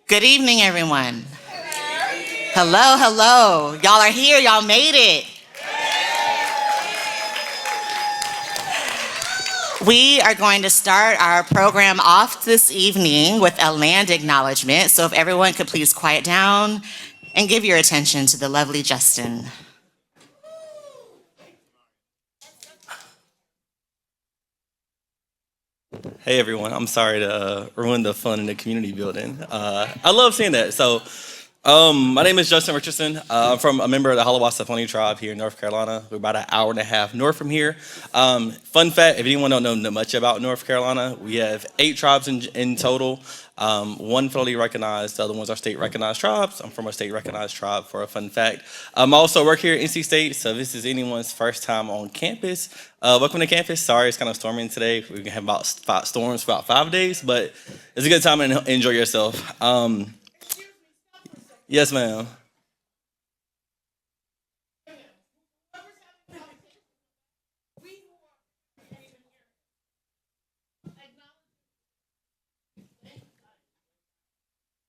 Good evening, everyone. Hello, hello. Y'all are here. Y'all made it. We are going to start our program off this evening with a land acknowledgement. So if everyone could please quiet down and give your attention to the lovely Justin. Hey everyone, I'm sorry to ruin the fun in the community building. I love seeing that. My name is Justin Richardson. I'm from a member of the Hiawatha tribe here in North Carolina. We're about an hour and a half north from here. Fun fact, if anyone don't know much about North Carolina, we have 8 tribes in total. One federally recognized, the other ones are state recognized tribes. I'm from a state recognized tribe for a fun fact. I also work here at NC State, so this is anyone's first time on campus. Welcome to campus. Sorry, it's kind of storming today. We're gonna have about 5 storms for about 5 days, but it's a good time and enjoy yourself. Yes, ma'am.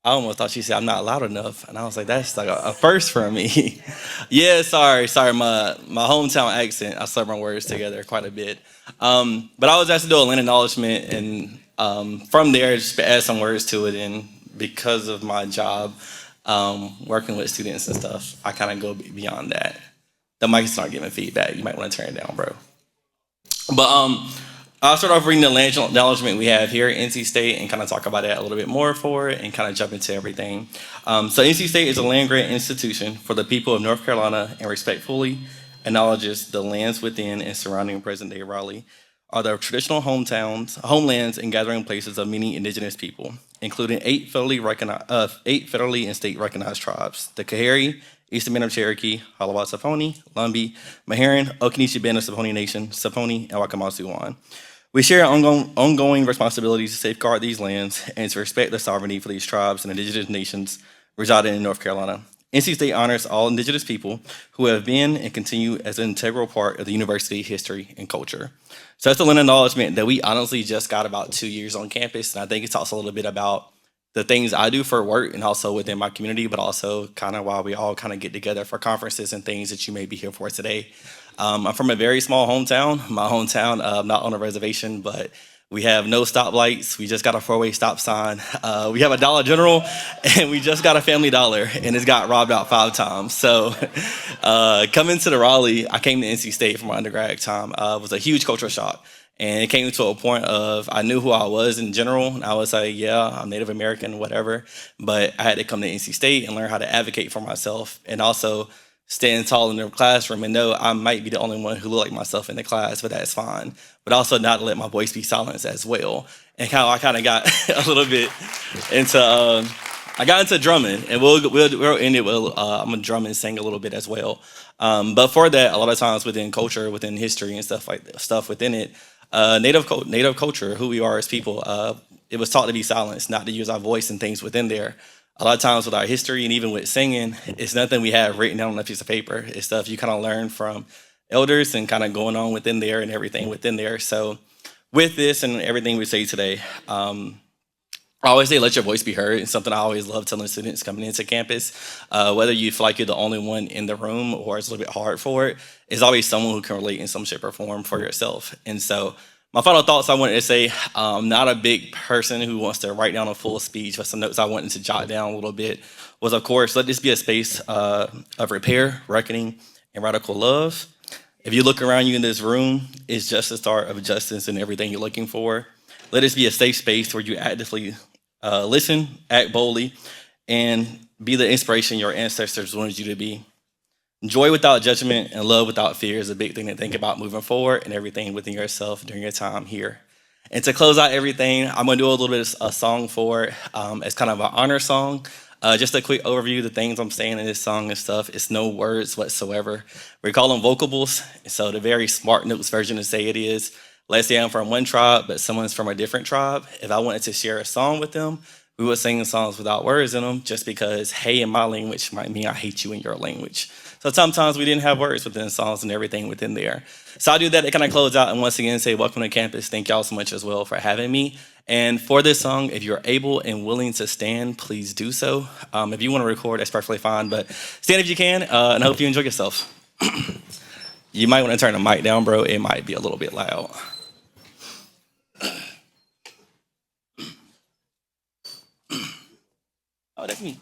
I almost thought she said I'm not loud enough, and I was like, that's like a first for me. Yeah, sorry, my hometown accent. I slur my words together quite a bit. But I was asked to do a land acknowledgement, and from there, just add some words to it. And because of my job, working with students and stuff, I kind of go beyond that. The mic start giving feedback. You might want to turn it down, bro. But I'll start off reading the land acknowledgement we have here at NC State and kind of talk about that a little bit more for it and kind of jump into everything. So NC State is a land-grant institution for the people of North Carolina and respectfully acknowledges the lands within and surrounding present-day Raleigh are the traditional homelands, and gathering places of many indigenous people, including 8 federally and state recognized tribes: the Kahari, Eastern Band of Cherokee, Hiawatha, Lumbee, Meherrin, Okinichi Band of Saponi Nation, Saponi, and Wakamasuwan. We share ongoing responsibilities to safeguard these lands and to respect the sovereignty for these tribes and indigenous nations residing in North Carolina. NC State honors all indigenous people who have been and continue as an integral part of the university history and culture. So that's the land acknowledgement that we honestly just got about 2 years on campus, and I think it talks a little bit about the things I do for work and also within my community, but also kind of why we all kind of get together for conferences and things that you may be here for today. I'm from a very small hometown. My hometown, not on a reservation, but we have no stoplights. We just got a 4-way stop sign. We have a Dollar General, and we just got a Family Dollar, and it's got robbed out 5 times. So coming to the Raleigh, I came to NC State for my undergrad time. It was a huge cultural shock. And it came to a point of I knew who I was in general. And I was like, yeah, I'm Native American, whatever. But I had to come to NC State and learn how to advocate for myself and also stand tall in the classroom and know I might be the only one who look like myself in the class, but that's fine. But also not let my voice be silenced as well. And I kind of got a little bit into I got into drumming, and we'll end it with I'm gonna drum and sing a little bit as well. But for that, a lot of times within culture, within history and stuff within it, native culture, who we are as people, it was taught to be silenced, not to use our voice and things within there. A lot of times with our history and even with singing, it's nothing we have written down on a piece of paper. It's stuff you kind of learn from elders and kind of going on within there and everything within there. So with this and everything we say today, I always say let your voice be heard. It's something I always love telling students coming into campus. Whether you feel like you're the only one in the room or it's a little bit hard for it, there's always someone who can relate in some shape or form for yourself. And so my final thoughts I wanted to say, I'm not a big person who wants to write down a full speech, but some notes I wanted to jot down a little bit was, of course, let this be a space of repair, reckoning, and radical love. If you look around you in this room, it's just the start of justice and everything you're looking for. Let this be a safe space where you actively listen, act boldly, and be the inspiration your ancestors wanted you to be. Joy without judgment and love without fear is a big thing to think about moving forward and everything within yourself during your time here. And to close out everything, I'm gonna do a little bit of a song for it. It's kind of an honor song. Just a quick overview of the things I'm saying in this song and stuff. It's no words whatsoever. We call them vocables. So the very smart notes version to say it is, let's say I'm from one tribe, but someone's from a different tribe. If I wanted to share a song with them, we would sing songs without words in them just because hey in my language might mean I hate you in your language. So sometimes we didn't have words within songs and everything within there. So I'll do that to kind of close out and once again say welcome to campus. Thank y'all so much as well for having me. And for this song, if you're able and willing to stand, please do so. If you want to record, that's perfectly fine, but stand if you can, and I hope you enjoy yourself. You might want to turn the mic down, bro. It might be a little bit loud. Oh, that's me.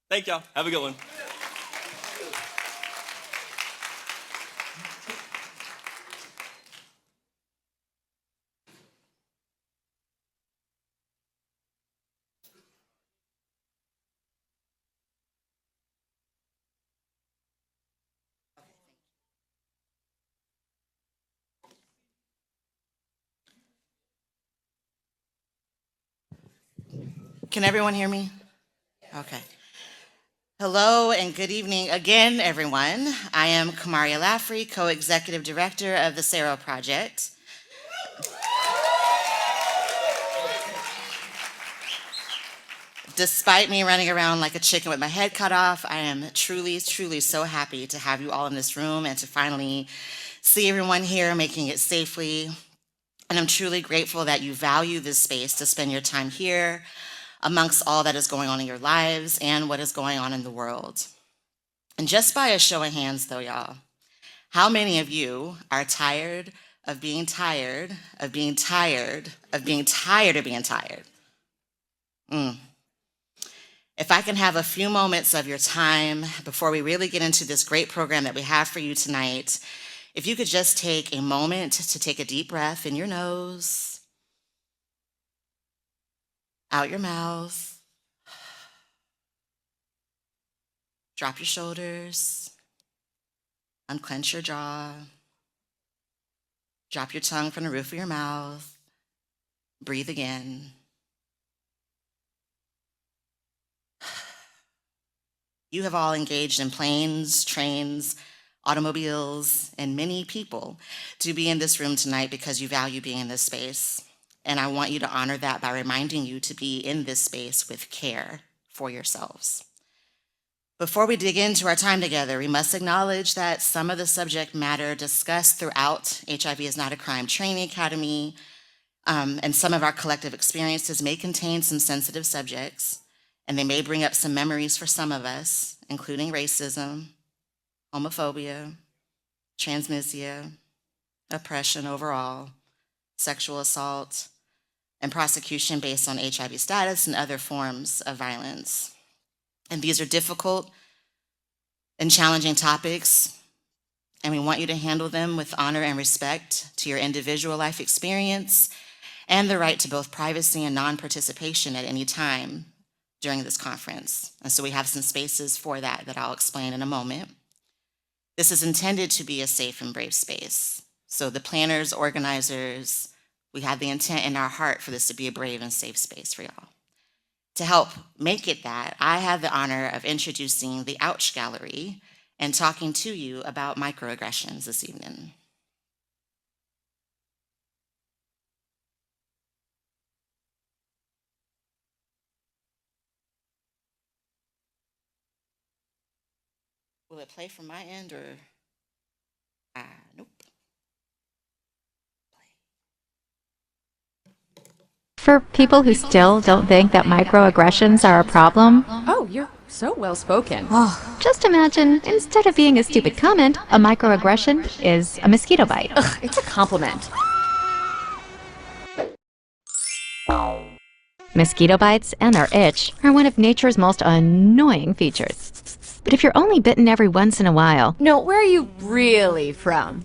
Thank y'all. Have a good one. Can everyone hear me? Okay. Hello and good evening again, everyone. I am Kamaria Laffrey, Co-Executive Director of the SARO Project. Despite me running around like a chicken with my head cut off, I am truly, truly so happy to have you all in this room and to finally see everyone here making it safely. And I'm truly grateful that you value this space to spend your time here amongst all that is going on in your lives and what is going on in the world. And just by a show of hands though, y'all, how many of you are tired of being tired, of being tired, of being tired of being tired? If I can have a few moments of your time before we really get into this great program that we have for you tonight, if you could just take a moment to take a deep breath in your nose, out your mouth, drop your shoulders, unclench your jaw, drop your tongue from the roof of your mouth, breathe again. You have all engaged in planes, trains, automobiles, and many people to be in this room tonight because you value being in this space. And I want you to honor that by reminding you to be in this space with care for yourselves. Before we dig into our time together, we must acknowledge that some of the subject matter discussed throughout HIV is Not a Crime Training Academy and some of our collective experiences may contain some sensitive subjects, and they may bring up some memories for some of us, including racism, homophobia, transphobia, oppression overall, sexual assault, and prosecution based on HIV status and other forms of violence. And these are difficult and challenging topics, and we want you to handle them with honor and respect to your individual life experience and the right to both privacy and non-participation at any time during this conference. And so we have some spaces for that I'll explain in a moment. This is intended to be a safe and brave space. So the planners, organizers, we have the intent in our heart for this to be a brave and safe space for y'all. To help make it that, I have the honor of introducing the Ouch Gallery and talking to you about microaggressions this evening. Will it play from my end or? Nope. For people who still don't think that microaggressions are a problem, Oh, you're so well spoken. just imagine, instead of being a stupid comment, a microaggression is a mosquito bite. Ugh, it's a compliment. Mosquito bites and their itch are one of nature's most annoying features. But if you're only bitten every once in a while, No, where are you really from?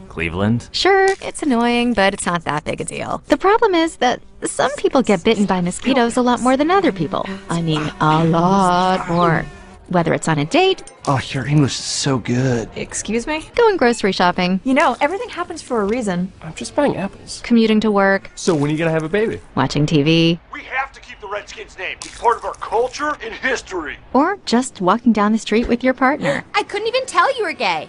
Cleveland? sure, it's annoying, but it's not that big a deal. The problem is that some people get bitten by mosquitoes a lot more than other people. I mean, a lot more. Whether it's on a date, Oh, your English is so good. Excuse me? going grocery shopping, You know, everything happens for a reason. I'm just buying apples. commuting to work, So when are you gonna have a baby? watching TV, We have to keep the Redskins' name. It's part of our culture and history. or just walking down the street with your partner. I couldn't even tell you were gay.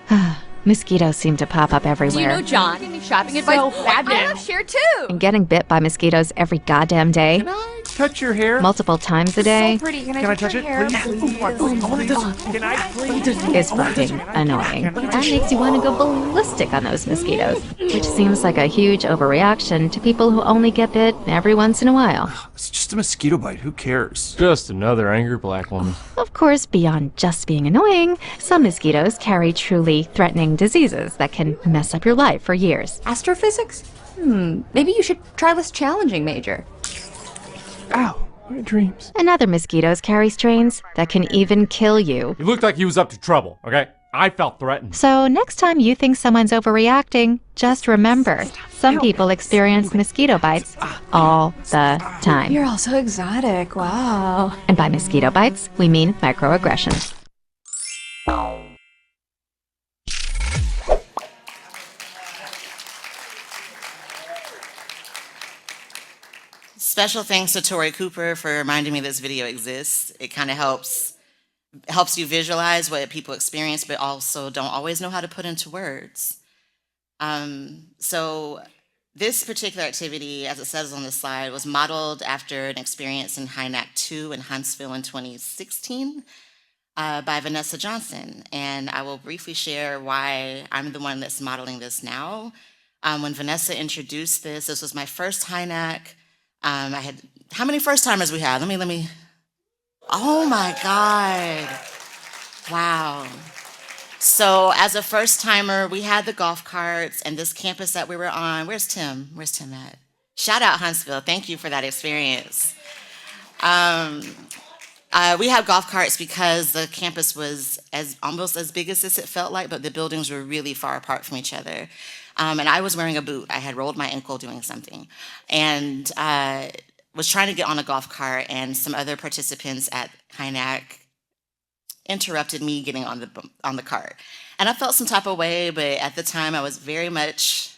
Mosquitoes seem to pop up everywhere. Do you know John? Give me shopping advice. So I bad. love Cher too. And getting bit by mosquitoes every goddamn day, Touch your hair? multiple times a day, Pretty. Can I touch it, please? Can I please? is fucking annoying. That makes you want to go ballistic on those mosquitoes, which seems like a huge overreaction to people who only get bit every once in a while. It's just a mosquito bite. Who cares? Just another angry black woman. Of course, beyond just being annoying, some mosquitoes carry truly threatening diseases that can mess up your life for years. Astrophysics? Maybe you should try this challenging major. Ow, my dreams. And other mosquitoes carry strains that can even kill you. He looked like he was up to trouble, okay? I felt threatened. So next time you think someone's overreacting, just remember, some people experience mosquito bites all the time. You're all so exotic. Wow. And by mosquito bites, we mean microaggressions. Special thanks to Tori Cooper for reminding me this video exists. It kind of helps you visualize what people experience, but also don't always know how to put into words. So this particular activity, as it says on the slide, was modeled after an experience in HINAC6 in Huntsville in 2016 by Vanessa Johnson. And I will briefly share why I'm the one that's modeling this now. When Vanessa introduced this was my first HINAC. How many first timers we have? Let me. Oh my God. Wow. So as a first timer, we had the golf carts and this campus that we were on. Where's Tim? Where's Tim at? Shout out Huntsville. Thank you for that experience. We had golf carts because the campus was almost as big as this, it felt like, but the buildings were really far apart from each other. And I was wearing a boot. I had rolled my ankle doing something. And was trying to get on a golf cart, and some other participants at HINAC interrupted me getting on the cart. And I felt some type of way, but at the time I was very much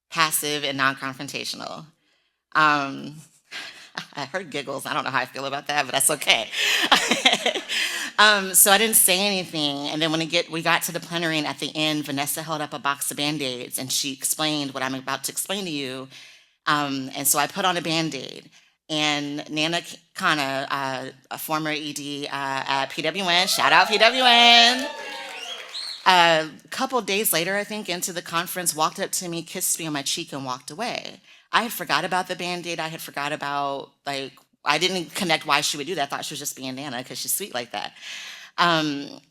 passive and non-confrontational. I heard giggles. I don't know how I feel about that, but that's okay. So I didn't say anything. And then when we got to the plenary, and at the end, Vanessa held up a box of Band-Aids, and she explained what I'm about to explain to you. And so I put on a Band-Aid. And Nana Kana, a former ED at PWN, shout out PWN, a couple days later, I think, into the conference, walked up to me, kissed me on my cheek, and walked away. I had forgot about the Band-Aid. I had forgot about, I didn't connect why she would do that. I thought she was just being Nana because she's sweet like that.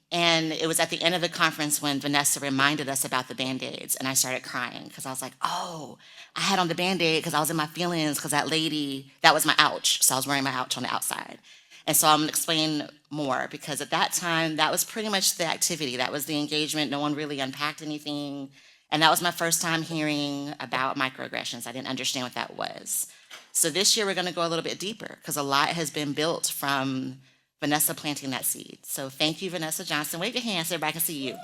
And it was at the end of the conference when Vanessa reminded us about the Band-Aids, and I started crying because I was like, oh, I had on the Band-Aid because I was in my feelings because that lady, that was my ouch. So I was wearing my ouch on the outside. And so I'm gonna explain more, because at that time, that was pretty much the activity. That was the engagement. No one really unpacked anything. And that was my first time hearing about microaggressions. I didn't understand what that was. So this year we're going to go a little bit deeper because a lot has been built from Vanessa planting that seed. So thank you, Vanessa Johnson. Wave your hands so everybody can see you.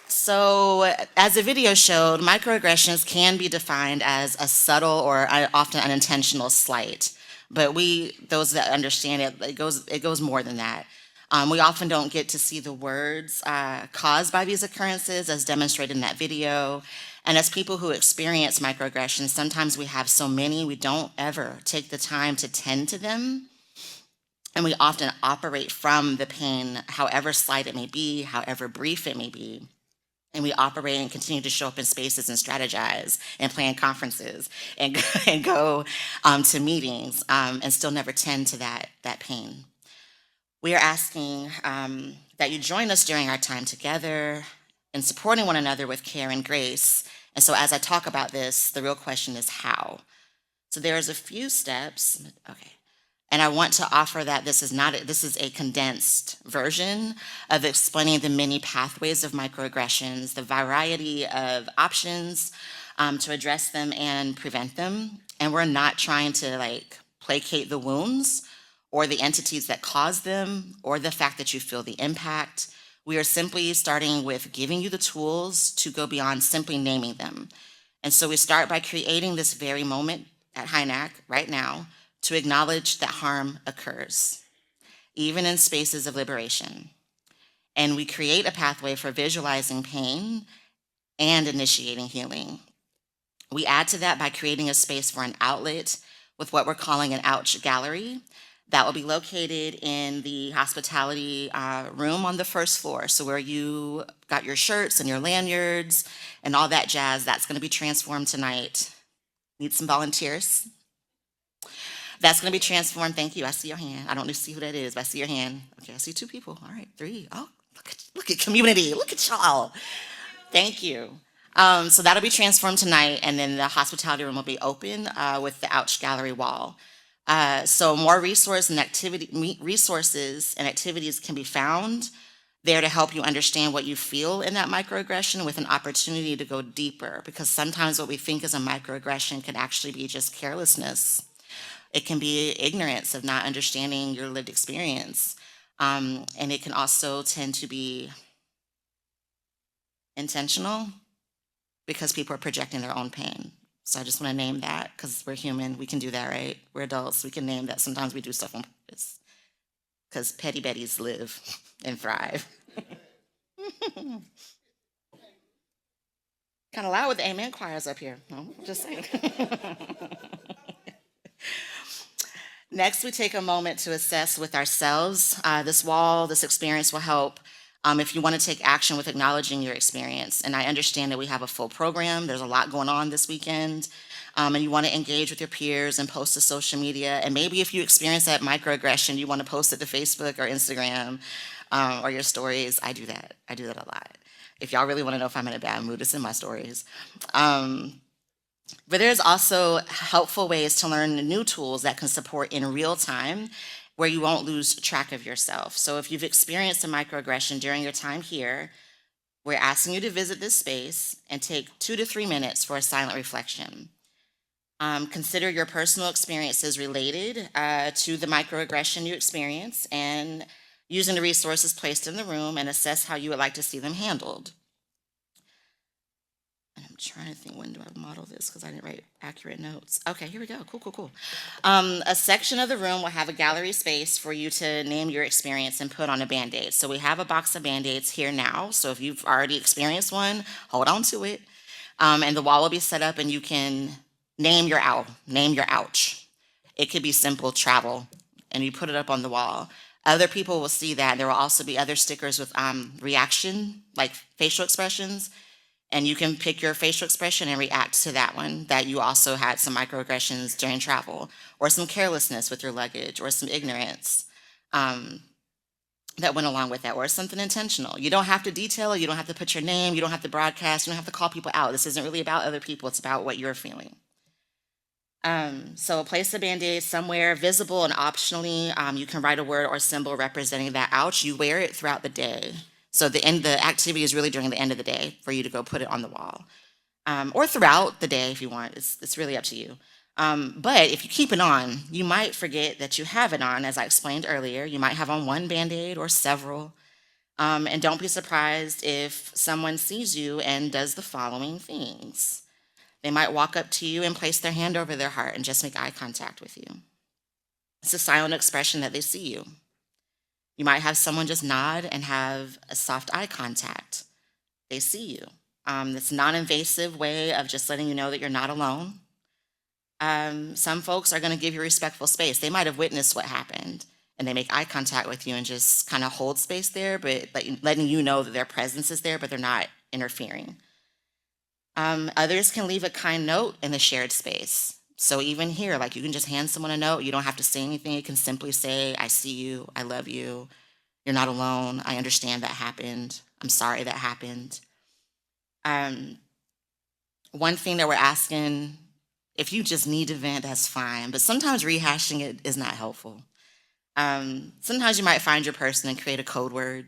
So as the video showed, microaggressions can be defined as a subtle or often unintentional slight. But those that understand it, it goes more than that. We often don't get to see the words caused by these occurrences as demonstrated in that video. And as people who experience microaggressions, sometimes we have so many, we don't ever take the time to tend to them. And we often operate from the pain, however slight it may be, however brief it may be. And we operate and continue to show up in spaces and strategize and plan conferences and go to meetings and still never tend to that pain. We are asking that you join us during our time together in supporting one another with care and grace. And so as I talk about this, the real question is how. So there's a few steps, okay. And I want to offer that this is a condensed version of explaining the many pathways of microaggressions, the variety of options to address them and prevent them. And we're not trying to placate the wounds or the entities that cause them or the fact that you feel the impact. We are simply starting with giving you the tools to go beyond simply naming them. And so we start by creating this very moment at HINAC right now to acknowledge that harm occurs, even in spaces of liberation. And we create a pathway for visualizing pain and initiating healing. We add to that by creating a space for an outlet with what we're calling an ouch gallery that will be located in the hospitality room on the first floor. So where you got your shirts and your lanyards and all that jazz, that's gonna be transformed tonight. Need some volunteers? That's going to be transformed. Thank you. I see your hand. I don't see who that is, but I see your hand. Okay, I see 2 people. All right, 3. Oh, look at community. Look at y'all. Thank you. So that'll be transformed tonight, and then the hospitality room will be open with the ouch gallery wall. So more resources and activities can be found there to help you understand what you feel in that microaggression with an opportunity to go deeper, because sometimes what we think is a microaggression can actually be just carelessness. It can be ignorance of not understanding your lived experience. And it can also tend to be intentional because people are projecting their own pain. So I just want to name that because we're human. We can do that, right? We're adults. We can name that. Sometimes we do stuff on purpose because petty betties live and thrive. Kind of loud with the amen choirs up here. No, just saying. Next, we take a moment to assess with ourselves. This experience will help if you want to take action with acknowledging your experience. And I understand that we have a full program. There's a lot going on this weekend. And you want to engage with your peers and post to social media. And maybe if you experience that microaggression, you want to post it to Facebook or Instagram or your stories. I do that. I do that a lot. If y'all really want to know if I'm in a bad mood, it's in my stories. But there's also helpful ways to learn new tools that can support in real time where you won't lose track of yourself. So if you've experienced a microaggression during your time here, we're asking you to visit this space and take 2 to 3 minutes for a silent reflection. Consider your personal experiences related to the microaggression you experience and using the resources placed in the room and assess how you would like to see them handled. I'm trying to think, when do I model this? Because I didn't write accurate notes. Okay, here we go. Cool. A section of the room will have a gallery space for you to name your experience and put on a Band-Aid. So we have a box of Band-Aids here now. So if you've already experienced one, hold on to it. And the wall will be set up and you can name your ouch. It could be simple travel, and you put it up on the wall. Other people will see that. There will also be other stickers with reaction, like facial expressions. And you can pick your facial expression and react to that one, that you also had some microaggressions during travel, or some carelessness with your luggage, or some ignorance that went along with that, or something intentional. You don't have to detail, you don't have to put your name, you don't have to broadcast, you don't have to call people out. This isn't really about other people, it's about what you're feeling. So place a Band-Aid somewhere visible, and optionally, you can write a word or symbol representing that ouch. You wear it throughout the day. So the activity is really during the end of the day for you to go put it on the wall. Or throughout the day if you want. It's really up to you. But if you keep it on, you might forget that you have it on, as I explained earlier. You might have on one Band-Aid or several. And don't be surprised if someone sees you and does the following things. They might walk up to you and place their hand over their heart and just make eye contact with you. It's a silent expression that they see you. You might have someone just nod and have a soft eye contact. They see you. This non-invasive way of just letting you know that you're not alone. Some folks are going to give you respectful space. They might have witnessed what happened, and they make eye contact with you and just kind of hold space there, but letting you know that their presence is there, but they're not interfering. Others can leave a kind note in the shared space. So even here, like you can just hand someone a note. You don't have to say anything. You can simply say, I see you, I love you, you're not alone, I understand that happened, I'm sorry that happened. One thing that we're asking, if you just need to vent, that's fine, but sometimes rehashing it is not helpful. Sometimes you might find your person and create a code word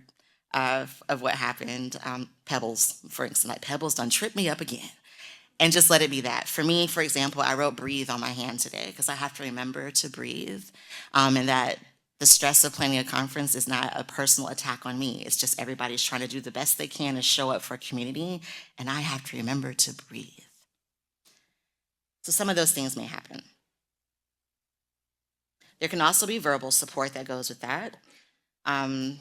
of what happened. Pebbles, for instance, like Pebbles done tripped me up again. And just let it be that. For me, for example, I wrote breathe on my hand today because I have to remember to breathe, and that the stress of planning a conference is not a personal attack on me. It's just everybody's trying to do the best they can to show up for a community, and I have to remember to breathe. So some of those things may happen. There can also be verbal support that goes with that.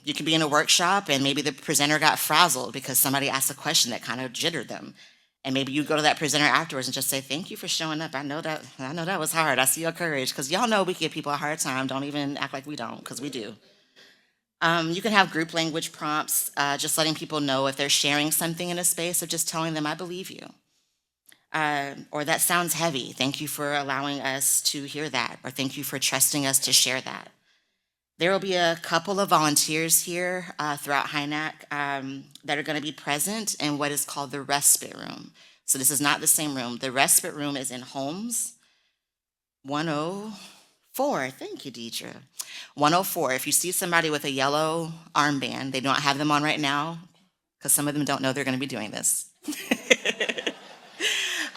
You could be in a workshop and maybe the presenter got frazzled because somebody asked a question that kind of jittered them. And maybe you go to that presenter afterwards and just say, thank you for showing up. I know that was hard. I see your courage. Because y'all know we give people a hard time. Don't even act like we don't, because we do. You can have group language prompts, just letting people know if they're sharing something in a space, or just telling them, I believe you. Or that sounds heavy. Thank you for allowing us to hear that. Or thank you for trusting us to share that. There will be a couple of volunteers here throughout HINAC that are going to be present in what is called the respite room. So this is not the same room. The respite room is in Holmes 104. Thank you, Deidre. 104. If you see somebody with a yellow armband, they don't have them on right now because some of them don't know they're going to be doing this.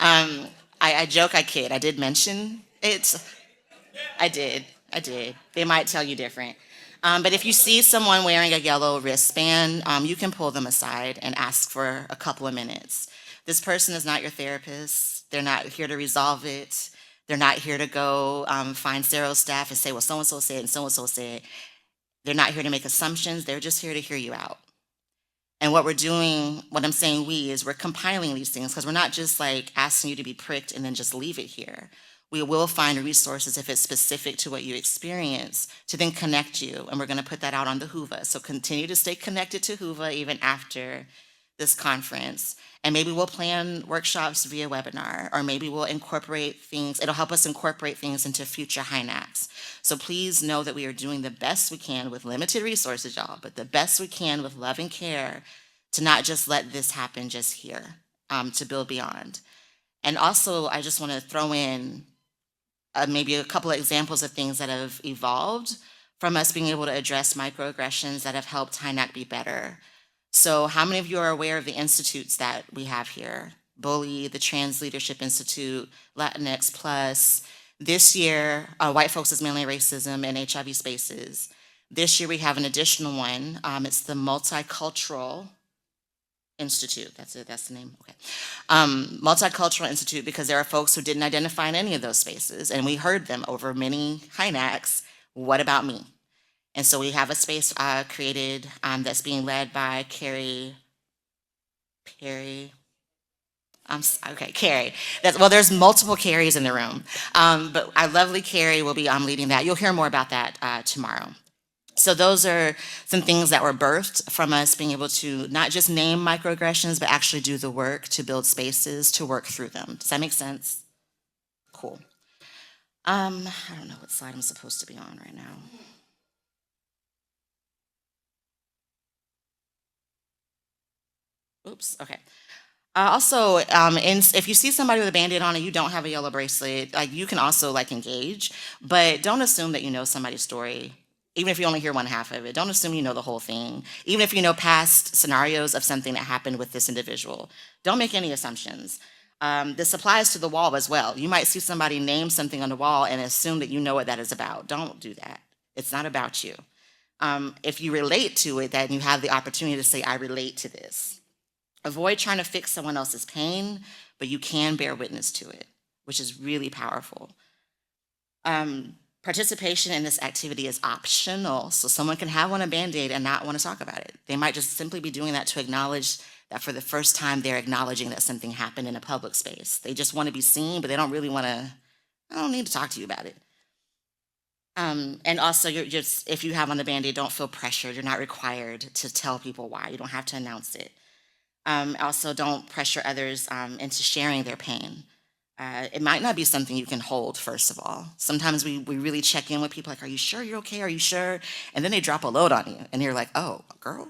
I joke, I kid. I did mention it. I did. They might tell you different. But if you see someone wearing a yellow wristband, you can pull them aside and ask for a couple of minutes. This person is not your therapist. They're not here to resolve it. They're not here to go find Sarah's staff and say, well, so-and-so said and so-and-so said. They're not here to make assumptions. They're just here to hear you out. And what we're doing, what I'm saying we, is we're compiling these things because we're not just like asking you to be pricked and then just leave it here. We will find resources if it's specific to what you experience to then connect you. And we're going to put that out on the Whova. So continue to stay connected to Whova even after this conference. And maybe we'll plan workshops via webinar, or maybe we'll incorporate things. It'll help us incorporate things into future HINACs. So please know that we are doing the best we can with limited resources, y'all, but the best we can with love and care to not just let this happen just here, to build beyond. And also, I just want to throw in maybe a couple of examples of things that have evolved from us being able to address microaggressions that have helped HINAC be better. So how many of you are aware of the institutes that we have here? Bully, the Trans Leadership Institute, Latinx Plus. This year, White Folks is Mainly Racism and HIV Spaces. This year we have an additional one. It's the Multicultural Institute. That's it, that's the name, okay. Multicultural Institute, because there are folks who didn't identify in any of those spaces, and we heard them over many HINACs, what about me? And so we have a space created that's being led by Carrie. Carrie. Well, there's multiple Carries in the room, but our lovely Carrie will be leading that. You'll hear more about that tomorrow. So those are some things that were birthed from us being able to not just name microaggressions, but actually do the work to build spaces to work through them. Does that make sense? Cool. I don't know what slide I'm supposed to be on right now. Oops, okay. If you see somebody with a Band-Aid on and you don't have a yellow bracelet, like you can also like engage, but don't assume that you know somebody's story. Even if you only hear one half of it, don't assume you know the whole thing. Even if you know past scenarios of something that happened with this individual, don't make any assumptions. This applies to the wall as well. You might see somebody name something on the wall and assume that you know what that is about. Don't do that. It's not about you. If you relate to it, then you have the opportunity to say, I relate to this. Avoid trying to fix someone else's pain, but you can bear witness to it, which is really powerful. Participation in this activity is optional, so someone can have on a Band-Aid and not want to talk about it. They might just simply be doing that to acknowledge that for the first time they're acknowledging that something happened in a public space. They just want to be seen, but they don't really want to, I don't need to talk to you about it. And also, if you have on the Band-Aid, don't feel pressured. You're not required to tell people why. You don't have to announce it. Also, don't pressure others into sharing their pain. It might not be something you can hold, first of all. Sometimes we really check in with people like, are you sure you're okay? Are you sure? And then they drop a load on you. And you're like, oh, girl?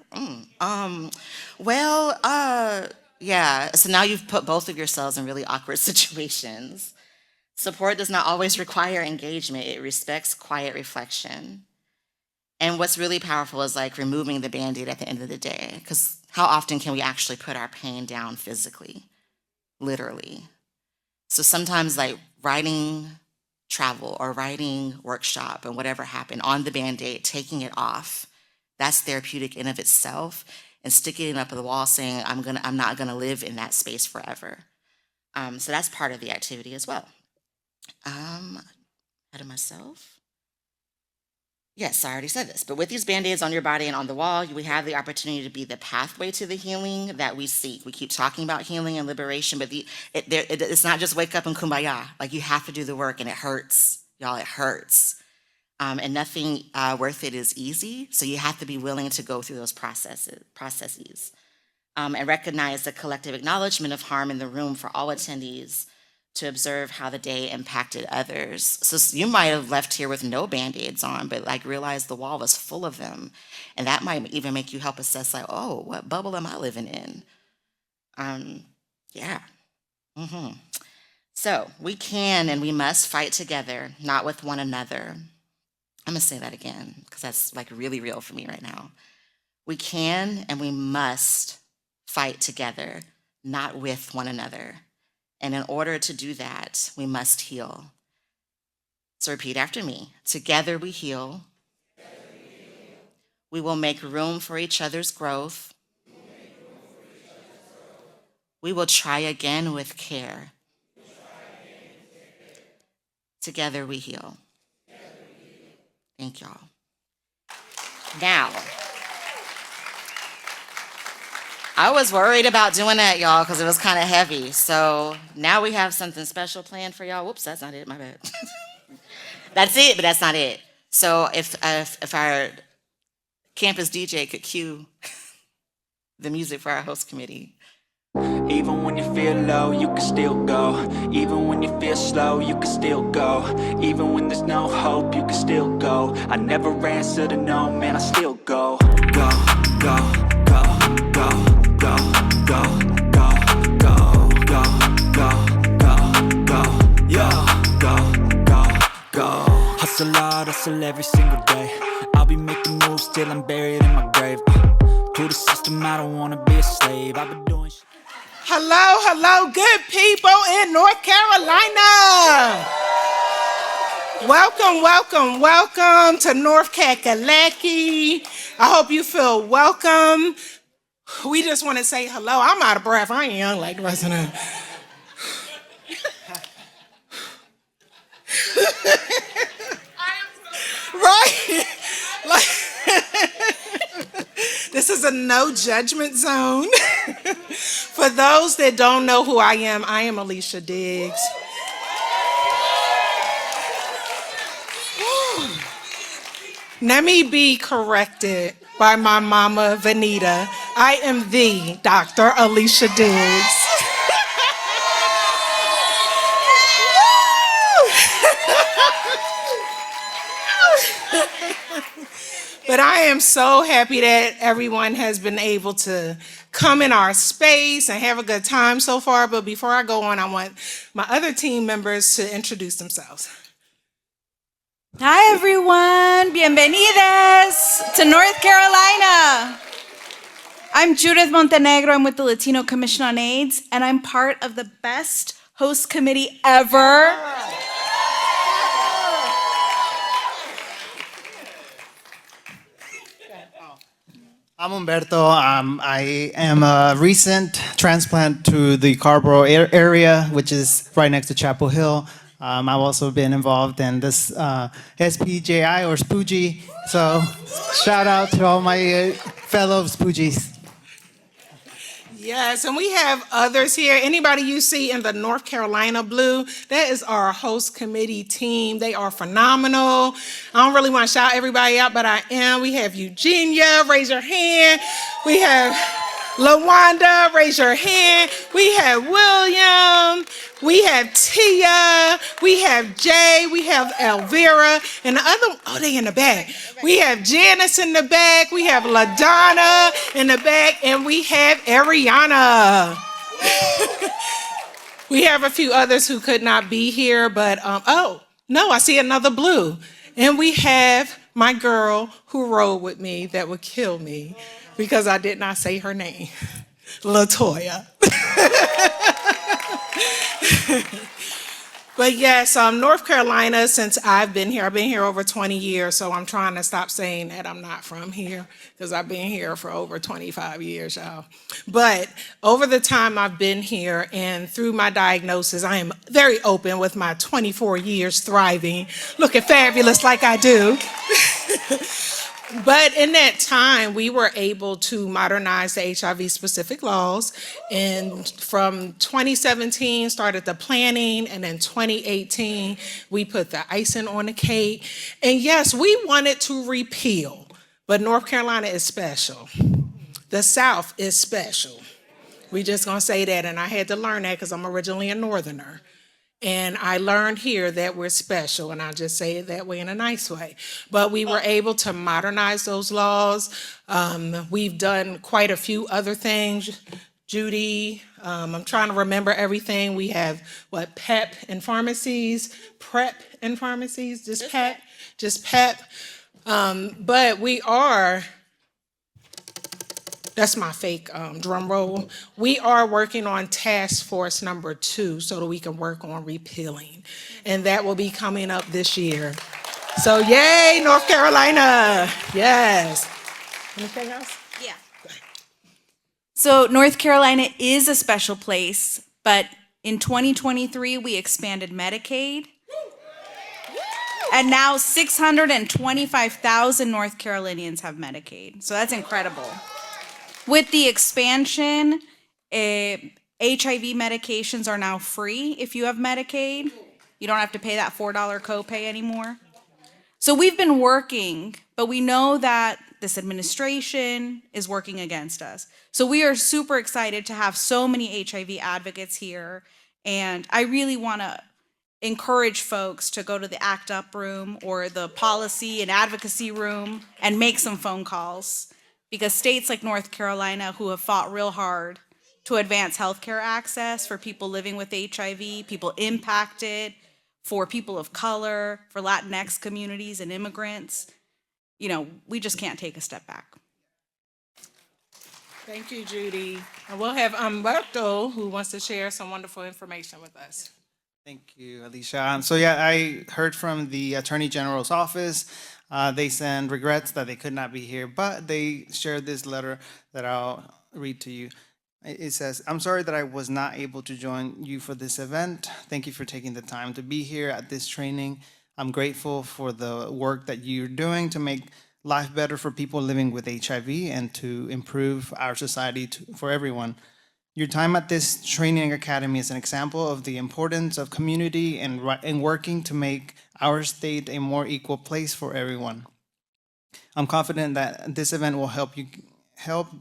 Yeah. So now you've put both of yourselves in really awkward situations. Support does not always require engagement. It respects quiet reflection. And what's really powerful is like removing the Band-Aid at the end of the day. Because how often can we actually put our pain down physically? Literally. So sometimes like writing travel or writing workshop and whatever happened on the Band-Aid, taking it off, that's therapeutic in of itself, and sticking it up on the wall saying, I'm not gonna live in that space forever. So that's part of the activity as well. Ahead of myself. Yes, I already said this, but with these Band-Aids on your body and on the wall, we have the opportunity to be the pathway to the healing that we seek. We keep talking about healing and liberation, but it's not just wake up and kumbaya. Like you have to do the work, and it hurts, y'all, it hurts. And nothing worth it is easy, so you have to be willing to go through those processes. And recognize the collective acknowledgement of harm in the room for all attendees to observe how the day impacted others. So you might have left here with no Band-Aids on, but like realize the wall was full of them. And that might even make you help assess like, oh, what bubble am I living in? Yeah. So we can and we must fight together, not with one another. I'm gonna say that again, because that's like really real for me right now. We can and we must fight together, not with one another. And in order to do that, we must heal. So repeat after me. Together we heal. We will make room for each other's growth. We will try again with care. Together we heal. Thank y'all. Now, I was worried about doing that, y'all, because it was kind of heavy. So now we have something special planned for y'all. Whoops, that's not it, my bad. That's it, but that's not it. So if our campus DJ could cue the music for our host committee. Even when you feel low, you can still go. Even when you feel slow, you can still go. Even when there's no hope, you can still go. I never answer to no, man, I still go. Go, go, go, go, go, go, go, go, go, go, go, go, yeah, go. Hustle hard, hustle every single day. I'll be making moves till I'm buried in my grave. To the system, I don't wanna be a slave. I've been doing shit. Hello, good people in North Carolina. Welcome to North Kakalaki. I hope you feel welcome. We just want to say hello. I'm out of breath. I ain't young like the rest of them. Right? Like, this is a no judgment zone. For those that don't know who I am Alicia Diggs. Let me be corrected by my mama, Vanita. I am the Dr. Alicia Diggs. But I am so happy that everyone has been able to come in our space and have a good time so far. But before I go on, I want my other team members to introduce themselves. Hi, everyone. Bienvenidas to North Carolina. I'm Judith Montenegro. I'm with the Latino Commission on AIDS, and I'm part of the best host committee ever. I'm Humberto. I am a recent transplant to the Carborough area, which is right next to Chapel Hill. I've also been involved in this SPJI or Spoogie. So shout out to all my fellow Spoogies. Yes, and we have others here. Anybody you see in the North Carolina blue, that is our host committee team. They are phenomenal. I don't really want to shout everybody out, but I am. We have Eugenia, raise your hand. We have LaWanda, raise your hand. We have William. We have Tia. We have Jay. We have Elvira. And the other, oh, they in the back. We have Janice in the back. We have LaDonna in the back. And we have Ariana. We have a few others who could not be here, but, oh, no, I see another blue. And we have my girl who rode with me that would kill me because I did not say her name, LaToya. But yes, North Carolina, since I've been here over 20 years, so I'm trying to stop saying that I'm not from here because I've been here for over 25 years, y'all. But over the time I've been here and through my diagnosis, I am very open with my 24 years thriving, looking fabulous like I do. But in that time, we were able to modernize the HIV-specific laws. And from 2017, started the planning, and in 2018, we put the icing on the cake. And yes, we wanted to repeal, but North Carolina is special. The South is special. We just gonna say that, and I had to learn that because I'm originally a Northerner. And I learned here that we're special, and I'll just say it that way in a nice way. But we were able to modernize those laws. We've done quite a few other things. Judy, I'm trying to remember everything. We have, PEP in pharmacies, PrEP in pharmacies, just PEP. But we are, that's my fake drum roll. We are working on task force number 2 so that we can work on repealing. And that will be coming up this year. So yay, North Carolina. Yes. Anything else? Yeah. So North Carolina is a special place, but in 2023, we expanded Medicaid. And now 625,000 North Carolinians have Medicaid. So that's incredible. With the expansion, HIV medications are now free if you have Medicaid. You don't have to pay that $4 copay anymore. So we've been working, but we know that this administration is working against us. So we are super excited to have so many HIV advocates here. And I really want to encourage folks to go to the ACT UP room or the policy and advocacy room and make some phone calls. Because states like North Carolina, who have fought real hard to advance healthcare access for people living with HIV, people impacted, for people of color, for Latinx communities and immigrants, we just can't take a step back. Thank you, Judy. And we'll have Humberto, who wants to share some wonderful information with us. Thank you, Alicia. So yeah, I heard from the Attorney General's office. They send regrets that they could not be here, but they shared this letter that I'll read to you. It says, "I'm sorry that I was not able to join you for this event. Thank you for taking the time to be here at this training. I'm grateful for the work that you're doing to make life better for people living with HIV and to improve our society for everyone. Your time at this training academy is an example of the importance of community and working to make our state a more equal place for everyone. I'm confident that this event will help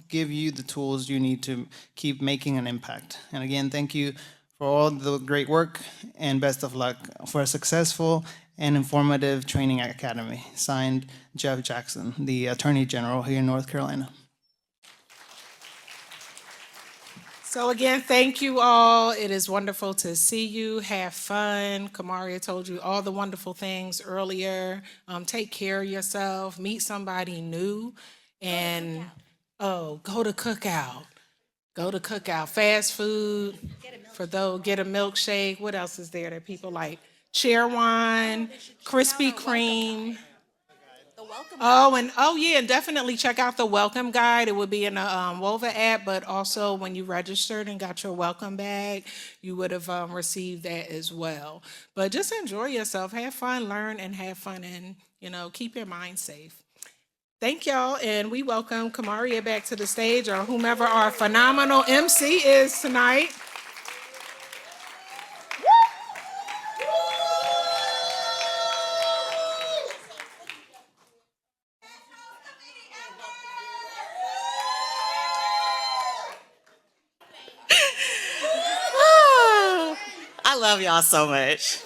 give you the tools you need to keep making an impact. And again, thank you for all the great work and best of luck for a successful and informative training academy." Signed, Jeff Jackson, the Attorney General here in North Carolina. So again, thank you all. It is wonderful to see you. Have fun. Kamaria told you all the wonderful things earlier. Take care of yourself. Meet somebody new. And go to cookout. Go to cookout. Fast food. For those, get a milkshake. What else is there that people like? Cheer wine, Krispy Kreme. And definitely check out the welcome guide. It would be in the WOVA app, but also when you registered and got your welcome bag, you would have received that as well. But just enjoy yourself, have fun, learn, and have fun, and keep your mind safe. Thank y'all, and we welcome Kamaria back to the stage, or whomever our phenomenal MC is tonight. I love y'all so much.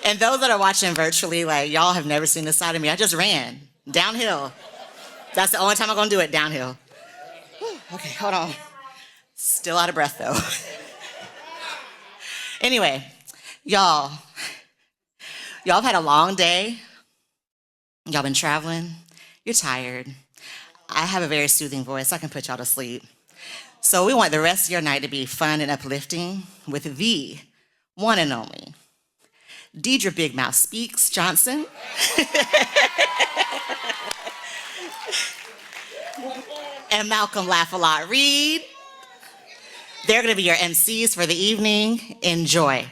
And those that are watching virtually, like, y'all have never seen this side of me. I just ran downhill. That's the only time I'm gonna do it, downhill. Whew, okay, hold on. Still out of breath though. Anyway, y'all have had a long day. Y'all been traveling. You're tired. I have a very soothing voice. I can put y'all to sleep. So we want the rest of your night to be fun and uplifting with the one and only Deidre Big Mouth Speaks Johnson. And Malcolm Laugh a Lot Reed. They're gonna be your MCs for the evening. Enjoy.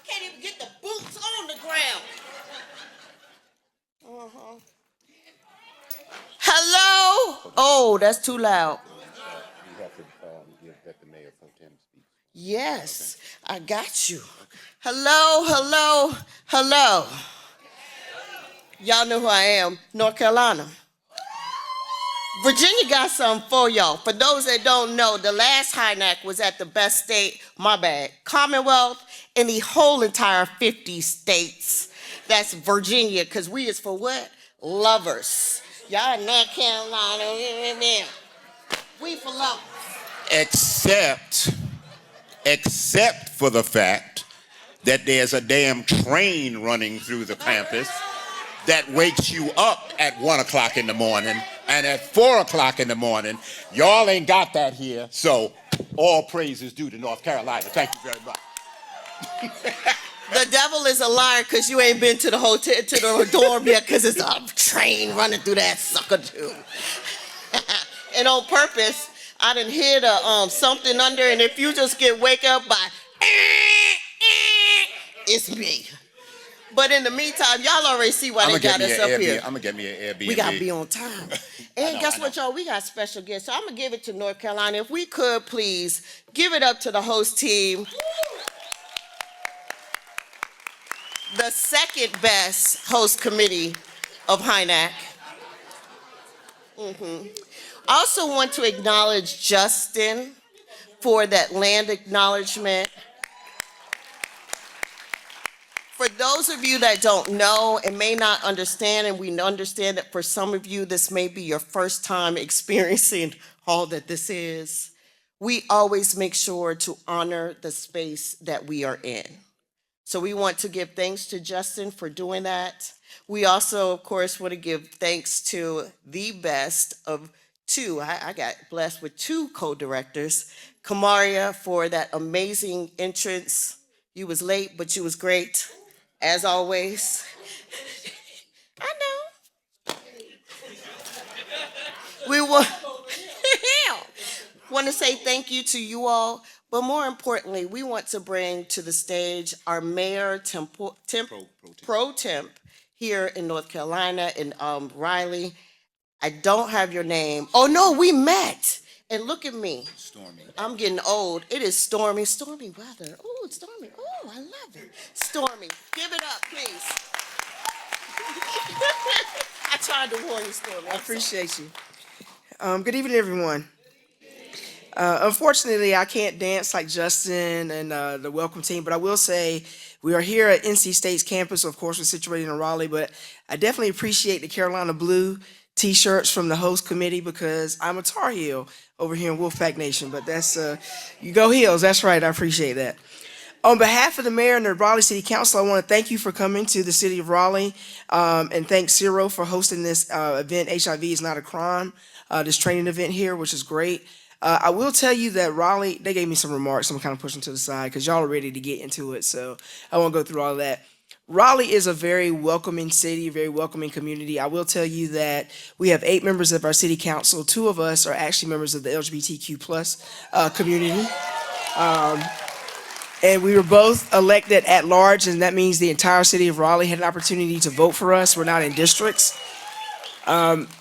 Can't even get the boots on the ground. Hello? Oh, that's too loud. You have to let the mayor pro tem speak. Yes, I got you. Hello, hello, hello. Y'all know who I am, North Carolina. Virginia got something for y'all. For those that don't know, the last HINAC was at the best state, Commonwealth in the whole entire 50 states. That's Virginia, because we is for what? Lovers. Y'all in North Carolina, we for lovers. Except for the fact that there's a damn train running through the campus that wakes you up at 1 o'clock in the morning and at 4 o'clock in the morning. Y'all ain't got that here, so all praise is due to North Carolina. Thank you very much. The devil is a liar because you ain't been to the hotel, to the dorm yet, because it's a train running through that sucker too. And on purpose, I done hear the something under, and if you just get wake up by, it's me. But in the meantime, y'all already see why they got us up here. I'm gonna get me an Airbnb. We gotta be on time. And guess what, y'all? We got special guests. So I'm gonna give it to North Carolina. If we could, please give it up to the host team. The second best host committee of HINAC. Also want to acknowledge Justin for that land acknowledgement. For those of you that don't know and may not understand, and we understand that for some of you this may be your first time experiencing all that this is, we always make sure to honor the space that we are in. So we want to give thanks to Justin for doing that. We also, of course, want to give thanks to the best of two. I got blessed with two co-directors. Kamaria for that amazing entrance. You was late, but you was great, as always. I know. We want to say thank you to you all. But more importantly, we want to bring to the stage our mayor pro temp here in North Carolina, in Raleigh. I don't have your name. Oh no, we met. And look at me. Stormy. I'm getting old. It is stormy weather. Oh, it's stormy. Oh, I love it. Stormy. Give it up, please. I tried to warn you, Stormy. I appreciate you. Good evening, everyone. Unfortunately, I can't dance like Justin and the welcome team, but I will say we are here at NC State's campus. Of course, we're situated in Raleigh, but I definitely appreciate the Carolina Blue t-shirts from the host committee because I'm a Tar Heel over here in Wolfpack Nation, but that's, you go Heels, that's right, I appreciate that. On behalf of the mayor and the Raleigh City Council, I want to thank you for coming to the city of Raleigh, and thank Ciro for hosting this event, HIV is Not a Crime, this training event here, which is great. I will tell you that Raleigh, they gave me some remarks I'm kind of pushing to the side because y'all are ready to get into it, so I won't go through all of that. Raleigh is a very welcoming city, very welcoming community. I will tell you that we have 8 members of our city council. 2 of us are actually members of the LGBTQ plus community. And we were both elected at large, and that means the entire city of Raleigh had an opportunity to vote for us. We're not in districts.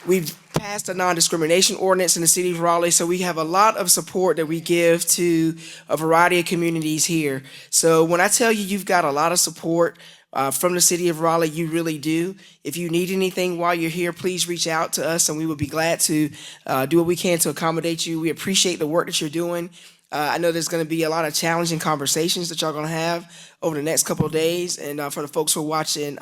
We've passed a non-discrimination ordinance in the city of Raleigh, so we have a lot of support that we give to a variety of communities here. So when I tell you you've got a lot of support from the city of Raleigh, you really do. If you need anything while you're here, please reach out to us and we will be glad to do what we can to accommodate you. We appreciate the work that you're doing. I know there's going to be a lot of challenging conversations that y'all going to have over the next couple of days. And for the folks who are watching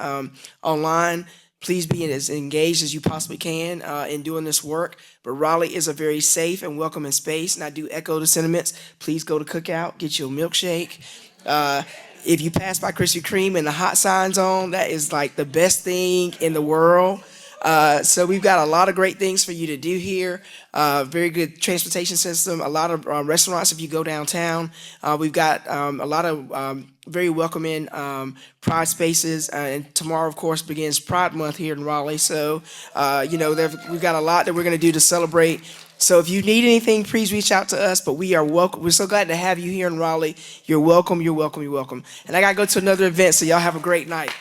online, please be as engaged as you possibly can in doing this work. But Raleigh is a very safe and welcoming space. And I do echo the sentiments. Please go to Cookout, get you a milkshake. If you pass by Krispy Kreme and the hot signs on, that is like the best thing in the world. So we've got a lot of great things for you to do here. Very good transportation system, a lot of restaurants if you go downtown. We've got a lot of very welcoming Pride spaces. And tomorrow, of course, begins Pride Month here in Raleigh. So, you know, we've got a lot that we're going to do to celebrate. So if you need anything, please reach out to us. But we are welcome. We're so glad to have you here in Raleigh. You're welcome, you're welcome, you're welcome. And I got to go to another event, so y'all have a great night.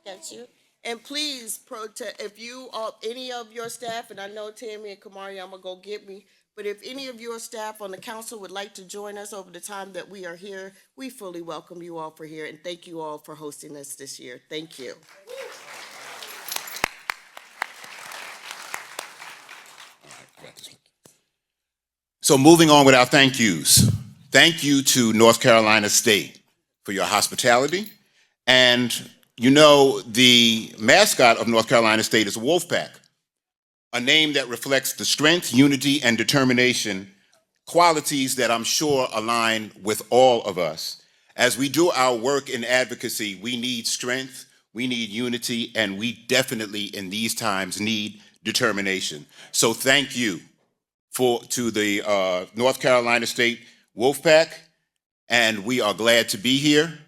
Got you. And please protest if you any of your staff, and I know Tammy and Kamari, I'm gonna go get me. But if any of your staff on the council would like to join us over the time that we are here, we fully welcome you all for here, and thank you all for hosting us this year. Thank you. So moving on with our thank yous. Thank you to North Carolina State for your hospitality. And you know, the mascot of North Carolina State is a wolf pack, a name that reflects the strength, unity, and determination, qualities that I'm sure align with all of us. As we do our work in advocacy, we need strength, we need unity, and we definitely in these times need determination. So thank you to the North Carolina State Wolfpack, and we are glad to be here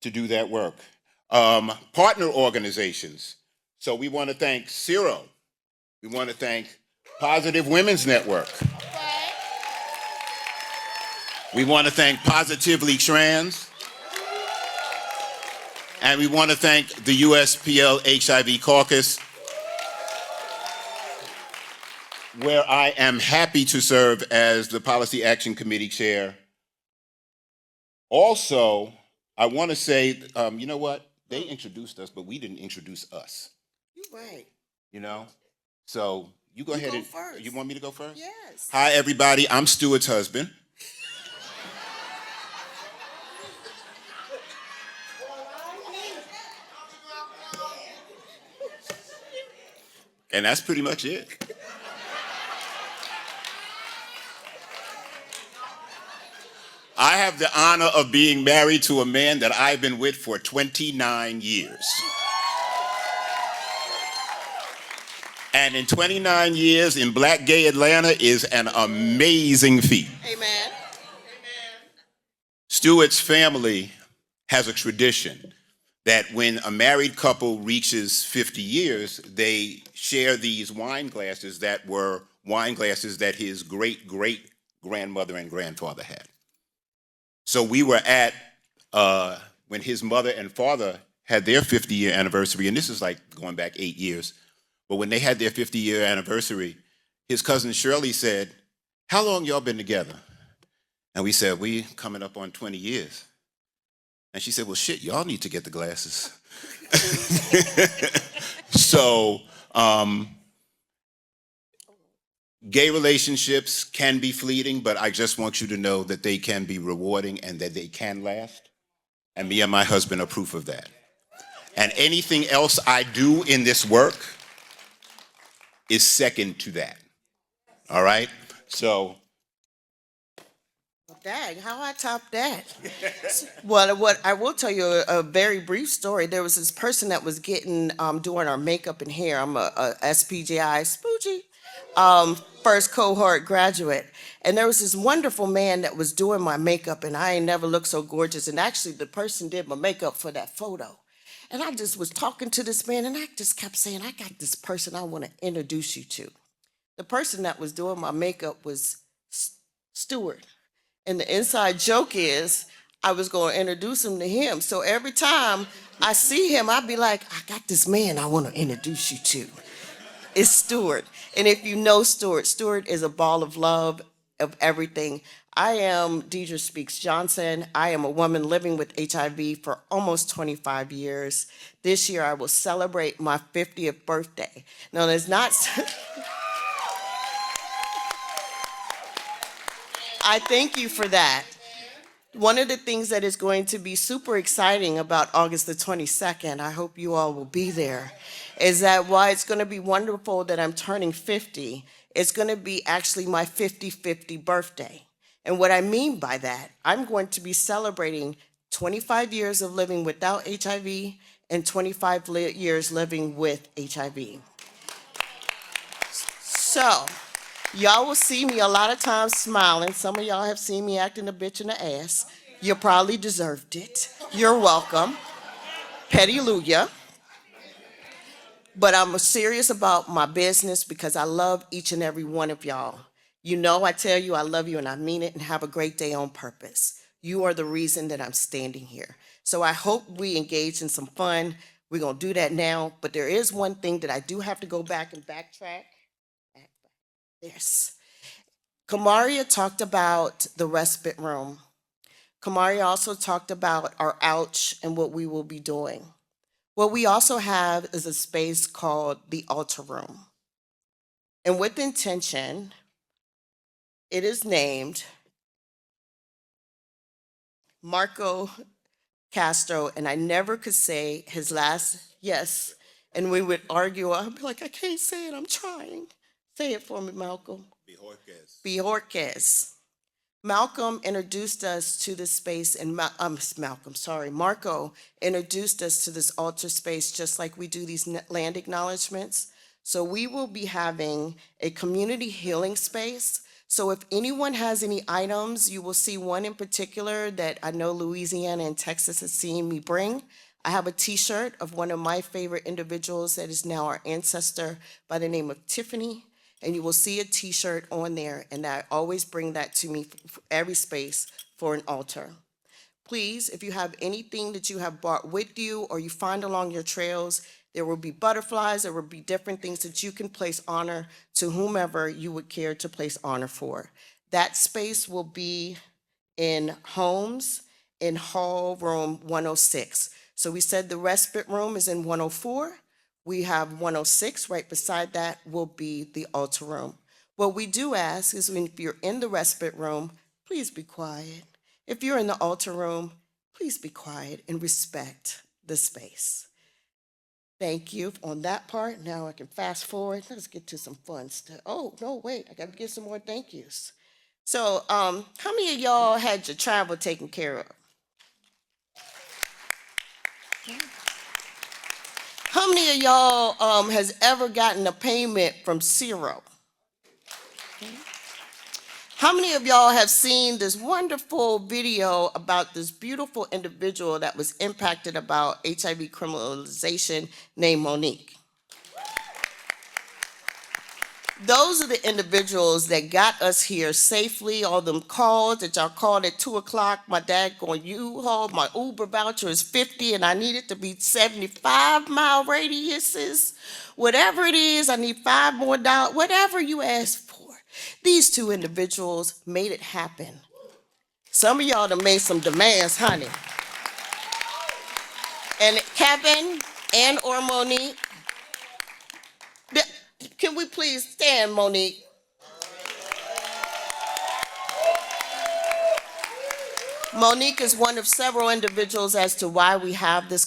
to do that work. Partner organizations. So we want to thank Ciro. We want to thank Positive Women's Network. We want to thank Positively Trans. And we want to thank the USPL HIV Caucus, where I am happy to serve as the Policy Action Committee Chair. Also, I want to say, you know what? They introduced us, but we didn't introduce us. You're right. You know? So you go ahead go and first. You want me to go first? Yes. Hi, everybody. I'm Stuart's husband. And that's pretty much it. I have the honor of being married to a man that I've been with for 29 years. And in 29 years in Black gay Atlanta is an amazing feat. Amen. Stuart's family has a tradition that when a married couple reaches 50 years, they share these wine glasses that were wine glasses that his great-great-grandmother and grandfather had. So we were at, when his mother and father had their 50-year anniversary, and this is like going back 8 years, but when they had their 50-year anniversary, his cousin Shirley said, "How long y'all been together?" And we said, "We coming up on 20 years. And she said, well, shit, y'all need to get the glasses. So, gay relationships can be fleeting, but I just want you to know that they can be rewarding and that they can last. And me and my husband are proof of that. And anything else I do in this work is second to that. All right? So. Dang, how I top that? Well, what I will tell you a very brief story. There was this person that was getting doing our makeup and hair. I'm a SPGI Spoogie, first cohort graduate, and there was this wonderful man that was doing my makeup, and I ain't never looked so gorgeous. And actually, the person did my makeup for that photo, and I just was talking to this man, and I just kept saying, "I got this person I want to introduce you to." The person that was doing my makeup was Stewart. And the inside joke is I was going to introduce him to him. So every time I see him, I'd be like, I got this man I want to introduce you to. It's Stewart. And if you know Stewart, Stewart is a ball of love, of everything. I am Deidre Speaks Johnson. I am a woman living with HIV for almost 25 years. This year I will celebrate my 50th birthday. Now, there's not... I thank you for that. One of the things that is going to be super exciting about August the 22nd, I hope you all will be there, is that while it's going to be wonderful that I'm turning 50, it's going to be actually my 50-50 birthday. And what I mean by that, I'm going to be celebrating 25 years of living without HIV and 25 years living with HIV. So, y'all will see me a lot of times smiling. Some of y'all have seen me acting a bitch in the ass. You probably deserved it. You're welcome. Petty-luya. But I'm serious about my business because I love each and every one of y'all. You know I tell you I love you and I mean it, and have a great day on purpose. You are the reason that I'm standing here. So I hope we engage in some fun. We're going to do that now. But there is one thing that I do have to go back and backtrack. This. Kamaria talked about the respite room. Kamaria also talked about our ouch and what we will be doing. What we also have is a space called the altar room. And with intention, it is named Marco Castro, and I never could say his last yes, and we would argue. I'd be like, I can't say it, I'm trying. Say it for me, Malcolm. Bojorquez. Malcolm introduced us to this space, and Marco introduced us to this altar space just like we do these land acknowledgements. So we will be having a community healing space. So if anyone has any items, you will see one in particular that I know Louisiana and Texas has seen me bring. I have a t-shirt of one of my favorite individuals that is now our ancestor by the name of Tiffany. And you will see a t-shirt on there, and I always bring that to me for every space for an altar. Please, if you have anything that you have brought with you or you find along your trails, there will be butterflies, there will be different things that you can place honor to whomever you would care to place honor for. That space will be in Homes in Hall Room 106. So we said the respite room is in 104. We have 106, right beside that will be the altar room. What we do ask is if you're in the respite room, please be quiet. If you're in the altar room, please be quiet and respect the space. Thank you on that part. Now I can fast forward. Let's get to some fun stuff. Oh, no, wait, I gotta get some more thank yous. So, how many of y'all had your travel taken care of? How many of y'all has ever gotten a payment from Zero? How many of y'all have seen this wonderful video about this beautiful individual that was impacted about HIV criminalization named Monique? Those are the individuals that got us here safely. All them calls that y'all called at 2 o'clock. My dad going, U-Haul, my Uber voucher is 50 and I need it to be 75-mile radiuses. Whatever it is, I need $5 more, whatever you ask for. These two individuals made it happen. Some of y'all done made some demands, honey. And Kevin and or Monique, can we please stand, Monique? Monique is one of several individuals as to why we have this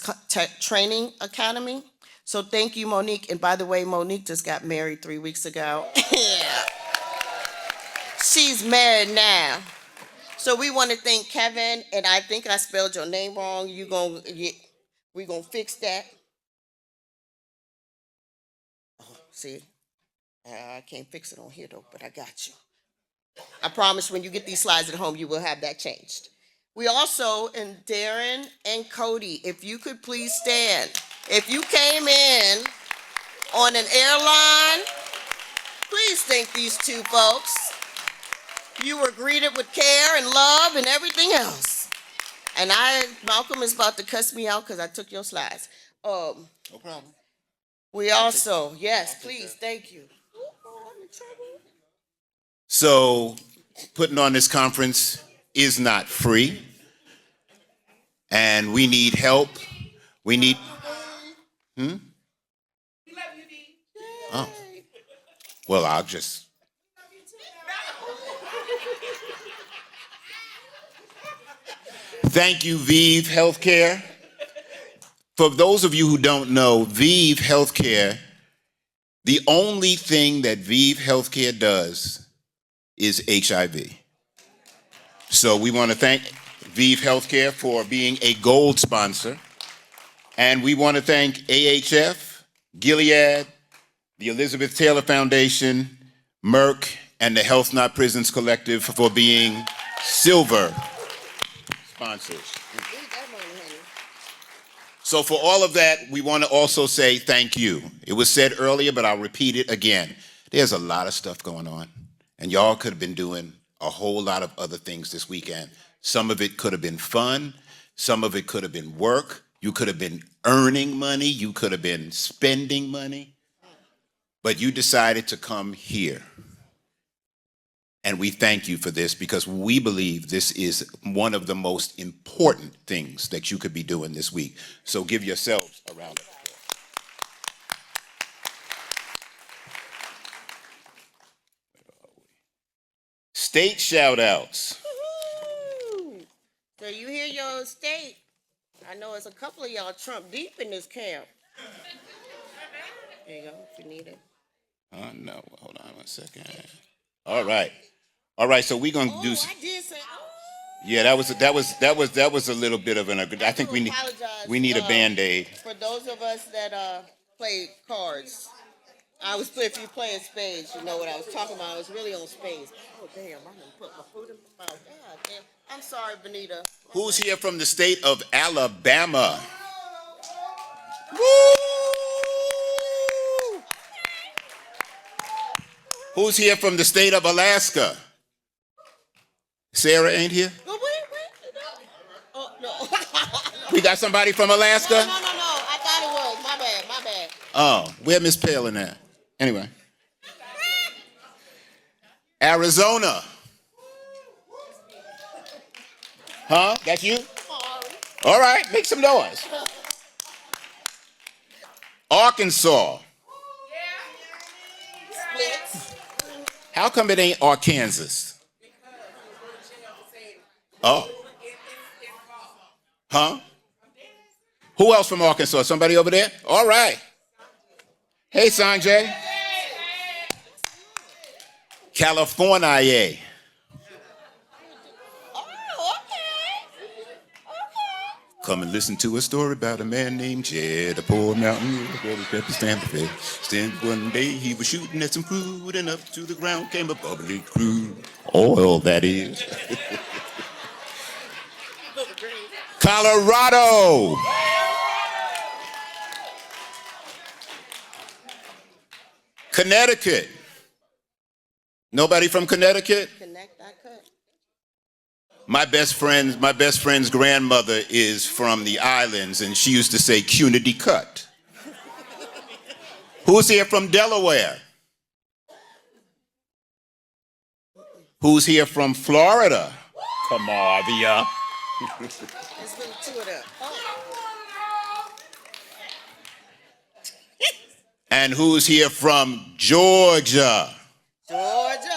training academy. So thank you, Monique. And by the way, Monique just got married 3 weeks ago. Yeah. She's married now. So we want to thank Kevin, and I think I spelled your name wrong. We're gonna fix that. Oh, see, I can't fix it on here though, but I got you. I promise when you get these slides at home, you will have that changed. We also, and Darren and Cody, if you could please stand. If you came in on an airline, please thank these two folks. You were greeted with care and love and everything else. And Malcolm is about to cuss me out because I took your slides. No problem. We also, yes, please, thank you. So, putting on this conference is not free, and we need help. We need. Oh. Well, I'll just. Thank you, Vive Healthcare. For those of you who don't know, Vive Healthcare, the only thing that Vive Healthcare does is HIV. So we want to thank Vive Healthcare for being a gold sponsor. And we want to thank AHF, Gilead, the Elizabeth Taylor Foundation, Merck, and the Health Not Prisons Collective for being silver sponsors. So for all of that, we want to also say thank you. It was said earlier, but I'll repeat it again. There's a lot of stuff going on, and y'all could have been doing a whole lot of other things this weekend. Some of it could have been fun. Some of it could have been work. You could have been earning money. You could have been spending money. But you decided to come here. And we thank you for this because we believe this is one of the most important things that you could be doing this week. So give yourselves a round of applause. State shout outs. So you hear your state. I know it's a couple of y'all Trump deep in this camp. There you go, if you need it. Oh, no, hold on one second. All right. All right, so we're gonna do. I did say. Yeah, that was a little bit of an. I think we need a Band-Aid. For those of us that play cards, if you play in spades, you know what I was talking about. I was really on spades. Oh damn! I didn't put my foot in my mouth. God damn! I'm sorry, Benita. Who's here from the state of Alabama? Woo! Who's here from the state of Alaska? Sarah ain't here? Oh, wait. Oh, no. We got somebody from Alaska? No. I thought it was. My bad. Oh, where Miss Palin at? Anyway. Arizona. Huh? That's you? All right, make some noise. Arkansas. Splits. How come it ain't Arkansas? Oh. Huh? Who else from Arkansas? Somebody over there? All right. Hey, Sanjay. California. Come and listen to a story about a man named Jed, a poor mountaineer where he kept his stamp fed. Then one day he was shooting at some crude, and up to the ground came a bubbly crude. Oil, that is. Colorado. Connecticut. Nobody from Connecticut? My best friend's grandmother is from the islands, and she used to say Cunity Cut. Who's here from Delaware? Who's here from Florida? Come on, Via. Let's do two of them. And who's here from Georgia? Georgia?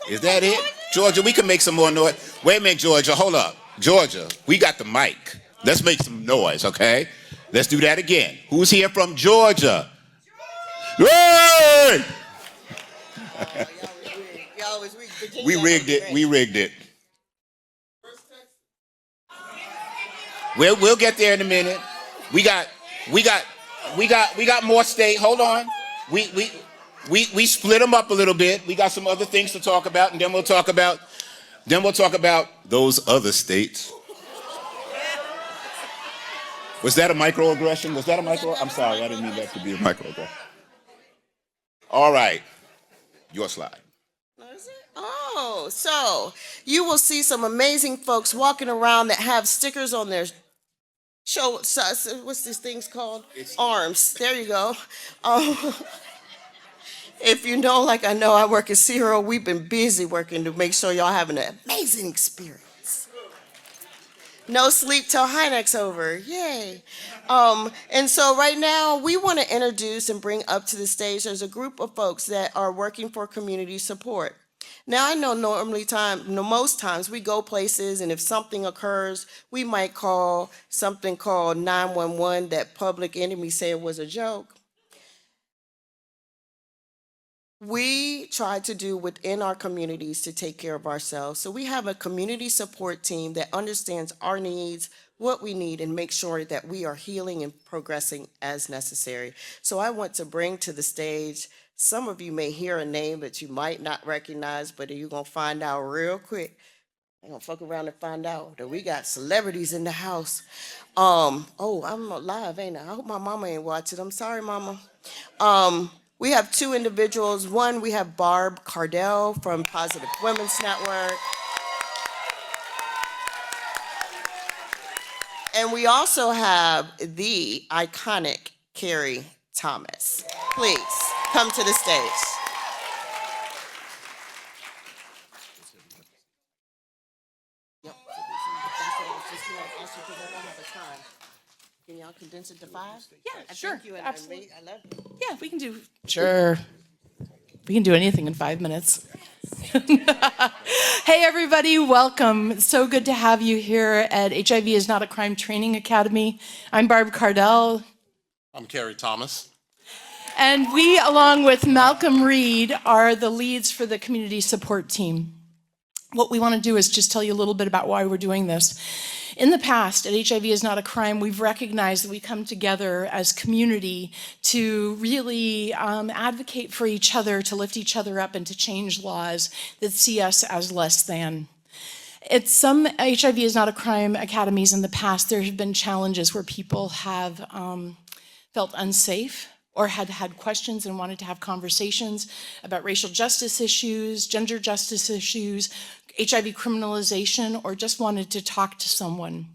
Is that it? Georgia, we can make some more noise. Wait a minute, Georgia, hold up. Georgia, we got the mic. Let's make some noise, okay? Let's do that again. Who's here from Georgia? Hey! We rigged it. We rigged it. We'll get there in a minute. We got more state. Hold on. We split them up a little bit. We got some other things to talk about, and then we'll talk about those other states. Was that a microaggression? Was that a micro? I'm sorry, I didn't mean that to be a microaggression. All right, your slide. Oh, so you will see some amazing folks walking around that have stickers on their show. What's these things called? Arms. There you go. If you know, like I know, I work at Zero. We've been busy working to make sure y'all having an amazing experience. No sleep till HINAC6 over. Yay. And so right now, we want to introduce and bring up to the stage, there's a group of folks that are working for community support. Now, I know most times we go places, and if something occurs, we might call something called 911 that Public Enemy said was a joke. We try to do within our communities to take care of ourselves. So we have a community support team that understands our needs, what we need, and make sure that we are healing and progressing as necessary. So I want to bring to the stage, some of you may hear a name that you might not recognize, but you're going to find out real quick. I'm going to fuck around and find out that we got celebrities in the house. Oh, I'm live, ain't I? I hope my mama ain't watching. I'm sorry, mama. We have two individuals. One, we have Barb Cardell from Positive Women's Network. And we also have the iconic Carrie Thomas. Please come to the stage. Yep. Can y'all condense it to 5? Yeah, sure. Absolutely. I love you. Yeah, we can do. Sure. We can do anything in 5 minutes. Hey, everybody, welcome. It's so good to have you here at HIV is Not a Crime Training Academy. I'm Barb Cardell. I'm Carrie Thomas. And we, along with Malcolm Reed, are the leads for the community support team. What we want to do is just tell you a little bit about why we're doing this. In the past, at HIV is Not a Crime, we've recognized that we come together as community to really advocate for each other, to lift each other up, and to change laws that see us as less than. At some HIV is Not a Crime academies in the past, there have been challenges where people have felt unsafe or had questions and wanted to have conversations about racial justice issues, gender justice issues, HIV criminalization, or just wanted to talk to someone.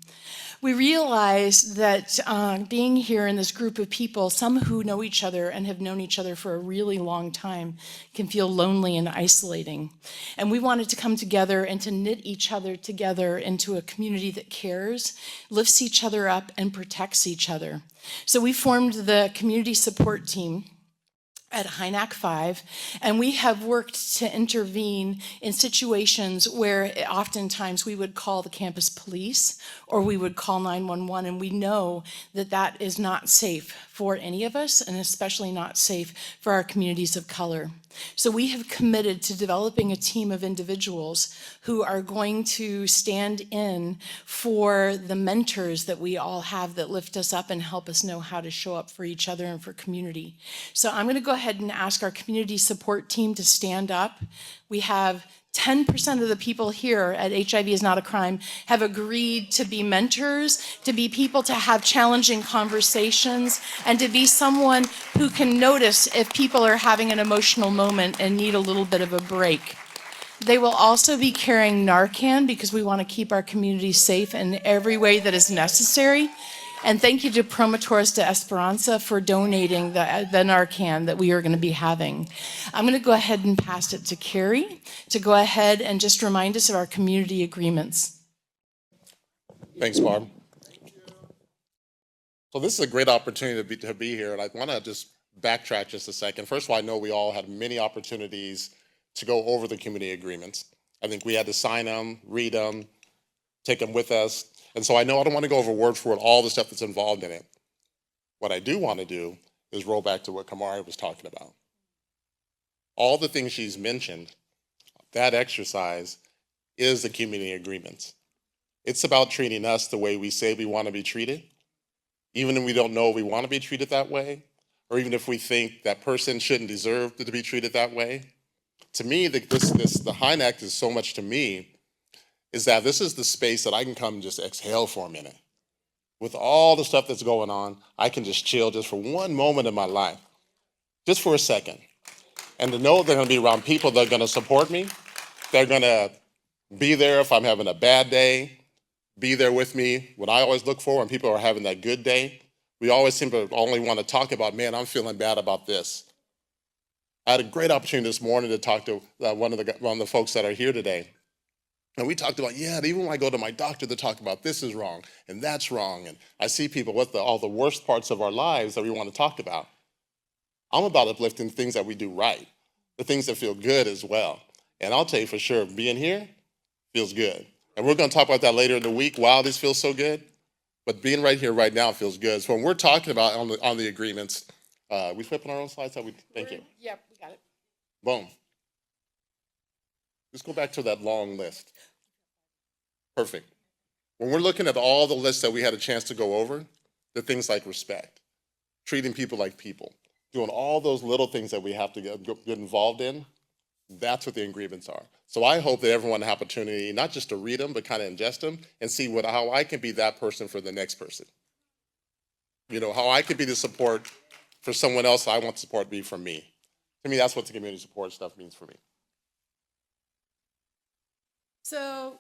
We realized that being here in this group of people, some who know each other and have known each other for a really long time, can feel lonely and isolating. And we wanted to come together and to knit each other together into a community that cares, lifts each other up, and protects each other. So we formed the community support team at HINAC6, and we have worked to intervene in situations where oftentimes we would call the campus police or we would call 911, and we know that that is not safe for any of us, and especially not safe for our communities of color. So we have committed to developing a team of individuals who are going to stand in for the mentors that we all have that lift us up and help us know how to show up for each other and for community. So I'm going to go ahead and ask our community support team to stand up. We have 10% of the people here at HIV is Not a Crime have agreed to be mentors, to be people to have challenging conversations, and to be someone who can notice if people are having an emotional moment and need a little bit of a break. They will also be carrying Narcan because we want to keep our community safe in every way that is necessary. And thank you to Promotores de Esperanza for donating the Narcan that we are going to be having. I'm going to go ahead and pass it to Carrie to go ahead and just remind us of our community agreements. Thanks, Barb. So this is a great opportunity to be here, and I want to just backtrack just a second. First of all, I know we all had many opportunities to go over the community agreements. I think we had to sign them, read them, take them with us. And so I know I don't want to go over word for word all the stuff that's involved in it. What I do want to do is roll back to what Kamari was talking about. All the things she's mentioned, that exercise is the community agreements. It's about treating us the way we say we want to be treated, even if we don't know we want to be treated that way, or even if we think that person shouldn't deserve to be treated that way. To me, the HINAC is so much to me, is that this is the space that I can come and just exhale for a minute. With all the stuff that's going on, I can just chill just for one moment in my life, just for a second. And to know they're gonna be around people that are gonna support me, they're gonna be there if I'm having a bad day, be there with me when I always look for when people are having that good day. We always seem to only want to talk about, man, I'm feeling bad about this. I had a great opportunity this morning to talk to one of the folks that are here today. And we talked about, yeah, even when I go to my doctor to talk about this is wrong and that's wrong. And I see people with all the worst parts of our lives that we want to talk about. I'm about uplifting things that we do right, the things that feel good as well. And I'll tell you for sure, being here feels good. And we're going to talk about that later in the week. Wow, this feels so good. But being right here, right now feels good. So when we're talking about on the agreements, we flipping our own slides? Thank you. Yep, we got it. Boom. Let's go back to that long list. Perfect. When we're looking at all the lists that we had a chance to go over, the things like respect, treating people like people, doing all those little things that we have to get involved in, that's what the agreements are. So I hope that everyone has an opportunity not just to read them, but kind of ingest them and see how I can be that person for the next person. You know, how I can be the support for someone else I want support to be from me. To me, that's what the community support stuff means for me. So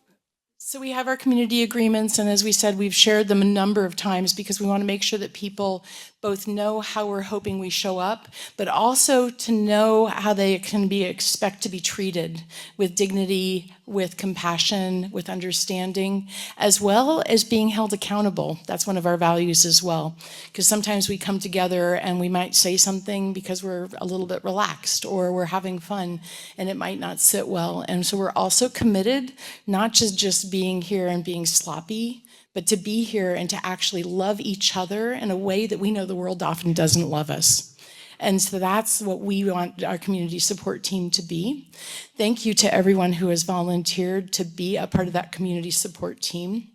we have our community agreements, and as we said, we've shared them a number of times because we want to make sure that people both know how we're hoping we show up, but also to know how they can expect to be treated with dignity, with compassion, with understanding, as well as being held accountable. That's one of our values as well, because sometimes we come together and we might say something because we're a little bit relaxed or we're having fun, and it might not sit well. And so we're also committed, not just being here and being sloppy, but to be here and to actually love each other in a way that we know the world often doesn't love us. And so that's what we want our community support team to be. Thank you to everyone who has volunteered to be a part of that community support team.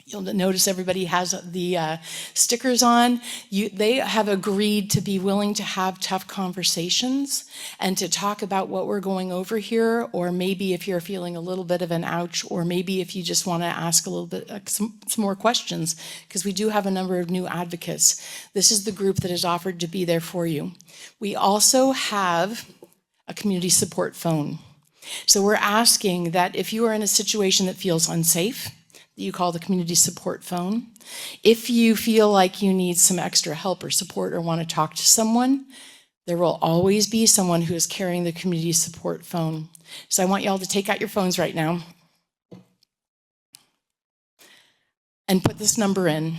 You'll notice everybody has the stickers on. They have agreed to be willing to have tough conversations and to talk about what we're going over here, or maybe if you're feeling a little bit of an ouch, or maybe if you just want to ask a little bit, some more questions, because we do have a number of new advocates. This is the group that has offered to be there for you. We also have a community support phone. So we're asking that if you are in a situation that feels unsafe, you call the community support phone. If you feel like you need some extra help or support or want to talk to someone, there will always be someone who is carrying the community support phone. So I want y'all to take out your phones right now and put this number in.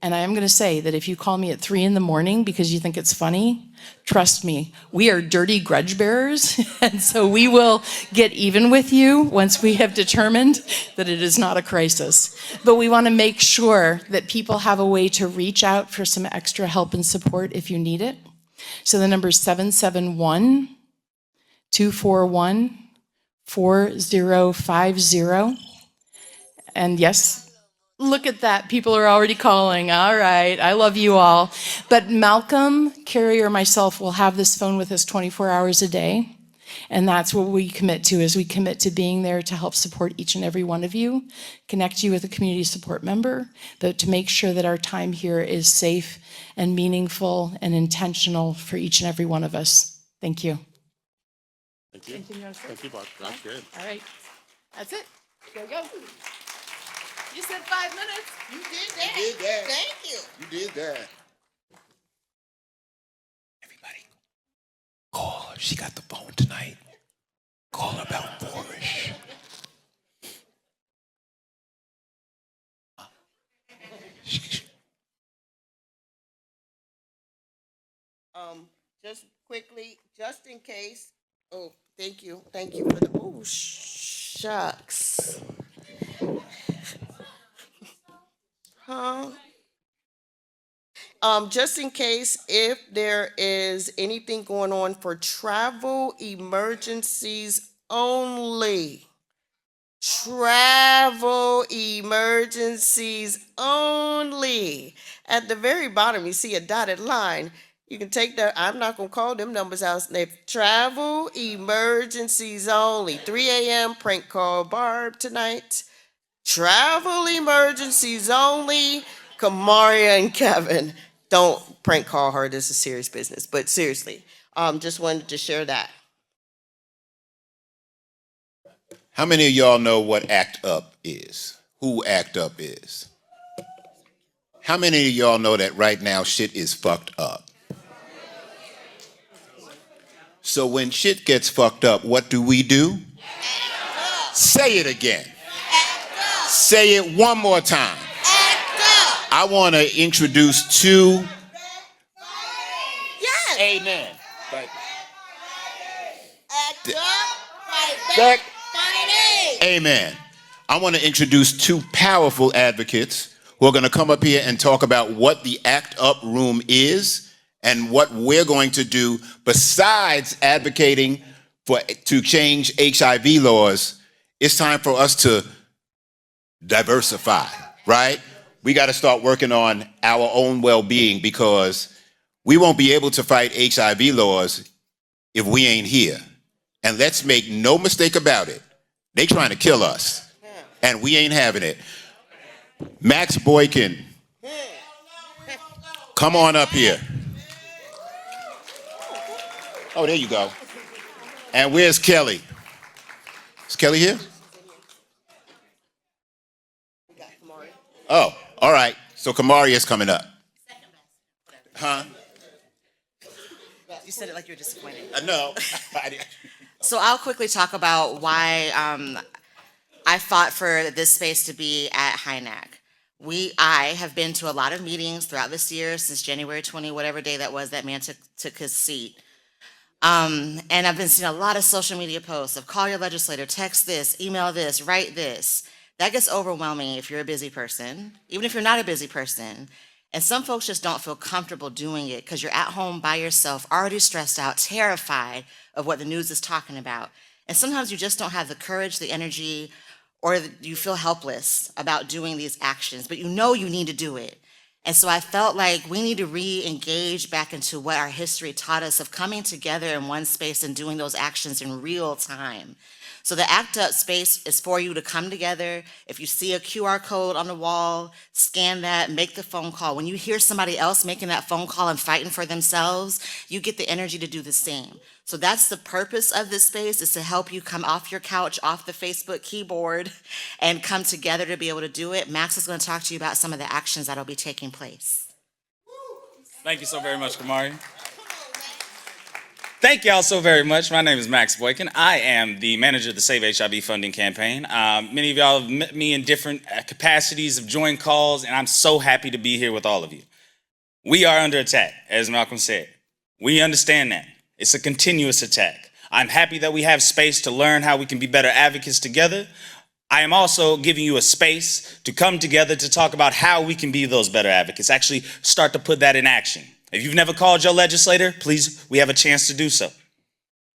And I am going to say that if you call me at 3 in the morning because you think it's funny, trust me, we are dirty grudge bearers. And so we will get even with you once we have determined that it is not a crisis. But we want to make sure that people have a way to reach out for some extra help and support if you need it. So the number is 771-241-4050. And yes, look at that. People are already calling. All right. I love you all. But Malcolm, Carrie, or myself will have this phone with us 24 hours a day. And that's what we commit to, is we commit to being there to help support each and every one of you, connect you with a community support member, but to make sure that our time here is safe and meaningful and intentional for each and every one of us. Thank you. Thank you. Thank you, Bob. That's good. All right. That's it. Go, go. You said 5 minutes. You did that. You did that. Thank you. You did that. Everybody, call her. She got the phone tonight. Call her about 4-ish. Just quickly, just in case. Oh, thank you for the. Oh, shucks. Huh? Just in case if there is anything going on for travel emergencies only. Travel emergencies only. At the very bottom, you see a dotted line. You can take that. I'm not going to call them numbers out. They travel emergencies only. 3 a.m. prank call Barb tonight. Travel emergencies only. Kamaria and Kevin. Don't prank call her. This is serious business. But seriously, just wanted to share that. How many of y'all know what ACT UP is? Who ACT UP is? How many of y'all know that right now shit is fucked up? So when shit gets fucked up, what do? Say it again. Say it one more time. I want to introduce two. Yes. Amen. Act up, fight back, fight. Amen. I want to introduce two powerful advocates who are going to come up here and talk about what the ACT UP room is and what we're going to do besides advocating to change HIV laws. It's time for us to diversify, right? We got to start working on our own well-being because we won't be able to fight HIV laws if we ain't here. And let's make no mistake about it. They trying to kill us, and we ain't having it. Max Boykin, come on up here. Oh, there you go. And where's Kelly? Is Kelly here? Oh, all right. So Kamari is coming up. Huh? You said it like you were disappointed. No. So I'll quickly talk about why I fought for this space to be at HINAC. I have been to a lot of meetings throughout this year, since January 20, whatever day that was that man took his seat. And I've been seeing a lot of social media posts of call your legislator, text this, email this, write this. That gets overwhelming if you're a busy person, even if you're not a busy person. And some folks just don't feel comfortable doing it because you're at home by yourself, already stressed out, terrified of what the news is talking about. And sometimes you just don't have the courage, the energy, or you feel helpless about doing these actions, but you know you need to do it. And so I felt like we need to re-engage back into what our history taught us of coming together in one space and doing those actions in real time. So the ACT UP space is for you to come together. If you see a QR code on the wall, scan that, make the phone call. When you hear somebody else making that phone call and fighting for themselves, you get the energy to do the same. So that's the purpose of this space, is to help you come off your couch, off the Facebook keyboard, and come together to be able to do it. Max is going to talk to you about some of the actions that will be taking place. Thank you so very much, Kamari. Thank y'all so very much. My name is Max Boykin. I am the manager of the Save HIV Funding Campaign. Many of y'all have met me in different capacities, have joined calls, and I'm so happy to be here with all of you. We are under attack, as Malcolm said. We understand that. It's a continuous attack. I'm happy that we have space to learn how we can be better advocates together. I am also giving you a space to come together to talk about how we can be those better advocates, actually start to put that in action. If you've never called your legislator, please, we have a chance to do so.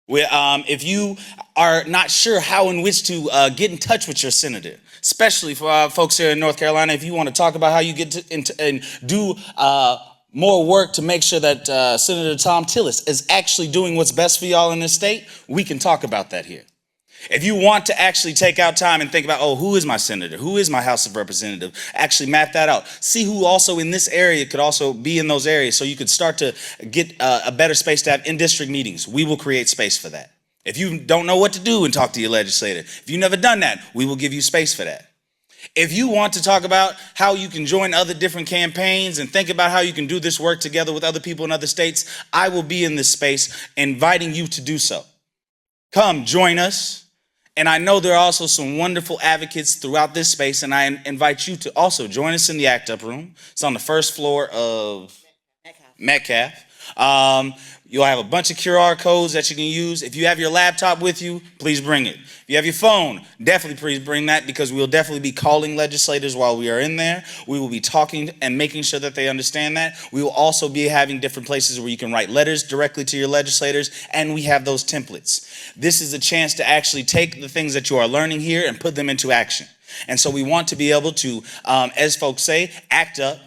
If you are not sure how in which to get in touch with your senator, especially for our folks here in North Carolina, if you want to talk about how you get and do more work to make sure that Senator Tom Tillis is actually doing what's best for y'all in this state, we can talk about that here. If you want to actually take out time and think about, oh, who is my senator? Who is my House of Representative? Actually map that out. See who also in this area could also be in those areas so you could start to get a better space to have in-district meetings. We will create space for that. If you don't know what to do and talk to your legislator, if you've never done that, we will give you space for that. If you want to talk about how you can join other different campaigns and think about how you can do this work together with other people in other states, I will be in this space inviting you to do so. Come join us. And I know there are also some wonderful advocates throughout this space, and I invite you to also join us in the ACT UP room. It's on the first floor of Metcalf. You'll have a bunch of QR codes that you can use. If you have your laptop with you, please bring it. If you have your phone, definitely please bring that, because we'll definitely be calling legislators while we are in there. We will be talking and making sure that they understand that. We will also be having different places where you can write letters directly to your legislators, and we have those templates. This is a chance to actually take the things that you are learning here and put them into action. And so we want to be able to, as folks say, act up,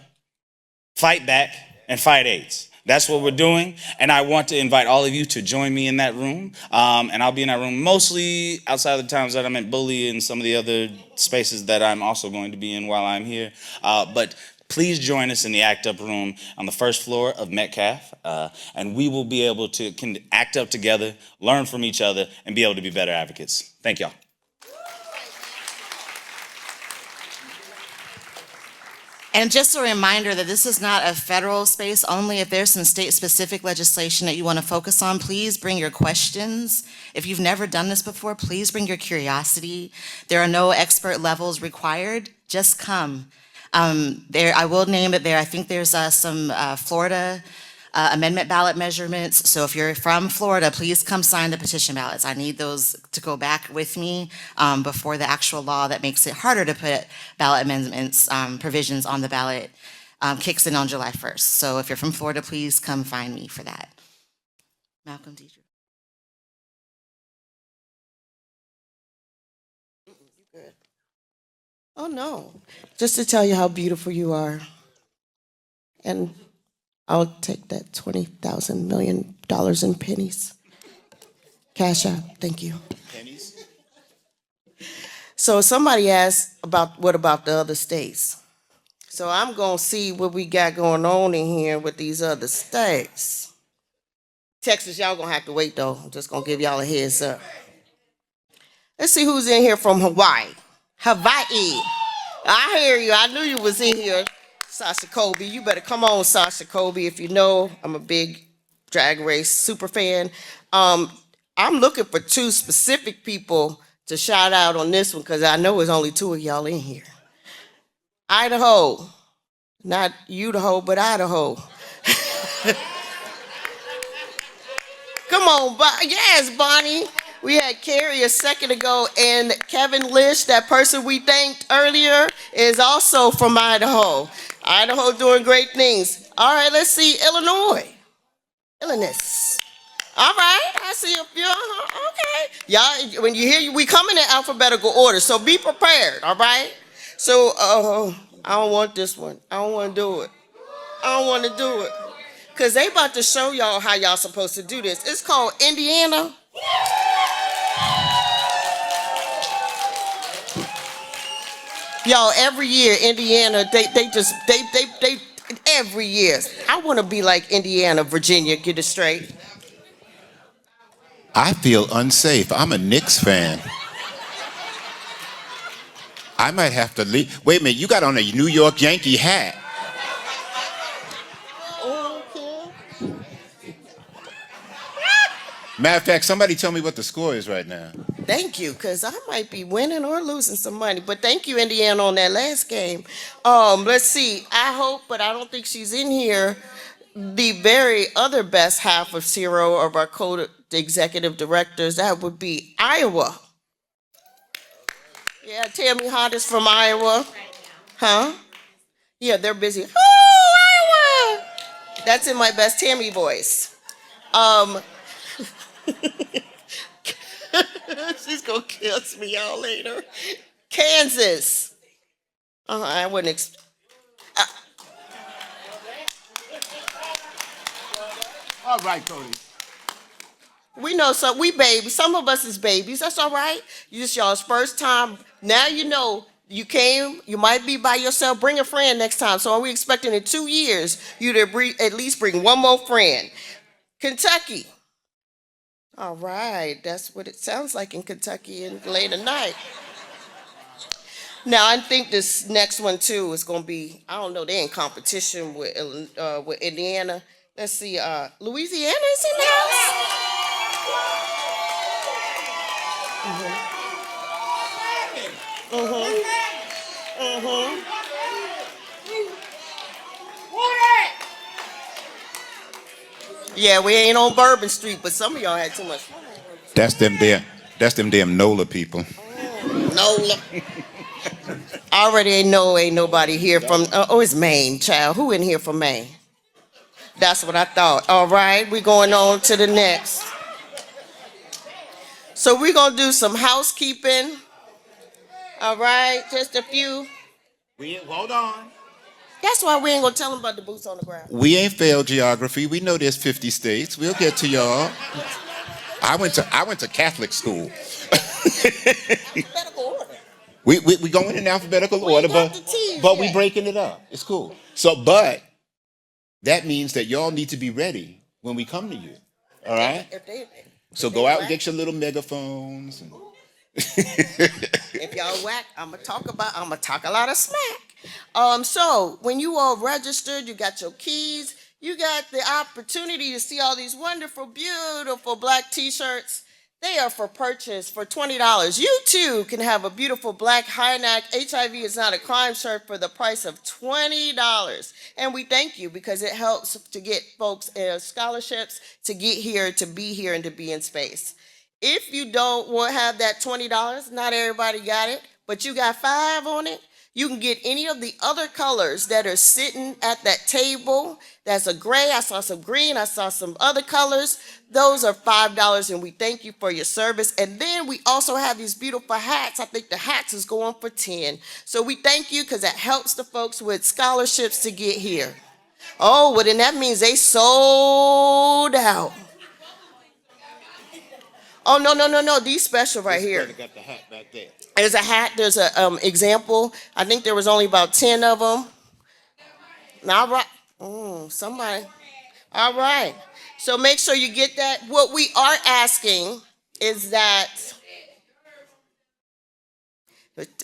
fight back, and fight AIDS. That's what we're doing, and I want to invite all of you to join me in that room. And I'll be in that room mostly outside of the times that I'm at Bully and some of the other spaces that I'm also going to be in while I'm here. But please join us in the Act Up room on the first floor of Metcalf, and we will be able to act up together, learn from each other, and be able to be better advocates. Thank y'all. And just a reminder that this is not a federal space only. If there's some state-specific legislation that you want to focus on, please bring your questions. If you've never done this before, please bring your curiosity. There are no expert levels required. Just come. I will name it there. I think there's some Florida amendment ballot measurements. So if you're from Florida, please come sign the petition ballots. I need those to go back with me before the actual law that makes it harder to put ballot amendments provisions on the ballot kicks in on July 1st. So if you're from Florida, please come find me for that. Malcolm, Deidre. Good. Oh no, just to tell you how beautiful you are. And I'll take that $20,000 million in pennies. Cash out, thank you. Pennies? So somebody asked what about the other states? So I'm gonna see what we got going on in here with these other states. Texas, y'all gonna have to wait though. I'm just gonna give y'all a heads up. Let's see who's in here from Hawaii. Hawaii. I hear you, I knew you was in here. Sasha Colby, you better come on, Sasha Colby. If you know, I'm a big Drag Race super fan. I'm looking for two specific people to shout out on this one because I know there's only two of y'all in here. Idaho, not Idaho, but Idaho. Come on, yes, Bonnie. We had Carrie a second ago, and Kevin Lish, that person we thanked earlier, is also from Idaho. Idaho doing great things. All right, let's see, Illinois. Illinois. All right, I see a few. Okay. Y'all, when you hear, we come in alphabetical order, so be prepared, all right? So, I don't want this one. I don't want to do it. I don't want to do it. Because they about to show y'all how y'all supposed to do this. It's called Indiana. Y'all, every year, Indiana, they every year. I want to be like Indiana, Virginia, get it straight. I feel unsafe. I'm a Knicks fan. I might have to leave. Wait a minute, you got on a New York Yankee hat. Matter of fact, somebody tell me what the score is right now. Thank you, because I might be winning or losing some money. But thank you, Indiana, on that last game. Let's see. I hope, but I don't think she's in here. The very other best half of zero of our co-executive directors, that would be Iowa. Yeah, Tammy Hodges from Iowa. Huh? Yeah, they're busy. Oh, Iowa! That's in my best Tammy voice. She's gonna kiss me out later. Kansas. I wouldn't All right, Cody. We know some, we babies. Some of us is babies. That's all right. This y'all's first time. Now you know you came. You might be by yourself. Bring a friend next time. So are we expecting in 2 years you to at least bring one more friend? Kentucky. All right. That's what it sounds like in Kentucky in late at night. Now I think this next one too is gonna be. I don't know. They're in competition with Indiana. Let's see. Louisiana is in the house. Yeah, we ain't on Bourbon Street, but some of y'all had too much fun. That's them damn NOLA people. NOLA. I already know ain't nobody here from, it's Maine, child. Who in here from Maine? That's what I thought. All right, we going on to the next. So we're going to do some housekeeping. All right, just a few. Hold on. That's why we ain't going to tell them about the boots on the ground. We ain't failed geography. We know there's 50 states. We'll get to y'all. I went to Catholic school. Alphabetical order. We going in alphabetical order, but we breaking it up. It's cool. So, but that means that y'all need to be ready when we come to you. All right? So go out and get your little megaphones. And if y'all whack, I'm gonna talk a lot of smack. So when you all registered, you got your keys, you got the opportunity to see all these wonderful, beautiful black t-shirts. They are for purchase for $20. You too can have a beautiful black HINAC HIV is not a crime shirt for the price of $20. And we thank you because it helps to get folks scholarships to get here, to be here, and to be in space. If you don't have that $20, not everybody got it, but you got 5 on it, you can get any of the other colors that are sitting at that table. That's a gray, I saw some green, I saw some other colors. Those are $5, and we thank you for your service. And then we also have these beautiful hats. I think the hats is going for 10. So we thank you because that helps the folks with scholarships to get here. Oh, well then that means they sold out. Oh, no, these special right here. got the hat back there. There's a hat, there's an example. I think there was only about 10 of them. All right, somebody. All right, so make sure you get that. What we are asking is that,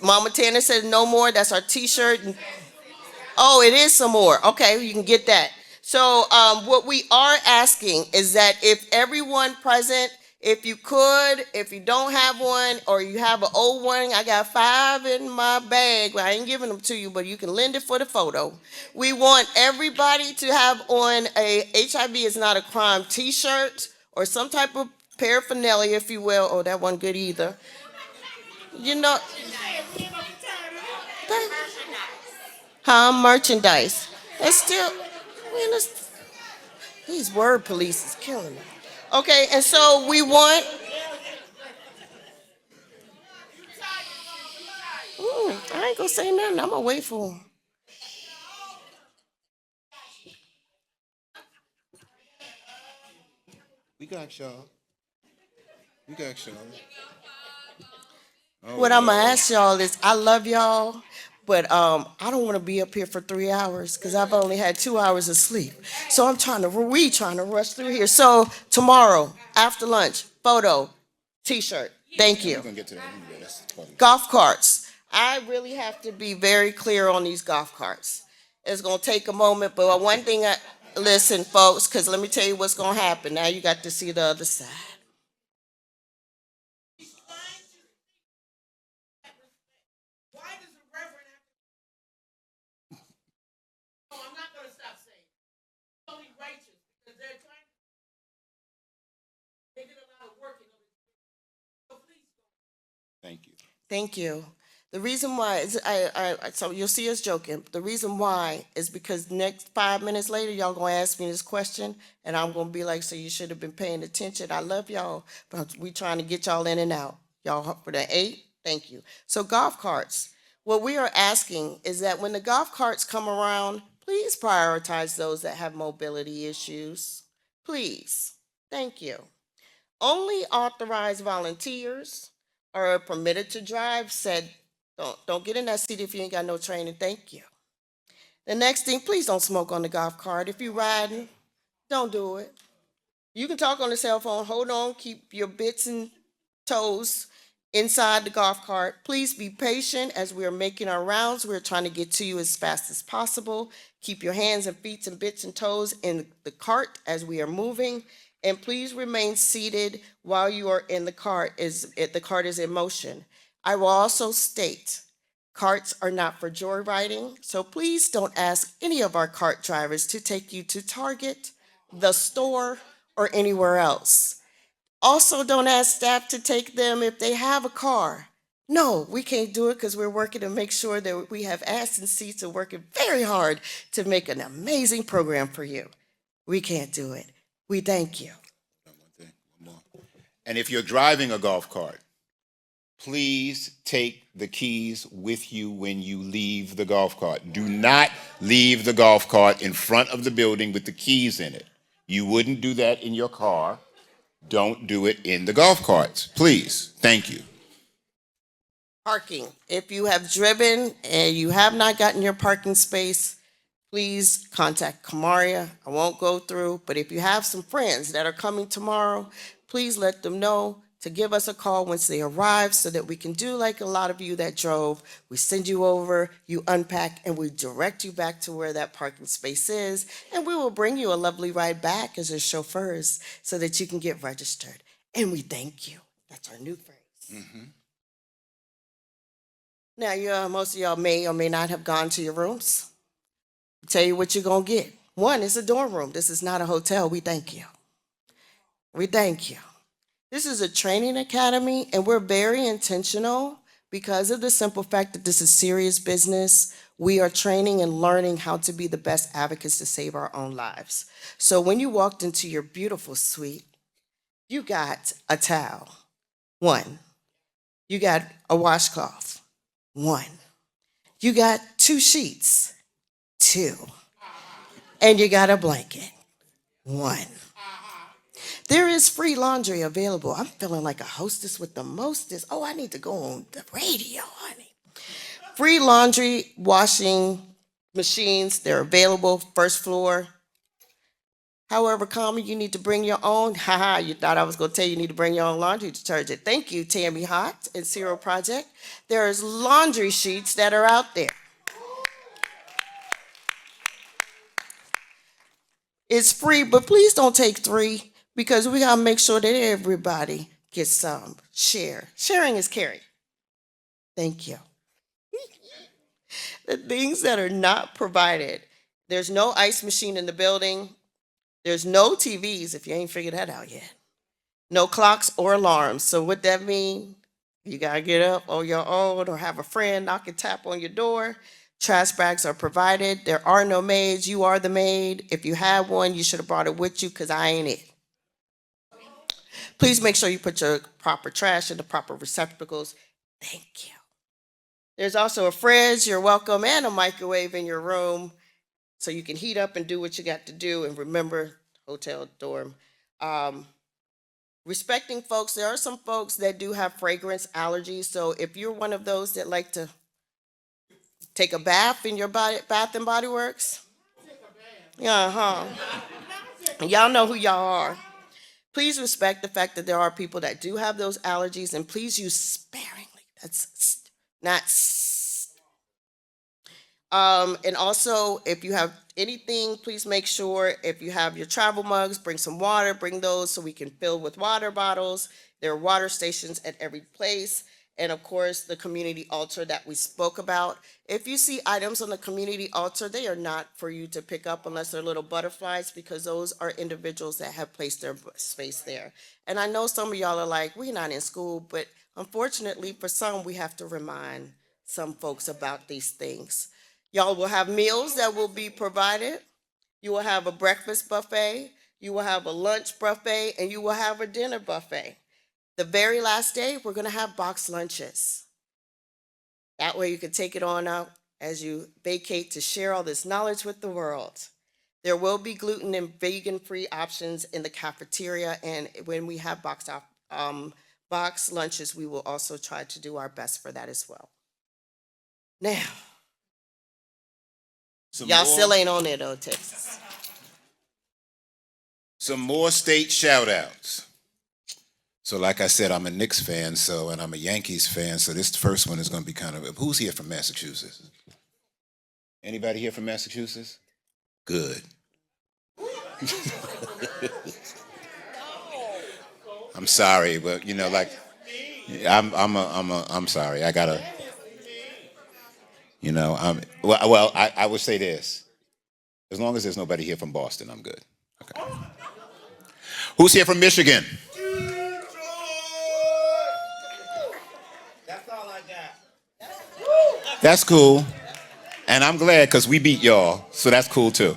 Mama Tanner said no more, that's our t-shirt. Oh, it is some more. Okay, you can get that. So what we are asking is that if everyone present, if you could, if you don't have one or you have an old one, I got 5 in my bag. I ain't giving them to you, but you can lend it for the photo. We want everybody to have on a HIV is not a crime t-shirt or some type of paraphernalia, if you will. Oh, that wasn't good either. You know, merchandise. It's still, these word police is killing me. Okay, and so we want. I ain't gonna say nothing. I'm gonna wait for him. We got y'all. We got y'all. What I'm gonna ask y'all is, I love y'all, but I don't want to be up here for 3 hours because I've only had 2 hours of sleep. So I'm trying to rush through here. So tomorrow after lunch, photo, t-shirt. Thank you. We're gonna get to that anyway. That's funny. Golf carts. I really have to be very clear on these golf carts. It's gonna take a moment, but one thing listen, folks, because let me tell you what's gonna happen. Now you got to see the other side. Thank you. Thank you. The reason why is so you'll see us joking. The reason why is because next 5 minutes later, y'all gonna ask me this question, and I'm gonna be like, so you should have been paying attention. I love y'all, but we trying to get y'all in and out. Y'all for the 8, thank you. So golf carts. What we are asking is that when the golf carts come around, please prioritize those that have mobility issues. Please. Thank you. Only authorized volunteers are permitted to drive. Said, don't get in that seat if you ain't got no training. Thank you. The next thing, please don't smoke on the golf cart. If you're riding, don't do it. You can talk on the cell phone. Hold on, keep your bits and toes inside the golf cart. Please be patient as we are making our rounds. We're trying to get to you as fast as possible. Keep your hands and feet and bits and toes in the cart as we are moving. And please remain seated while you are in the cart the cart is in motion. I will also state, carts are not for joyriding, so please don't ask any of our cart drivers to take you to Target the store, or anywhere else. Also, don't ask staff to take them if they have a car. No, we can't do it because we're working to make sure that we have ass and seats and working very hard to make an amazing program for you. We can't do it. We thank you. And if you're driving a golf cart, please take the keys with you when you leave the golf cart. Do not leave the golf cart in front of the building with the keys in it. You wouldn't do that in your car. Don't do it in the golf carts, please. Thank you. Parking. If you have driven and you have not gotten your parking space, please contact Kamaria. I won't go through, but if you have some friends that are coming tomorrow, please let them know to give us a call once they arrive so that we can do like a lot of you that drove. We send you over, you unpack, and we direct you back to where that parking space is, and we will bring you a lovely ride back as your chauffeurs so that you can get registered. And we thank you. That's our new phrase. Now, most of y'all may or may not have gone to your rooms. I'll tell you what you're going to get. One, it's a dorm room. This is not a hotel. We thank you. We thank you. This is a training academy, and we're very intentional because of the simple fact that this is serious business. We are training and learning how to be the best advocates to save our own lives. So when you walked into your beautiful suite, you got a towel, one. You got a washcloth, one. You got 2 sheets, 2. And you got a blanket, 1. There is free laundry available. I'm feeling like a hostess with the mostest. Oh, I need to go on the radio, honey. Free laundry washing machines, they're available, first floor. However, Carmen, you need to bring your own. Haha, you thought I was going to tell you need to bring your own laundry detergent. Thank you, Tammy Hot and Zero Project. There's laundry sheets that are out there. It's free, but please don't take 3 because we got to make sure that everybody gets some. Sharing is caring. Thank you. The things that are not provided. There's no ice machine in the building. There's no TVs, if you ain't figured that out yet. No clocks or alarms. So what that mean? You got to get up on your own or have a friend knock and tap on your door. Trash bags are provided. There are no maids. You are the maid. If you have one, you should have brought it with you because I ain't it. Please make sure you put your proper trash in the proper receptacles. Thank you. There's also a fridge, you're welcome, and a microwave in your room so you can heat up and do what you got to do. And remember, hotel dorm. Respecting folks, there are some folks that do have fragrance allergies. So if you're one of those that like to take a bath in your Bath and Body Works, y'all know who y'all are. Please respect the fact that there are people that do have those allergies, and please use sparingly. That's not. And also, if you have anything, please make sure if you have your travel mugs, bring some water, bring those so we can fill with water bottles. There are water stations at every place. And of course, the community altar that we spoke about. If you see items on the community altar, they are not for you to pick up unless they're little butterflies, because those are individuals that have placed their space there. And I know some of y'all are like, we're not in school, but unfortunately for some, we have to remind some folks about these things. Y'all will have meals that will be provided. You will have a breakfast buffet, you will have a lunch buffet, and you will have a dinner buffet. The very last day, we're going to have box lunches. That way you can take it on out as you vacate to share all this knowledge with the world. There will be gluten and vegan-free options in the cafeteria, and when we have box lunches, we will also try to do our best for that as well. Now, y'all still ain't on there though, Texas. Some more state shout-outs. So like I said, I'm a Knicks fan, and I'm a Yankees fan, so this first one is going to be kind of, who's here from Massachusetts? Anybody here from Massachusetts? Good. I'm sorry, but I'm sorry. I gotta, I would say this. As long as there's nobody here from Boston, I'm good. Okay. Who's here from Michigan? That's cool. And I'm glad because we beat y'all, so that's cool too.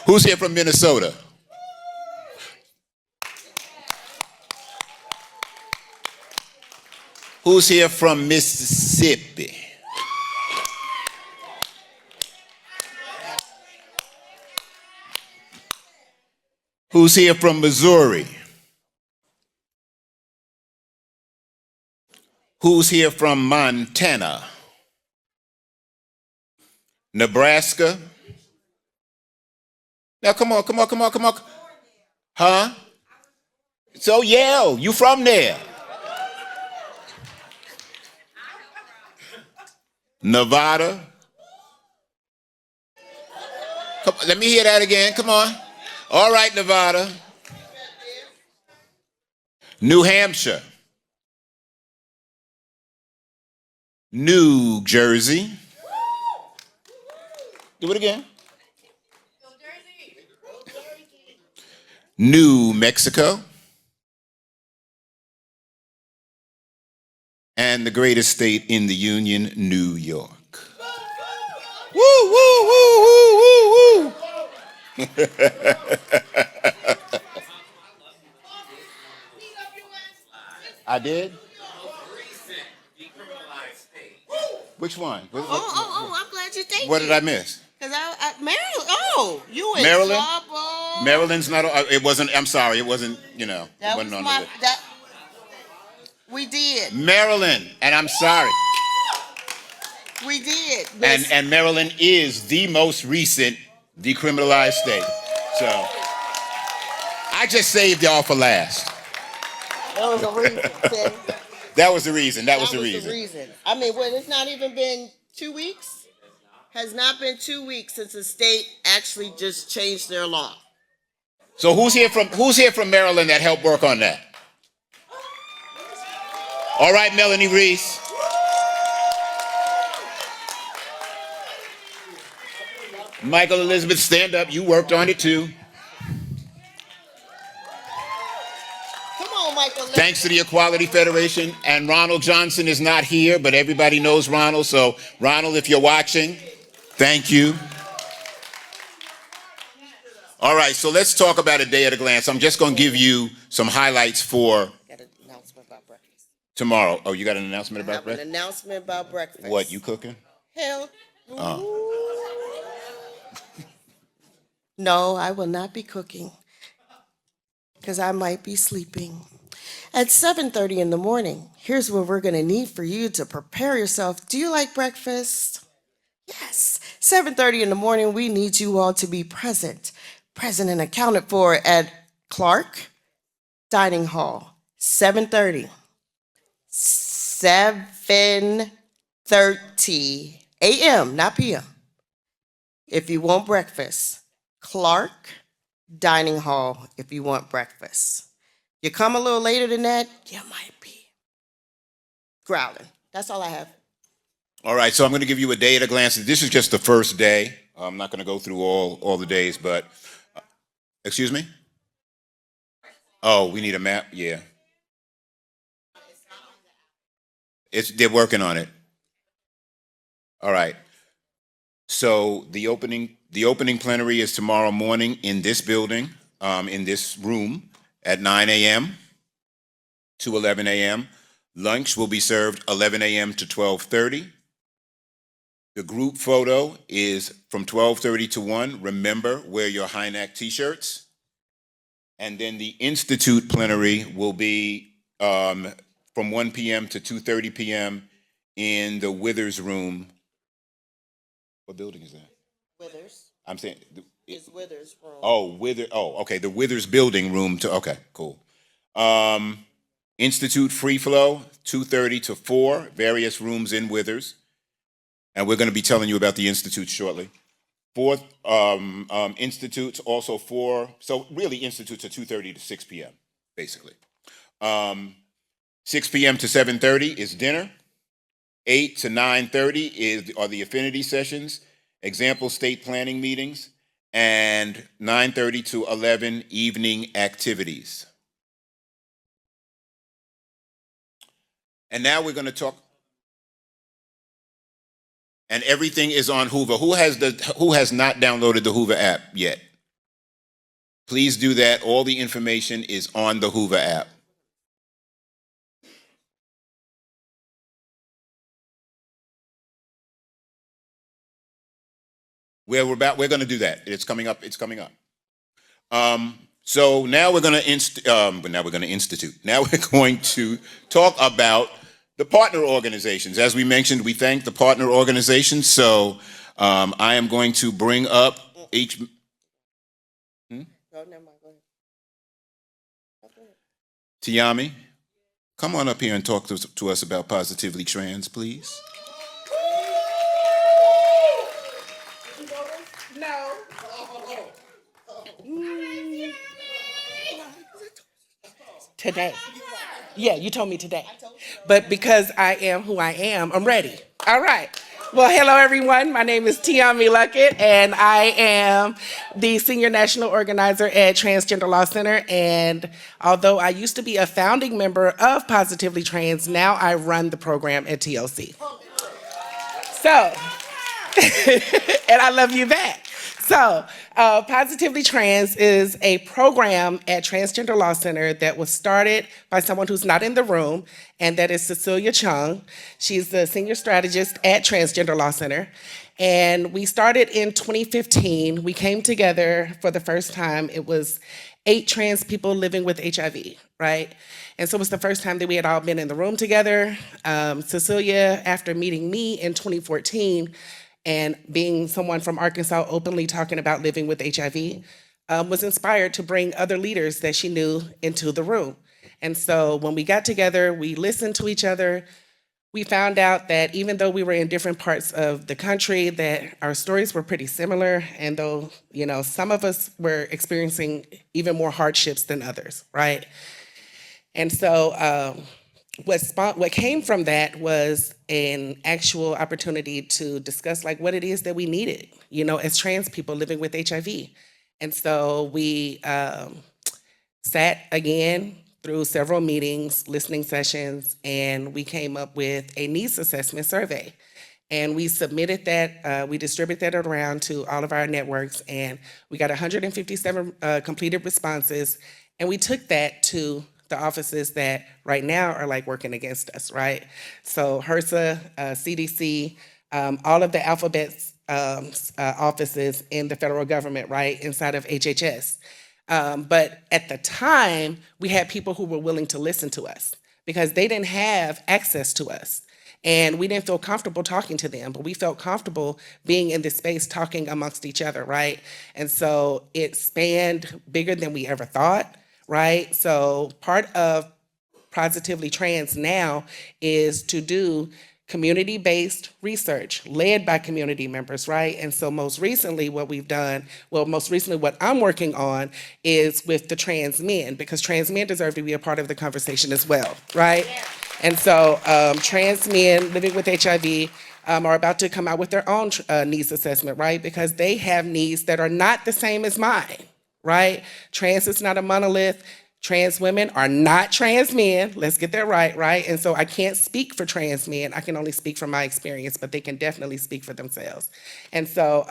Who's here from Minnesota? Who's here from Mississippi? Who's here from Missouri? Who's here from Montana? Nebraska? Now come on. Huh? So yell, you from there. Nevada? Come, let me hear that again, come on. All right, Nevada. New Hampshire. New Jersey. Do it again. New Mexico. And the greatest state in the Union, New York. Woo, woo, woo, woo, woo, woo. I did? Which one? I'm glad you think. What did I miss? Because Maryland. Oh, you in Maryland? trouble. Maryland's not. It wasn't. I'm sorry. It wasn't. You know. That it was wasn't on the list. We did. Maryland, and I'm sorry. We did. And Maryland is the most recent decriminalized state. So I just saved y'all for last. That was a reason, Tim. That was the reason. That was The reason. I mean, it's not even been 2 weeks. Has not been 2 weeks since the state actually just changed their law. So who's here from Maryland that helped work on that? All right, Melanie Reese. Michael Elizabeth, stand up. You worked on it too. Come on, Michael. Thanks to the Equality Federation. And Ronald Johnson is not here, but everybody knows Ronald. So Ronald, if you're watching, thank you. All right, so let's talk about a day at a glance. I'm just going to give you some highlights for tomorrow. Oh, you got an announcement about breakfast? An announcement about breakfast. What, you cooking? Hell. No, I will not be cooking because I might be sleeping. At 7:30 in the morning, here's what we're going to need for you to prepare yourself. Do you like breakfast? Yes. 7:30 in the morning, we need you all to be present and accounted for at Clark Dining Hall. 7:30. 7:30 a.m., not p.m. If you want breakfast, Clark Dining Hall if you want breakfast. You come a little later than that, you might be growling. That's all I have. All right, so I'm going to give you a day at a glance. This is just the first day. I'm not going to go through all the days, but excuse me? Oh, we need a map? Yeah. They're working on it. All right. So the opening plenary is tomorrow morning in this building, in this room at 9 a.m. to 11 a.m. Lunch will be served 11 a.m. to 12:30. The group photo is from 12:30 to 1. Remember, wear your HINAC t-shirts. And then the Institute plenary will be from 1 p.m. to 2:30 p.m. in the Withers room. What building is that? Withers. I'm saying It's Withers room. Oh, okay, the Withers building room okay, cool. Institute free flow, 2:30 to 4, various rooms in Withers. And we're going to be telling you about the Institute shortly. Fourth, Institutes also 4, so really Institutes are 2:30 to 6 p.m., basically. 6 p.m. to 7:30 is dinner. 8 to 9:30 are the affinity sessions, example state planning meetings, and 9:30 to 11 evening activities. And now we're going to talk. And everything is on Hoover. Who has not downloaded the Hoover app yet? Please do that. All the information is on the Hoover app. We're going to do that. It's coming up. It's coming up. So now we're going to institute. Now we're going to talk about the partner organizations. As we mentioned, we thank the partner organizations. So I am going to bring up each. Tiami, come on up here and talk to us about Positively Trans, please. No. Today. Yeah, you told me today. But because I am who I am, I'm ready. All right. Well, hello, everyone. My name is Tiami Luckett, and I am the Senior National Organizer at Transgender Law Center. And although I used to be a founding member of Positively Trans, now I run the program at TLC. So, and I love you back. So, Positively Trans is a program at Transgender Law Center that was started by someone who's not in the room, and that is Cecilia Chung. She's the senior strategist at Transgender Law Center. And we started in 2015. We came together for the first time. It was 8 trans people living with HIV, right? And so it was the first time that we had all been in the room together. Cecilia, after meeting me in 2014, and being someone from Arkansas openly talking about living with HIV, was inspired to bring other leaders that she knew into the room. And so when we got together, we listened to each other. We found out that even though we were in different parts of the country, that our stories were pretty similar, and though, you know, some of us were experiencing even more hardships than others, right? And so what came from that was an actual opportunity to discuss like what it is that we needed, you know, as trans people living with HIV. And so we sat again through several meetings, listening sessions, and we came up with a needs assessment survey. And we submitted that, we distributed that around to all of our networks, and we got 157 completed responses, and we took that to the offices that right now are like working against us, right? So HRSA, CDC, all of the alphabets offices in the federal government, right, inside of HHS. But at the time, we had people who were willing to listen to us because they didn't have access to us. And we didn't feel comfortable talking to them, but we felt comfortable being in this space talking amongst each other, right? And so it spanned bigger than we ever thought, right? So part of Positively Trans now is to do community-based research led by community members, right? And so most recently what we've done, well, most recently what I'm working on is with the trans men, because trans men deserve to be a part of the conversation as well, right? Yeah. And so trans men living with HIV are about to come out with their own needs assessment, right? Because they have needs that are not the same as mine, right? Trans is not a monolith. Trans women are not trans men. Let's get that right, right? And so I can't speak for trans men. I can only speak from my experience, but they can definitely speak for themselves. And so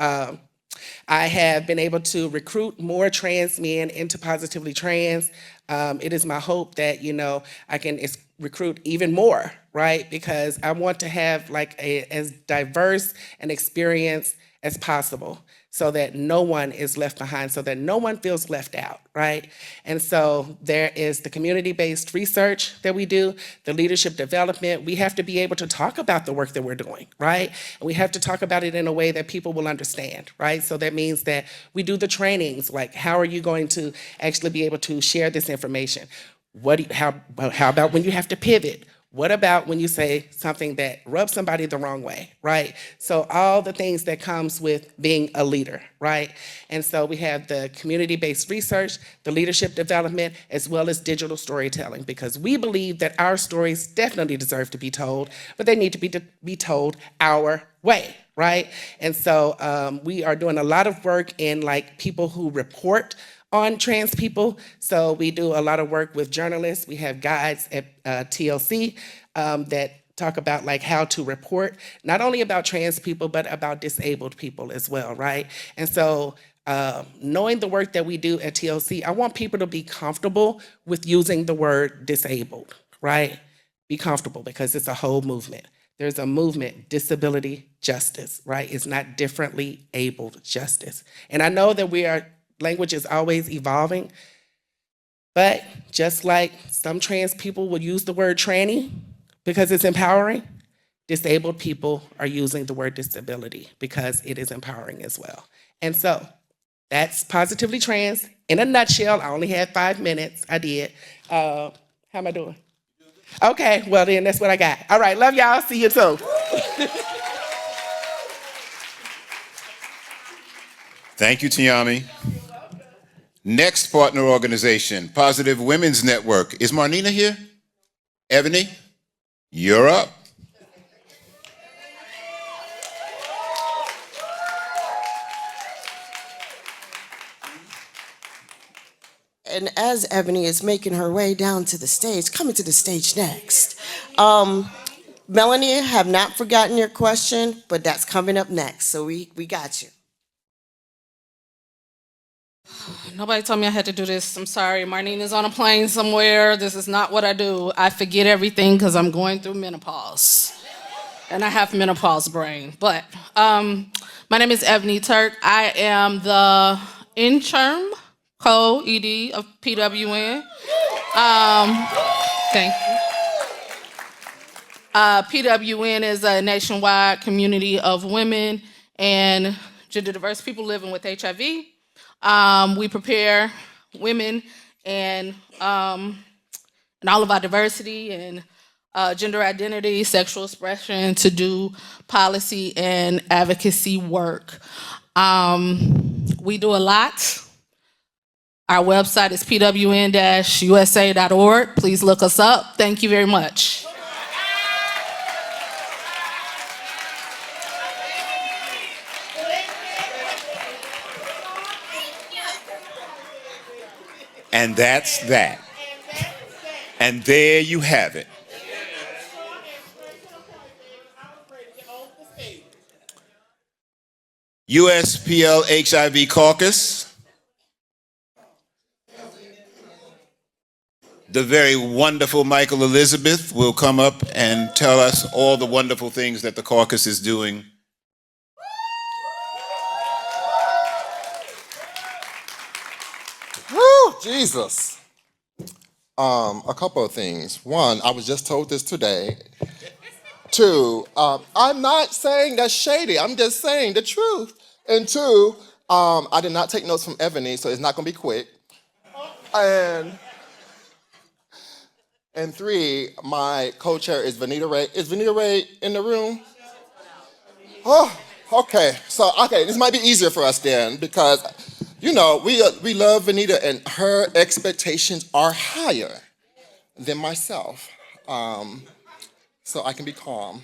I have been able to recruit more trans men into Positively Trans. It is my hope that, you know, I can recruit even more, right? Because I want to have like as diverse an experience as possible, so that no one is left behind, so that no one feels left out, right? And so there is the community-based research that we do, the leadership development. We have to be able to talk about the work that we're doing, right? And we have to talk about it in a way that people will understand, right? So that means that we do the trainings, like how are you going to actually be able to share this information? How about when you have to pivot? What about when you say something that rubs somebody the wrong way, right? So all the things that comes with being a leader, right? And so we have the community-based research, the leadership development, as well as digital storytelling, because we believe that our stories definitely deserve to be told, but they need to be told our way, right? And so we are doing a lot of work in like people who report on trans people. So we do a lot of work with journalists. We have guides at TLC that talk about like how to report, not only about trans people, but about disabled people as well, right? And so knowing the work that we do at TLC, I want people to be comfortable with using the word disabled, right? Be comfortable, because it's a whole movement. There's a movement, disability justice, right? It's not differently abled justice. And I know that language is always evolving, but just like some trans people will use the word tranny because it's empowering, disabled people are using the word disability because it is empowering as well. And so that's Positively Trans in a nutshell. I only had 5 minutes, I did. How am I doing? Okay, well then that's what I got. All right, love y'all, see you soon. Thank you, Tiami. Next partner organization, Positive Women's Network. Is Marnina here? Ebony, you're up. And as Ebony is making her way down to the stage, coming to the stage next, Melanie, have not forgotten your question, but that's coming up next, so we got you. Nobody told me I had to do this. I'm sorry. Marnine is on a plane somewhere. This is not what I do. I forget everything because I'm going through menopause. And I have menopause brain. But my name is Ebony Turk. I am the interim co-ED of PWN. Thank you. PWN is a nationwide community of women and gender diverse people living with HIV. We prepare women and all of our diversity and gender identity, sexual expression to do policy and advocacy work. We do a lot. Our website is pwn-usa.org. Please look us up. Thank you very much. And that's that. And there you have it. USPL HIV Caucus. The very wonderful Michael Elizabeth will come up and tell us all the wonderful things that the caucus is doing. Woo, Jesus. A couple of things. One, I was just told this today. Two, I'm not saying that's shady. I'm just saying the truth. And two, I did not take notes from Ebony, so it's not going to be quick. And three, my co-chair is Vanita Ray. Is Vanita Ray in the room? Oh, okay. So, this might be easier for us then, because, you know, we love Vanita, and her expectations are higher than myself. So I can be calm.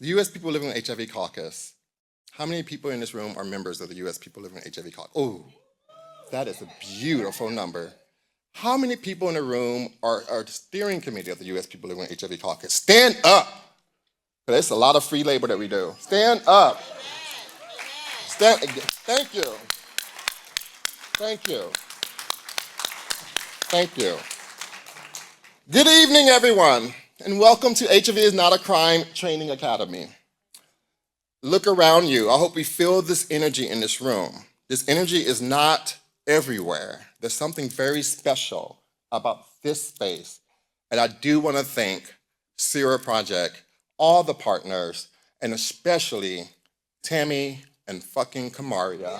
The U.S. People Living with HIV Caucus. How many people in this room are members of the U.S. People Living with HIV Caucus? Oh, that is a beautiful number. How many people in the room are the steering committee of the U.S. People Living with HIV Caucus? Stand up. There's a lot of free labor that we do. Stand up. Thank you. Thank you. Thank you. Good evening, everyone, and welcome to HIV is Not a Crime Training Academy. Look around you. I hope we feel this energy in this room. This energy is not everywhere. There's something very special about this space. And I do want to thank Sierra Project, all the partners, and especially Tammy and fucking Kamaria.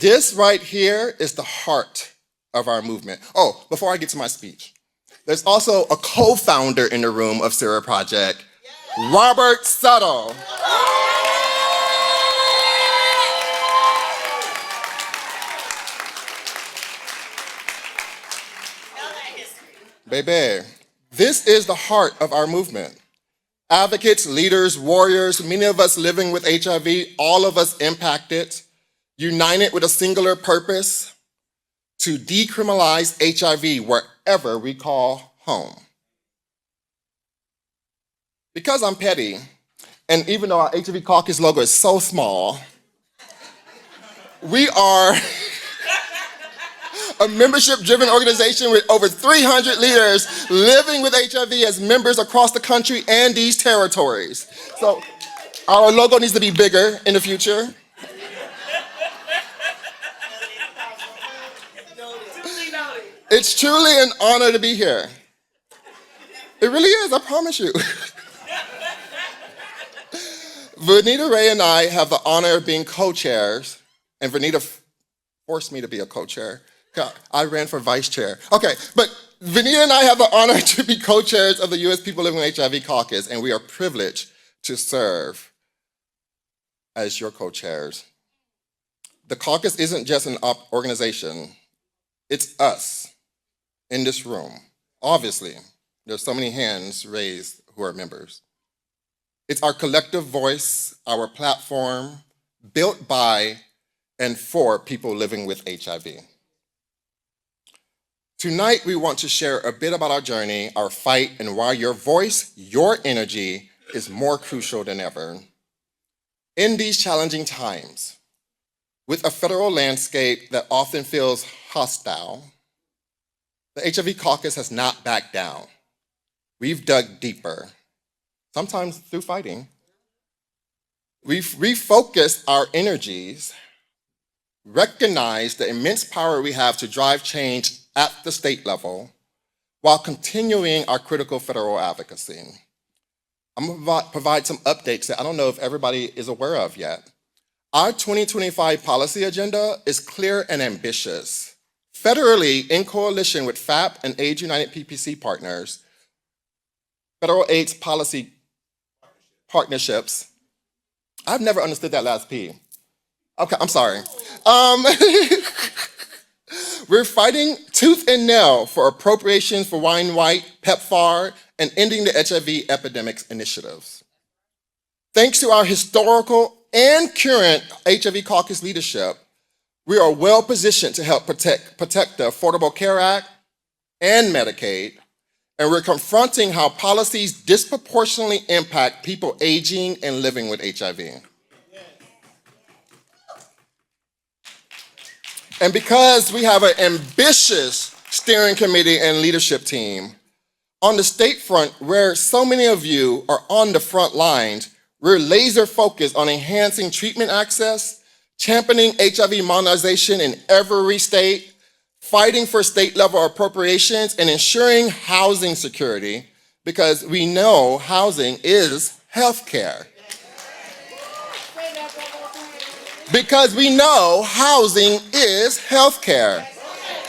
This right here is the heart of our movement. Oh, before I get to my speech, there's also a co-founder in the room of Sarah Project, Robert Suttle. Baby, this is the heart of our movement. Advocates, leaders, warriors, many of us living with HIV, all of us impacted, united with a singular purpose: to decriminalize HIV wherever we call home. Because I'm petty, and even though our HIV caucus logo is so small, we are a membership-driven organization with over 300 leaders living with HIV as members across the country and these territories. So our logo needs to be bigger in the future. It's truly an honor to be here. It really is, I promise you. Vanita Ray and I have the honor of being co-chairs, and Vanita forced me to be a co-chair. I ran for vice chair. Okay, but Vanita and I have the honor to be co-chairs of the U.S. People Living with HIV Caucus, and we are privileged to serve as your co-chairs. The caucus isn't just an organization, it's us in this room. Obviously, there's so many hands raised who are members. It's our collective voice, our platform, built by and for people living with HIV. Tonight, we want to share a bit about our journey, our fight, and why your voice, your energy, is more crucial than ever. In these challenging times, with a federal landscape that often feels hostile, the HIV caucus has not backed down. We've dug deeper, sometimes through fighting. We've refocused our energies, recognized the immense power we have to drive change at the state level, while continuing our critical federal advocacy. I'm gonna provide some updates that I don't know if everybody is aware of yet. Our 2025 policy agenda is clear and ambitious. Federally, in coalition with FAP and AIDS United PPC partners, federal AIDS policy partnerships. I've never understood that last P. Okay, I'm sorry. We're fighting tooth and nail for appropriations for Wine White, PEPFAR, and ending the HIV epidemics initiatives. Thanks to our historical and current HIV caucus leadership, we are well positioned to help protect the Affordable Care Act and Medicaid, and we're confronting how policies disproportionately impact people aging and living with HIV. And because we have an ambitious steering committee and leadership team, on the state front, where so many of you are on the front lines, we're laser focused on enhancing treatment access, championing HIV modernization in every state, fighting for state level appropriations, and ensuring housing security, because we know housing is healthcare. Because we know housing is healthcare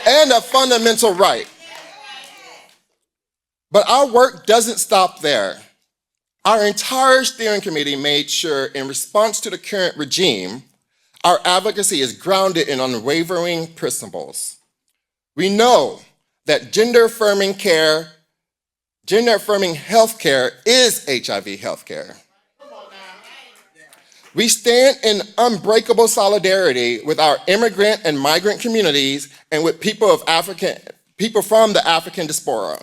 and a fundamental right. But our work doesn't stop there. Our entire steering committee made sure, in response to the current regime, our advocacy is grounded in unwavering principles. We know that gender-affirming healthcare is HIV healthcare. We stand in unbreakable solidarity with our immigrant and migrant communities and with people from the African diaspora.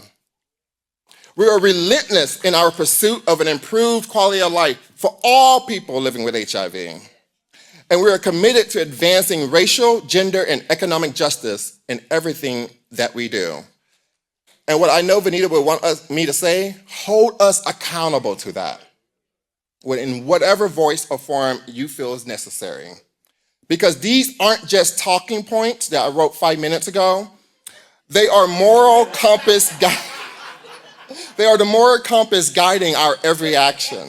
We are relentless in our pursuit of an improved quality of life for all people living with HIV. And we are committed to advancing racial, gender, and economic justice in everything that we do. And what I know Vanita would want me to say, hold us accountable to that, in whatever voice or form you feel is necessary. Because these aren't just talking points that I wrote 5 minutes ago. They are moral compass. They are the moral compass guiding our every action.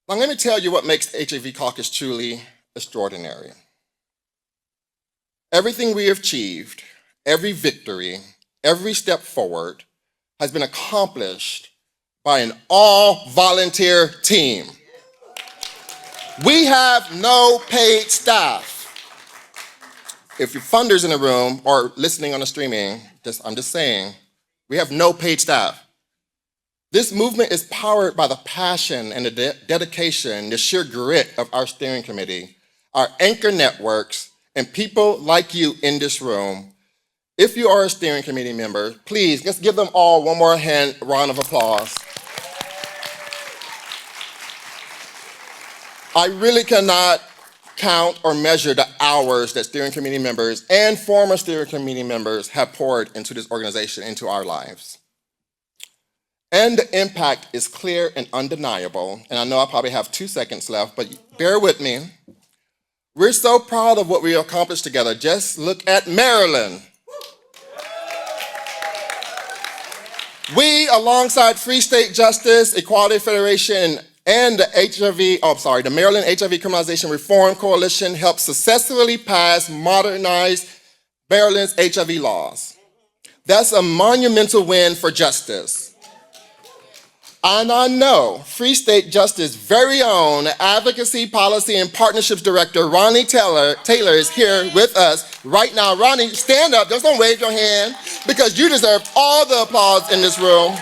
Now, let me tell you what makes the HAV caucus truly extraordinary. Everything we have achieved, every victory, every step forward has been accomplished by an all-volunteer team. We have no paid staff. If your funders in the room or listening on the streaming, I'm just saying, we have no paid staff. This movement is powered by the passion and the dedication, the sheer grit of our steering committee, our anchor networks, and people like you in this room. If you are a steering committee member, please, let's give them all one more round of applause. I really cannot count or measure the hours that steering committee members and former steering committee members have poured into this organization, into our lives. And the impact is clear and undeniable. And I know I probably have 2 seconds left, but bear with me. We're so proud of what we accomplished together. Just look at Maryland. We, alongside Free State Justice, Equality Federation, and the Maryland HIV Criminalization Reform Coalition, helped successfully modernize Maryland's HIV laws. That's a monumental win for justice. And I know Free State Justice very own Advocacy, Policy, and Partnerships Director, Ronnie Taylor is here with us right now. Ronnie, stand up, just don't wave your hand, because you deserve all the applause in this room.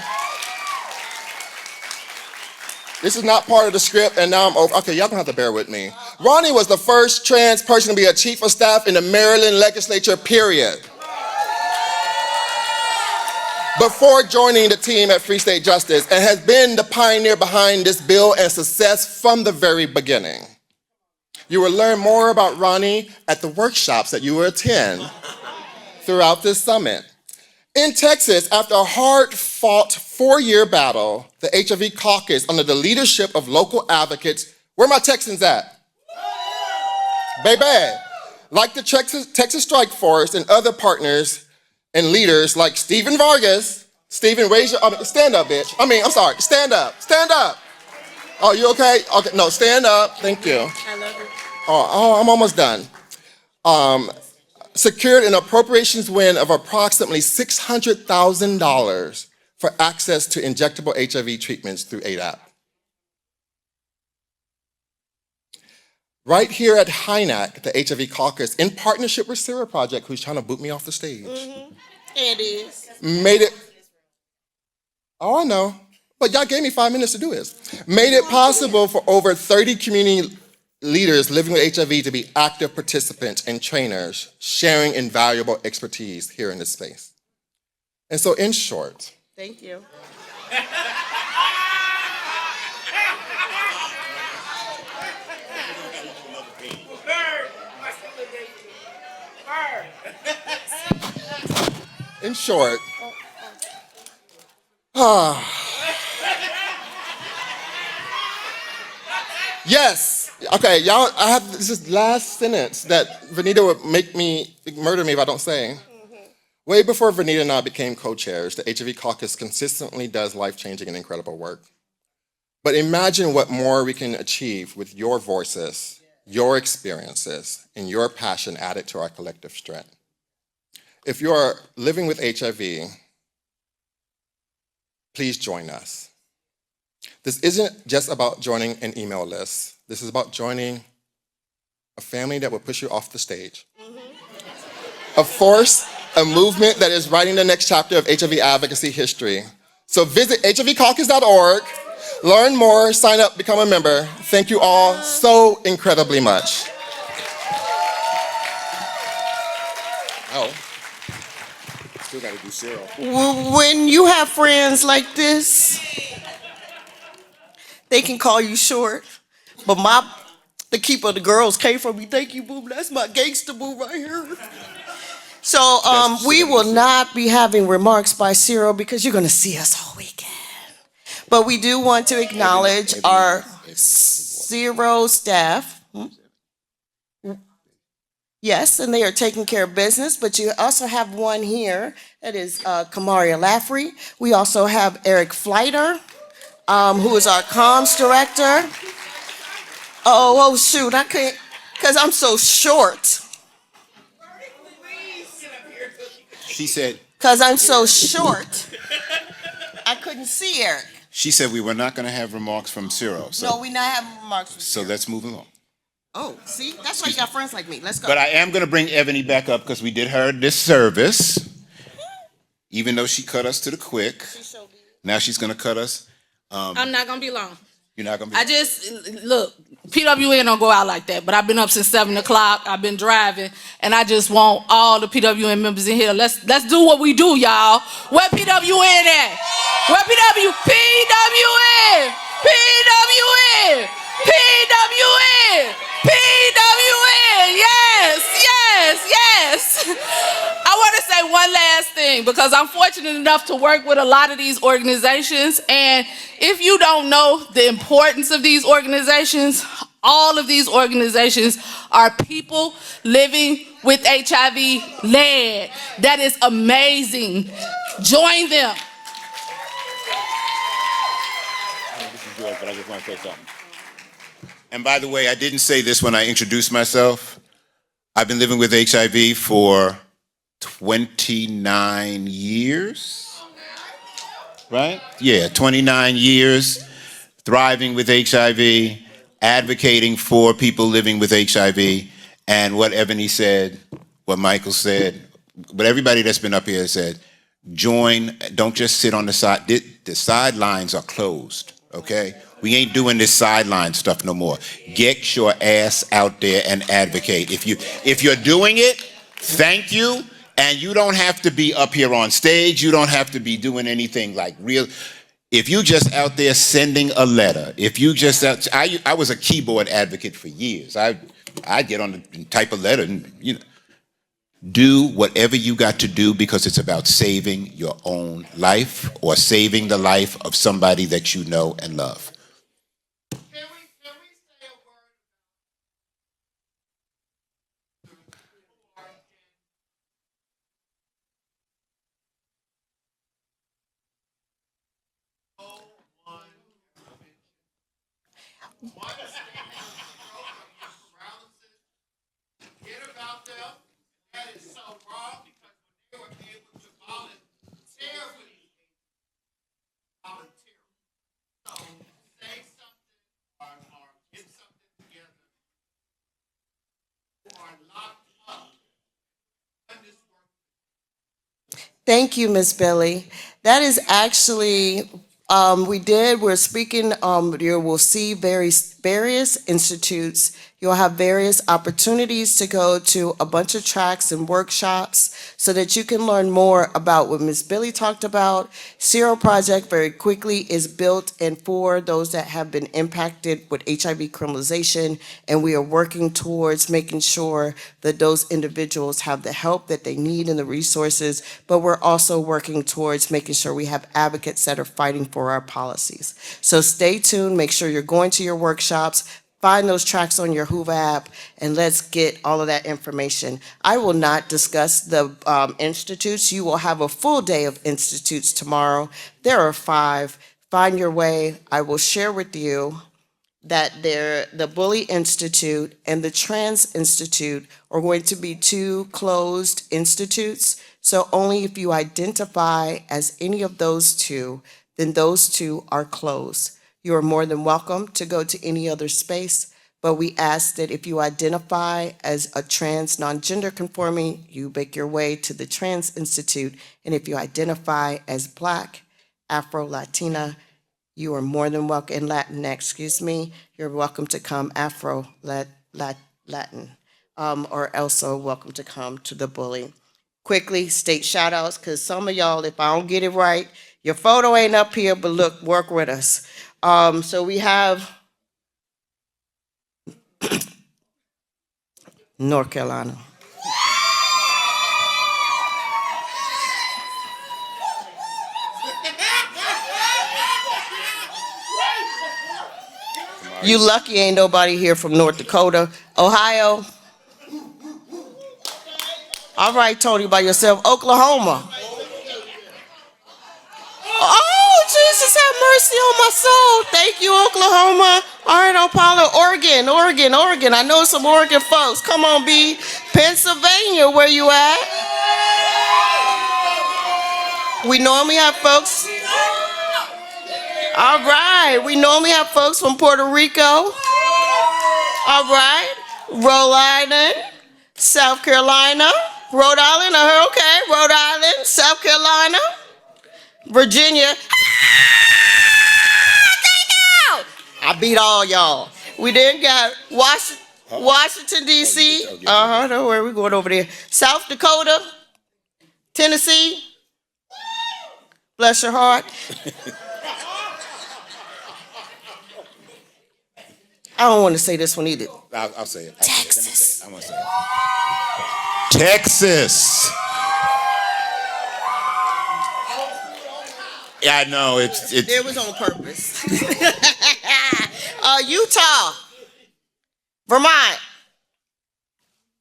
This is not part of the script, and now I'm over. Okay, y'all don't have to bear with me. Ronnie was the first trans person to be a chief of staff in the Maryland legislature, period. Before joining the team at Free State Justice, and has been the pioneer behind this bill and success from the very beginning. You will learn more about Ronnie at the workshops that you will attend throughout this summit. In Texas, after a hard-fought 4-year battle, the HIV caucus, under the leadership of local advocates, where my Texans at? Baby. Like the Texas Strike Force and other partners and leaders like Stephen Vargas. Stephen, stand up, bitch. I'm sorry, stand up. Oh, you okay? Okay, no, stand up, thank you. I love you. Oh, I'm almost done. Secured an appropriations win of approximately $600,000 for access to injectable HIV treatments through ADAP. Right here at HINAC, the HIV caucus, in partnership with Sarah Project, who's trying to boot me off the stage. It is. Made it, oh, I know, but y'all gave me 5 minutes to do this. Made it possible for over 30 community leaders living with HIV to be active participants and trainers, sharing invaluable expertise here in this space. And so in short. Thank you. In short, yes, okay, y'all, I have this last sentence that Vanita would murder me if I don't say. Way before Vanita and I became co-chairs, the HIV caucus consistently does life-changing and incredible work. But imagine what more we can achieve with your voices, your experiences, and your passion added to our collective strength. If you are living with HIV, please join us. This isn't just about joining an email list. This is about joining a family that will push you off the stage. A force, a movement that is writing the next chapter of HIV advocacy history. So visit HIVcaucus.org, learn more, sign up, become a member. Thank you all so incredibly much. Oh. Still got to do zero. When you have friends like this, they can call you short, but the keeper of the girls came from me. Thank you, boo. That's my gangster boo right here. So we will not be having remarks by Cyril because you're going to see us all weekend. But we do want to acknowledge our Cyril staff. Yes, and they are taking care of business, but you also have one here that is Kamaria Laffrey. We also have Eric Fleiter, who is our comms director. Oh, shoot, I can't, because I'm so short. She said, Because I'm so short. I couldn't see Eric. she said we were not going to have remarks from Ciro. So, No, we not having remarks. so let's move along. Oh, see, that's why you got friends like me. Let's go. But I am going to bring Ebony back up because we did her this service, even though she cut us to the quick. Now she's going to cut us. I'm not gonna be long. You're not going to be. I just look, PWN don't go out like that, but I've been up since 7 o'clock. I've been driving, and I just want all the PWN members in here. Let's do what we do, y'all. Where PWN at? Where PWN? PWN! PWN! PWN! PWN! Yes, yes, yes. I want to say one last thing because I'm fortunate enough to work with a lot of these organizations, and if you don't know the importance of these organizations, all of these organizations are people living with HIV led. That is amazing. Join them. This is yours, but I just want to say something. And by the way, I didn't say this when I introduced myself. I've been living with HIV for 29 years. Right? Yeah, 29 years, thriving with HIV, advocating for people living with HIV, and what Ebony said, what Michael said, what everybody that's been up here said, join, don't just sit on the side. The sidelines are closed, okay? We ain't doing this sideline stuff no more. Get your ass out there and advocate. If you're doing it, thank you. And you don't have to be up here on stage. You don't have to be doing anything like real. If you just out there sending a letter, if you just out, I was a keyboard advocate for years. I'd get on and type a letter and, you know, do whatever you got to do because it's about saving your own life or saving the life of somebody that you know and love. Thank you, Miss Billy. That is actually, we're speaking, you will see various institutes. You'll have various opportunities to go to a bunch of tracks and workshops so that you can learn more about what Miss Billy talked about. Zero Project very quickly is built and for those that have been impacted with HIV criminalization, and we are working towards making sure that those individuals have the help that they need and the resources, but we're also working towards making sure we have advocates that are fighting for our policies. So stay tuned, make sure you're going to your workshops, find those tracks on your Hoover app, and let's get all of that information. I will not discuss the institutes. You will have a full day of institutes tomorrow. There are 5. Find your way. I will share with you that the Bully Institute and the Trans Institute are going to be 2 closed institutes. So only if you identify as any of those 2, then those 2 are closed. You are more than welcome to go to any other space, but we ask that if you identify as a trans non-gender conforming, you make your way to the Trans Institute, and if you identify as Black, Afro-Latina, you are more than welcome, and Latinx, excuse me, you're welcome to come Afro-Latin, or also welcome to come to the Bully. Quickly, state shout outs, because some of y'all, if I don't get it right, your photo ain't up here, but look, work with us. So we have North Carolina. You lucky ain't nobody here from North Dakota. Ohio. All right, Tony, by yourself. Oklahoma. Oh, Jesus have mercy on my soul. Thank you, Oklahoma. All right, Apollo, Oregon. I know some Oregon folks. Come on, B. Pennsylvania, where you at? We normally have folks. All right, we normally have folks from Puerto Rico. All right, Rhode Island, South Carolina, Rhode Island, okay, Rhode Island, South Carolina, Virginia. I beat all y'all. We then got Washington, D.C. Don't worry, we're going over there. South Dakota, Tennessee. Bless your heart. I don't want to say this one either. I'll say it. Texas. I'm going to say it. Texas. Yeah, I know. It was on purpose. Utah, Vermont,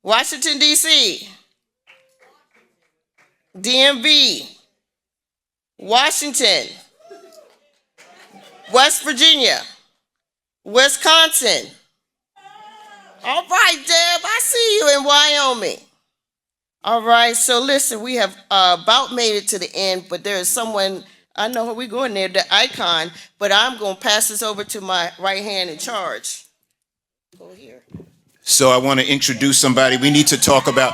Washington, D.C., DMV, Washington, West Virginia, Wisconsin. All right, Deb, I see you in Wyoming. All right, so listen, we have about made it to the end, but there is someone, I know we're going there, the icon, but I'm going to pass this over to my right hand in charge. Go here. So I want to introduce somebody. We need to talk about.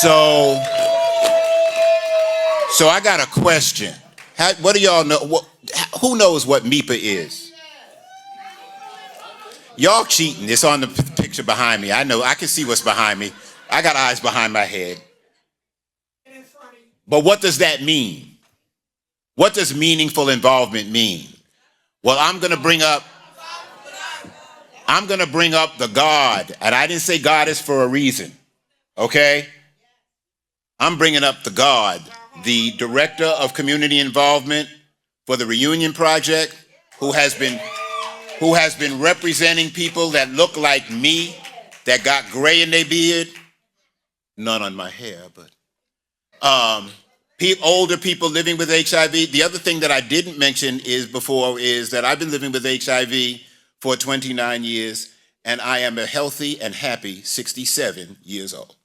So I got a question. What do y'all know? Who knows what MIPA is? Y'all cheating. It's on the picture behind me. I know. I can see what's behind me. I got eyes behind my head. But what does that mean? What does meaningful involvement mean? Well, I'm going to bring up the God, and I didn't say God is for a reason, okay? I'm bringing up the God, the Director of Community Involvement for the Reunion Project, who has been representing people that look like me, that got gray in their beard, none on my hair, but older people living with HIV. The other thing that I didn't mention is that I've been living with HIV for 29 years, and I am a healthy and happy 67 years old.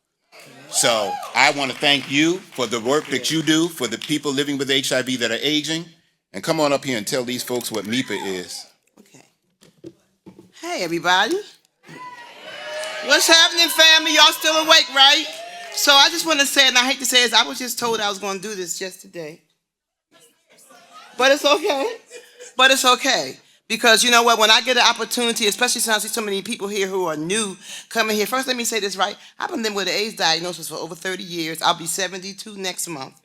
So I want to thank you for the work that you do for the people living with HIV that are aging. And come on up here and tell these folks what MIPA is. Hey, everybody. What's happening, family? Y'all still awake, right? So I just want to say, and I hate to say this, I was just told I was going to do this just today. But it's okay. Because you know what? When I get an opportunity, especially since I see so many people here who are new coming here. First, let me say this, right? I've been living with an AIDS diagnosis for over 30 years. I'll be 72 next month,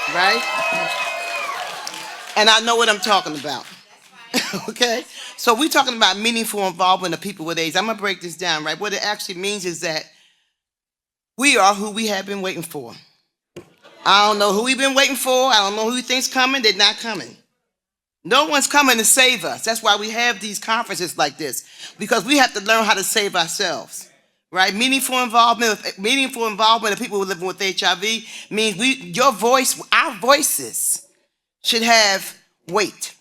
right? And I know what I'm talking about, okay? So we're talking about meaningful involvement of people with AIDS. I'm going to break this down, right? What it actually means is that we are who we have been waiting for. I don't know who we've been waiting for. I don't know who you think's coming. They're not coming. No one's coming to save us. That's why we have these conferences like this, because we have to learn how to save ourselves, right? Meaningful involvement of people who are living with HIV means our voices should have weight.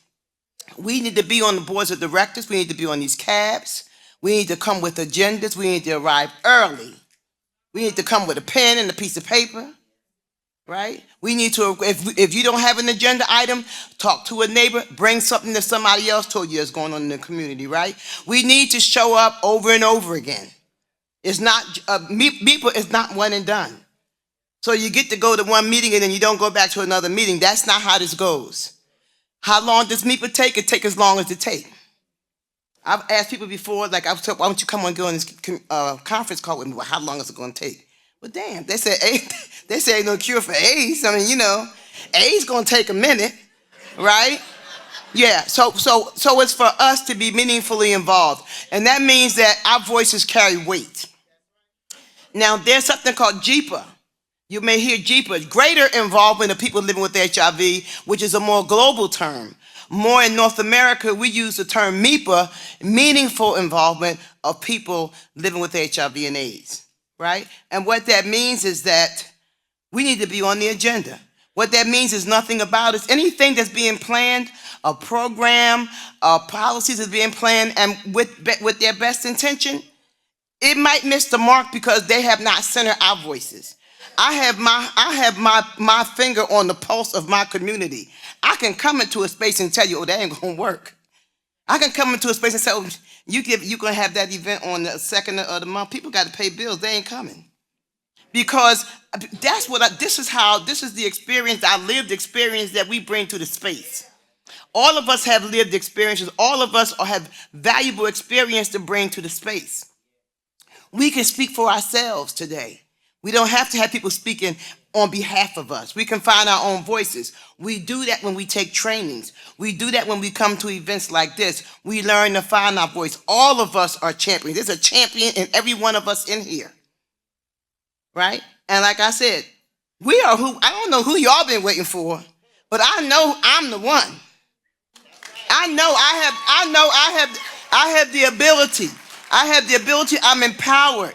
We need to be on the boards of directors. We need to be on these cabs. We need to come with agendas. We need to arrive early. We need to come with a pen and a piece of paper. Right? We need to, if you don't have an agenda item, talk to a neighbor, bring something that somebody else told you is going on in the community, right? We need to show up over and over again. It's not, MIPA is not one and done. So you get to go to one meeting and then you don't go back to another meeting. That's not how this goes. How long does MIPA take? It takes as long as it takes. I've asked people before, like, why don't you come and go on this conference call with me? Well, how long is it going to take? Well, damn, they say ain't no cure for AIDS. I mean, you know, AIDS gonna take a minute, right? Yeah, so it's for us to be meaningfully involved. And that means that our voices carry weight. Now, there's something called GEPA. You may hear GEPA, greater involvement of people living with HIV, which is a more global term. More in North America, we use the term MIPA, meaningful involvement of people living with HIV and AIDS. Right? And what that means is that we need to be on the agenda. What that means is nothing about it. Anything that's being planned, a program, policies that's being planned, and with their best intention, it might miss the mark because they have not centered our voices. I have my finger on the pulse of my community. I can come into a space and tell you, oh, that ain't gonna work. I can come into a space and say, oh, you're gonna have that event on the 2nd of the month. People got to pay bills. They ain't coming. Because this is the experience, our lived experience that we bring to the space. All of us have lived experiences. All of us have valuable experience to bring to the space. We can speak for ourselves today. We don't have to have people speaking on behalf of us. We can find our own voices. We do that when we take trainings. We do that when we come to events like this. We learn to find our voice. All of us are champions. There's a champion in every one of us in here. Right? And like I said, we are who, I don't know who y'all been waiting for, but I know I'm the one. I have the ability. I have the ability, I'm empowered.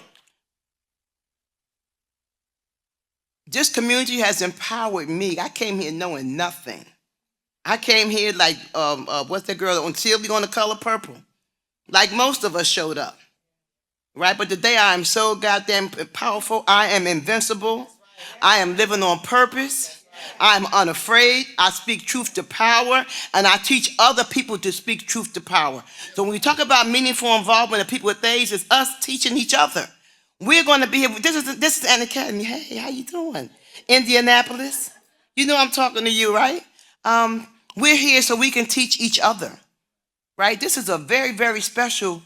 This community has empowered me. I came here knowing nothing. I came here like, what's that girl on Sylvie on The Color Purple? Like most of us showed up, right? But today I am so goddamn powerful. I am invincible. I am living on purpose. I am unafraid. I speak truth to power, and I teach other people to speak truth to power. So when we talk about meaningful involvement of people with AIDS, it's us teaching each other. We're going to be here. This is an academy. Hey, how you doing? Indianapolis. You know I'm talking to you, right? We're here so we can teach each other, right? This is a very, very special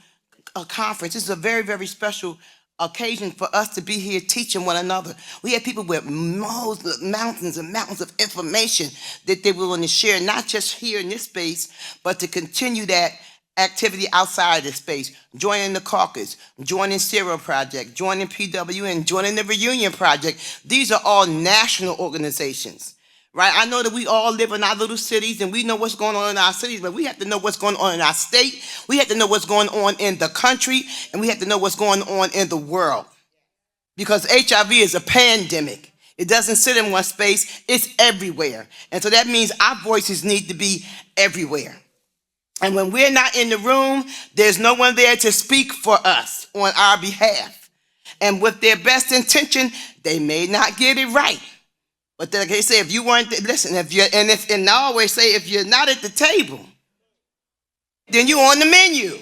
conference. This is a very, very special occasion for us to be here teaching one another. We have people with mountains and mountains of information that they were willing to share, not just here in this space, but to continue that activity outside of this space, joining the caucus, joining Zero Project, joining PWN, joining the Reunion Project. These are all national organizations, right? I know that we all live in our little cities and we know what's going on in our cities, but we have to know what's going on in our state. We have to know what's going on in the country, and we have to know what's going on in the world. Because HIV is a pandemic. It doesn't sit in one space, it's everywhere. And so that means our voices need to be everywhere. And when we're not in the room, there's no one there to speak for us on our behalf. And with their best intention, they may not get it right. But like they say, if you weren't, listen, and I always say, if you're not at the table, then you're on the menu.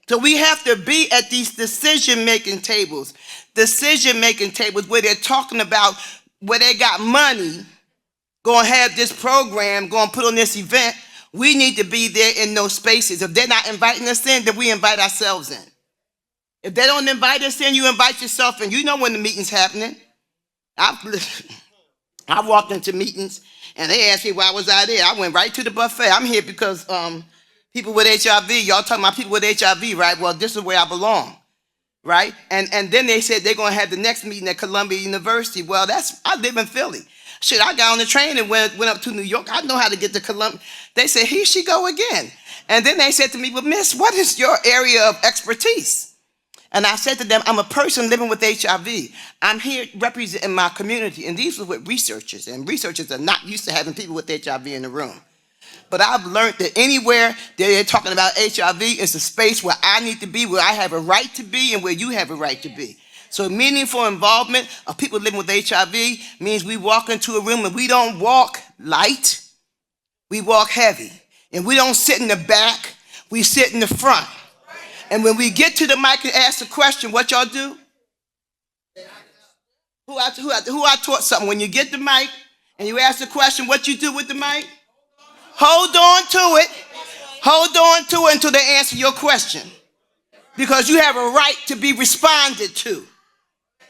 So we have to be at these decision-making tables where they're talking about where they got money, going to have this program, going to put on this event. We need to be there in those spaces. If they're not inviting us in, then we invite ourselves in. If they don't invite us in, you invite yourself in. You know when the meeting's happening. I walked into meetings and they asked me why was I there. I went right to the buffet. I'm here because people with HIV, y'all talking about people with HIV, right? Well, this is where I belong, right? And then they said they're going to have the next meeting at Columbia University. Well, I live in Philly. Shit, I got on the train and went up to New York. I know how to get to Columbia. They said, here she go again. And then they said to me, well, miss, what is your area of expertise? And I said to them, I'm a person living with HIV. I'm here representing my community. And these were with researchers. And researchers are not used to having people with HIV in the room. But I've learned that anywhere that they're talking about HIV is a space where I need to be, where I have a right to be, and where you have a right to be. So meaningful involvement of people living with HIV means we walk into a room and we don't walk light, we walk heavy. And we don't sit in the back, we sit in the front. And when we get to the mic and ask the question, what y'all do? Who I taught something? When you get the mic and you ask the question, what you do with the mic? Hold on to it. Hold on to it until they answer your question. Because you have a right to be responded to.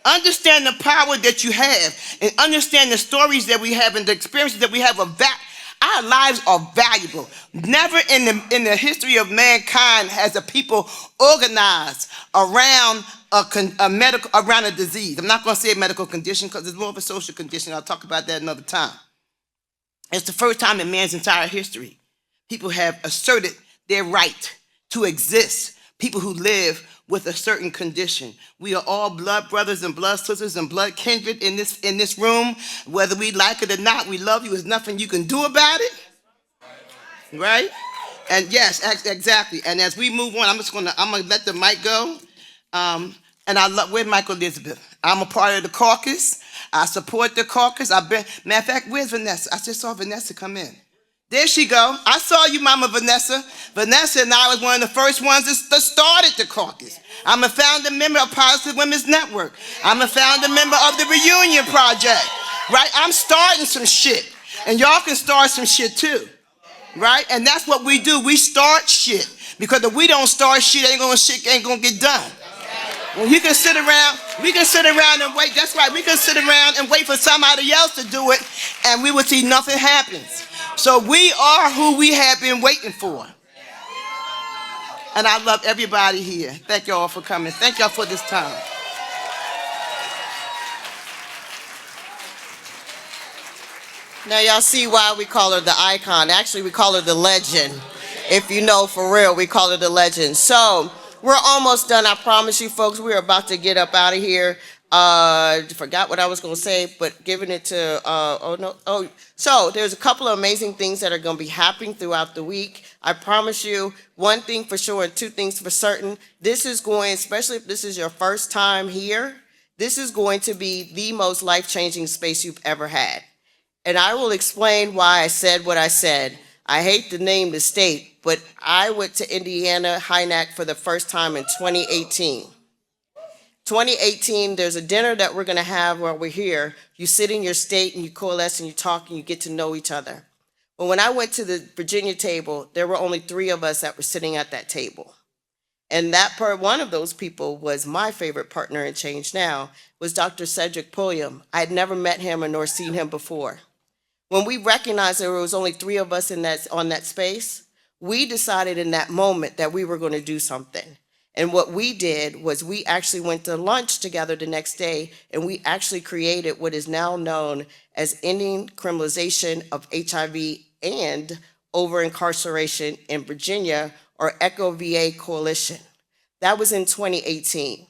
Understand the power that you have and understand the stories that we have and the experiences that we have of that. Our lives are valuable. Never in the history of mankind has a people organized around around a disease. I'm not going to say a medical condition because it's more of a social condition. I'll talk about that another time. It's the first time in man's entire history people have asserted their right to exist. People who live with a certain condition. We are all blood brothers and blood sisters and blood kindred in this room. Whether we like it or not, we love you. There's nothing you can do about it, right? And yes, exactly. And as we move on, I'm gonna let the mic go. And I love, where's Michael Elizabeth? I'm a part of the caucus. I support the caucus. Matter of fact, where's Vanessa? I just saw Vanessa come in. There she go. I saw you, Mama Vanessa. Vanessa and I was one of the first ones that started the caucus. I'm a founding member of Positive Women's Network. I'm a founding member of the Reunion Project, right? I'm starting some shit, and y'all can start some shit too, right? And that's what we do. We start shit, because if we don't start shit ain't gonna get done. Well, you can sit around, we can sit around and wait. That's right, we can sit around and wait for somebody else to do it, and we will see nothing happens. So we are who we have been waiting for. And I love everybody here. Thank you all for coming. Thank y'all for this time. Now y'all see why we call her the icon. Actually, we call her the legend. If you know for real, we call her the legend. So we're almost done. I promise you folks, we're about to get up out of here. Forgot what I was going to say, but giving it to, so there's a couple of amazing things that are going to be happening throughout the week. I promise you, one thing for sure and two things for certain. This is going, especially if this is your first time here, this is going to be the most life-changing space you've ever had. And I will explain why I said what I said. I hate to name the state, but I went to Indiana HINAC for the first time in 2018. 2018, there's a dinner that we're gonna have while we're here. You sit in your state and you coalesce and you talk and you get to know each other. But when I went to the Virginia table, there were only 3 of us that were sitting at that table. And one of those people was my favorite partner in Change Now, was Dr. Cedric Pulliam. I had never met him nor seen him before. When we recognized there was only 3 of us on that space, we decided in that moment that we were going to do something. And what we did was we actually went to lunch together the next day, and we actually created what is now known as Ending Criminalization of HIV and Over-Incarceration in Virginia, or ECHO VA Coalition. That was in 2018.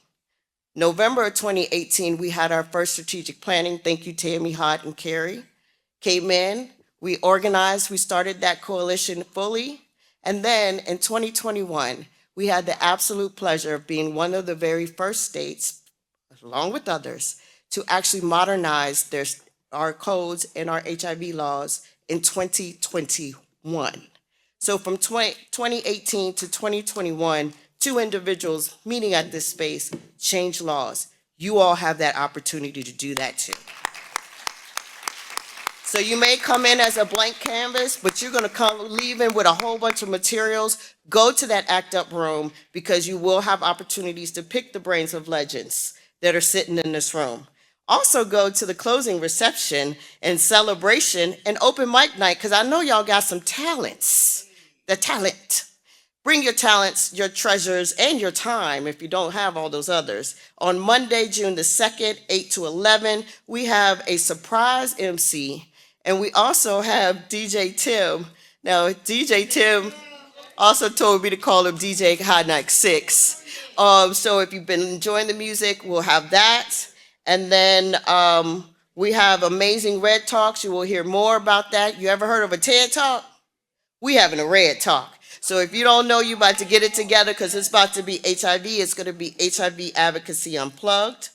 November of 2018, we had our first strategic planning. Thank you, Tammy, Hott, and Carrie. Came in, we organized, we started that coalition fully. And then in 2021, we had the absolute pleasure of being one of the very first states, along with others, to actually modernize our codes and our HIV laws in 2021. So from 2018 to 2021, 2 individuals meeting at this space changed laws. You all have that opportunity to do that too. So you may come in as a blank canvas, but you're gonna leave in with a whole bunch of materials. Go to that ACT UP room, because you will have opportunities to pick the brains of legends that are sitting in this room. Also go to the closing reception and celebration and open mic night, because I know y'all got some talents. The talent. Bring your talents, your treasures, and your time if you don't have all those others. On Monday, June the 2nd, 8 to 11, we have a surprise MC. And we also have DJ Tim. Now, DJ Tim also told me to call him DJ HINAC6. So if you've been enjoying the music, we'll have that. And then we have amazing Red Talks. You will hear more about that. You ever heard of a TED Talk? We having a Red Talk. So if you don't know, you about to get it together, because it's about to be HIV. It's going to be HIV Advocacy Unplugged.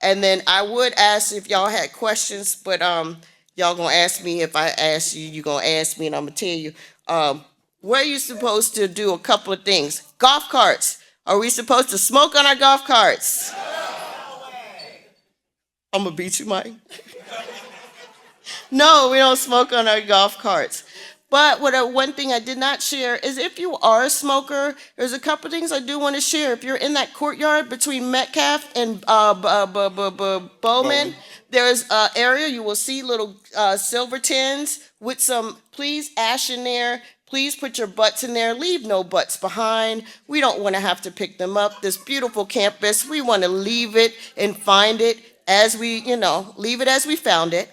And then I would ask if y'all had questions, but y'all gonna ask me. If I ask you, you're gonna ask me, and I'm gonna tell you. Where are you supposed to do a couple of things? Golf carts. Are we supposed to smoke on our golf carts? I'm gonna beat you, Mike. No, we don't smoke on our golf carts. But one thing I did not share is, if you are a smoker, there's a couple things I do want to share. If you're in that courtyard between Metcalf and Bowman, there's an area you will see little silver tins with some, please, ash in there. Please put your butts in there. Leave no butts behind. We don't want to have to pick them up. This beautiful campus, we want to leave it and find it as we, leave it as we found it.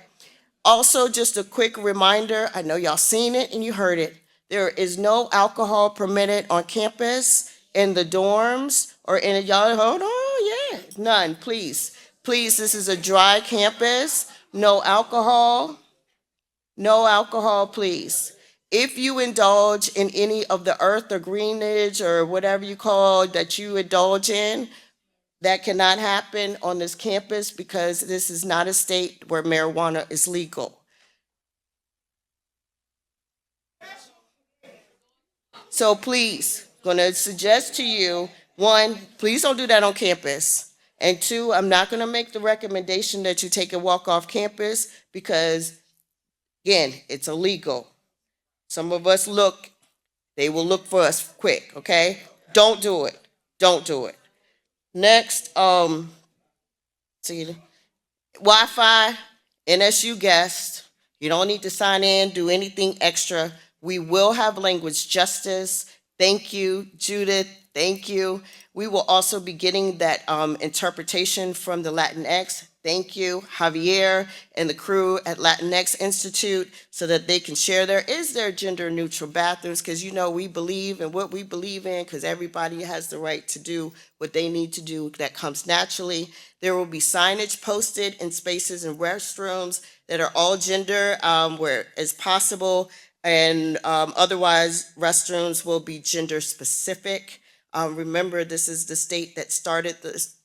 Also, just a quick reminder, I know y'all seen it and you heard it. There is no alcohol permitted on campus, in the dorms, or any y'all? Hold on, yeah, none. Please, please. This is a dry campus. No alcohol. No alcohol, please. If you indulge in any of the earth or greenage or whatever you call that you indulge in, that cannot happen on this campus because this is not a state where marijuana is legal. So please, gonna suggest to you, one, please don't do that on campus. And two, I'm not gonna make the recommendation that you take a walk off campus because, again, it's illegal. Some of us look, they will look for us quick, okay? Don't do it. Don't do it. Next, see, Wi-Fi, NSU guest. You don't need to sign in, do anything extra. We will have language justice. Thank you, Judith. Thank you. We will also be getting that interpretation from the Latinx. Thank you, Javier and the crew at Latinx Institute, so that they can share. There gender neutral bathrooms, because you know we believe in what we believe in, because everybody has the right to do what they need to do that comes naturally. There will be signage posted in spaces and restrooms that are all gender where it's possible, and otherwise restrooms will be gender specific. Remember, this is the state that started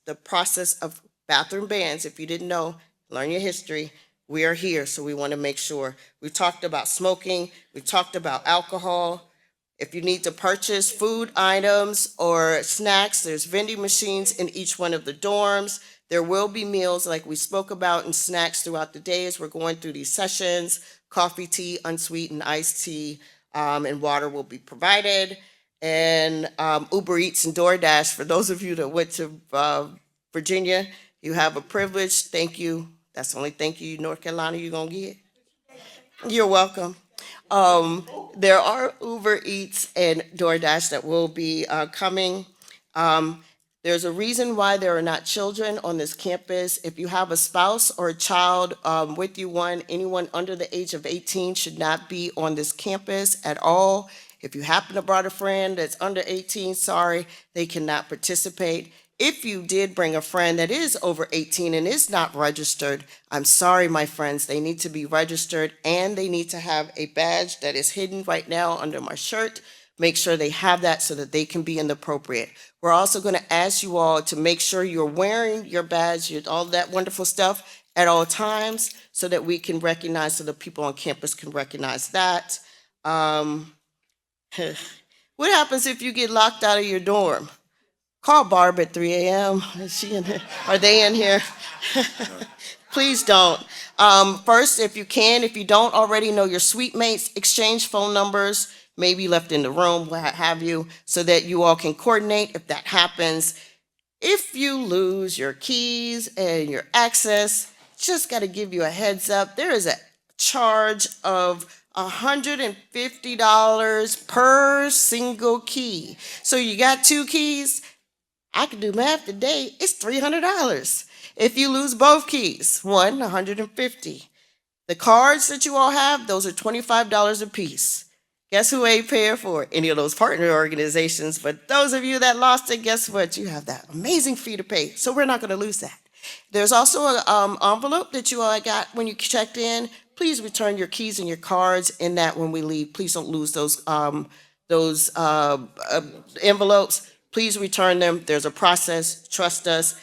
the process of bathroom bans. If you didn't know, learn your history. We are here, so we want to make sure. We've talked about smoking. We've talked about alcohol. If you need to purchase food items or snacks, there's vending machines in each one of the dorms. There will be meals like we spoke about and snacks throughout the day as we're going through these sessions. Coffee, tea, unsweetened iced tea, and water will be provided. And Uber Eats and DoorDash, for those of you that went to Virginia, you have a privilege. Thank you. That's the only thank you, North Carolina, you're going to get. You're welcome. There are Uber Eats and DoorDash that will be coming. There's a reason why there are not children on this campus. If you have a spouse or a child with you, anyone under the age of 18 should not be on this campus at all. If you happen to brought a friend that's under 18, sorry, they cannot participate. If you did bring a friend that is over 18 and is not registered, I'm sorry, my friends, they need to be registered and they need to have a badge that is hidden right now under my shirt. Make sure they have that so that they can be inappropriate. We're also going to ask you all to make sure you're wearing your badge, all that wonderful stuff at all times so that we can recognize, so the people on campus can recognize that. What happens if you get locked out of your dorm? Call Barb at 3 a.m. Is she in here? Are they in here? Please don't. First, if you can, if you don't already know your suite mates, exchange phone numbers, maybe left in the room, what have you, so that you all can coordinate if that happens. If you lose your keys and your access, just got to give you a heads up. There is a charge of $150 per single key. So you got 2 keys, I can do math today, it's $300. If you lose both keys, one, $150. The cards that you all have, those are $25 a piece. Guess who ain't paying for it? Any of those partner organizations, but those of you that lost it, guess what? You have that amazing fee to pay, so we're not gonna lose that. There's also an envelope that you all got when you checked in. Please return your keys and your cards in that when we leave. Please don't lose those envelopes. Please return them. There's a process. Trust us.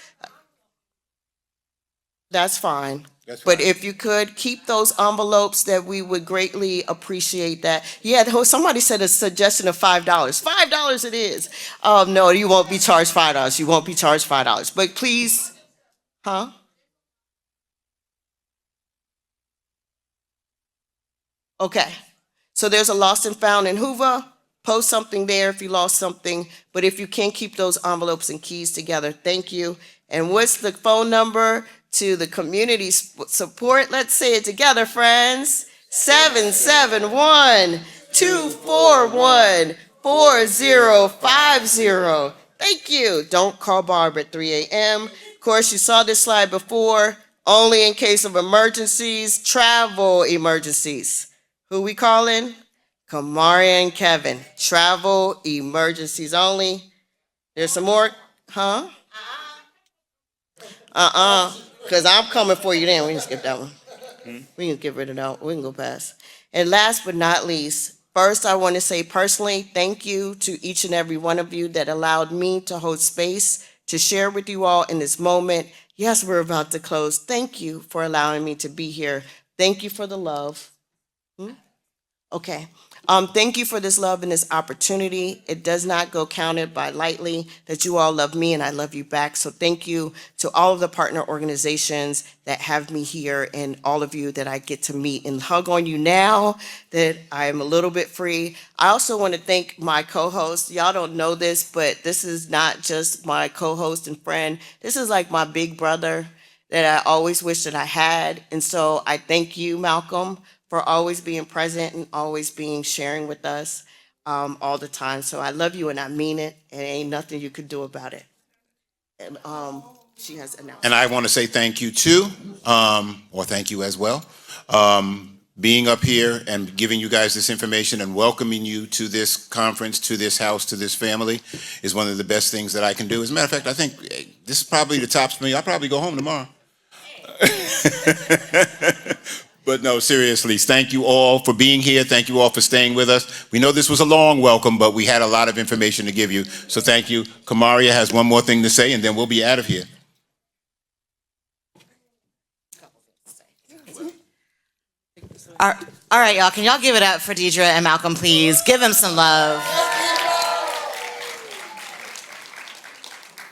That's fine. But if you could keep those envelopes, that we would greatly appreciate that. Yeah, somebody said a suggestion of $5. $5 it is. No, you won't be charged $5. You won't be charged $5. But please, huh? Okay. So there's a lost and found in Hoover. Post something there if you lost something. But if you can keep those envelopes and keys together, thank you. And what's the phone number to the community support? Let's say it together, friends. 771-241-4050. Thank you. Don't call Barb at 3 a.m. Of course, you saw this slide before. Only in case of emergencies, travel emergencies. Who we calling? Kamaria and Kevin. Travel emergencies only. There's some more, Huh? Because I'm coming for you then. We can skip that one. We can get rid of that. We can go past. And last but not least, first I want to say personally, thank you to each and every one of you that allowed me to hold space to share with you all in this moment. Yes, we're about to close. Thank you for allowing me to be here. Thank you for the love. Okay. Thank you for this love and this opportunity. It does not go counted by lightly that you all love me and I love you back. So thank you to all of the partner organizations that have me here and all of you that I get to meet and hug on you now that I am a little bit free. I also want to thank my co-host. Y'all don't know this, but this is not just my co-host and friend. This is like my big brother that I always wish that I had. And so I thank you, Malcolm, for always being present and always being sharing with us all the time. So I love you and I mean it, and ain't nothing you could do about it. And she has announced. And I want to say thank you too, or thank you as well. Being up here and giving you guys this information and welcoming you to this conference, to this house, to this family is one of the best things that I can do. As a matter of fact, I think this is probably the tops for me. I'll probably go home tomorrow. But no, seriously, thank you all for being here. Thank you all for staying with us. We know this was a long welcome, but we had a lot of information to give you. So thank you. Kamaria has one more thing to say, and then we'll be out of here. All right, y'all. Can y'all give it up for Deidre and Malcolm, please? Give them some love.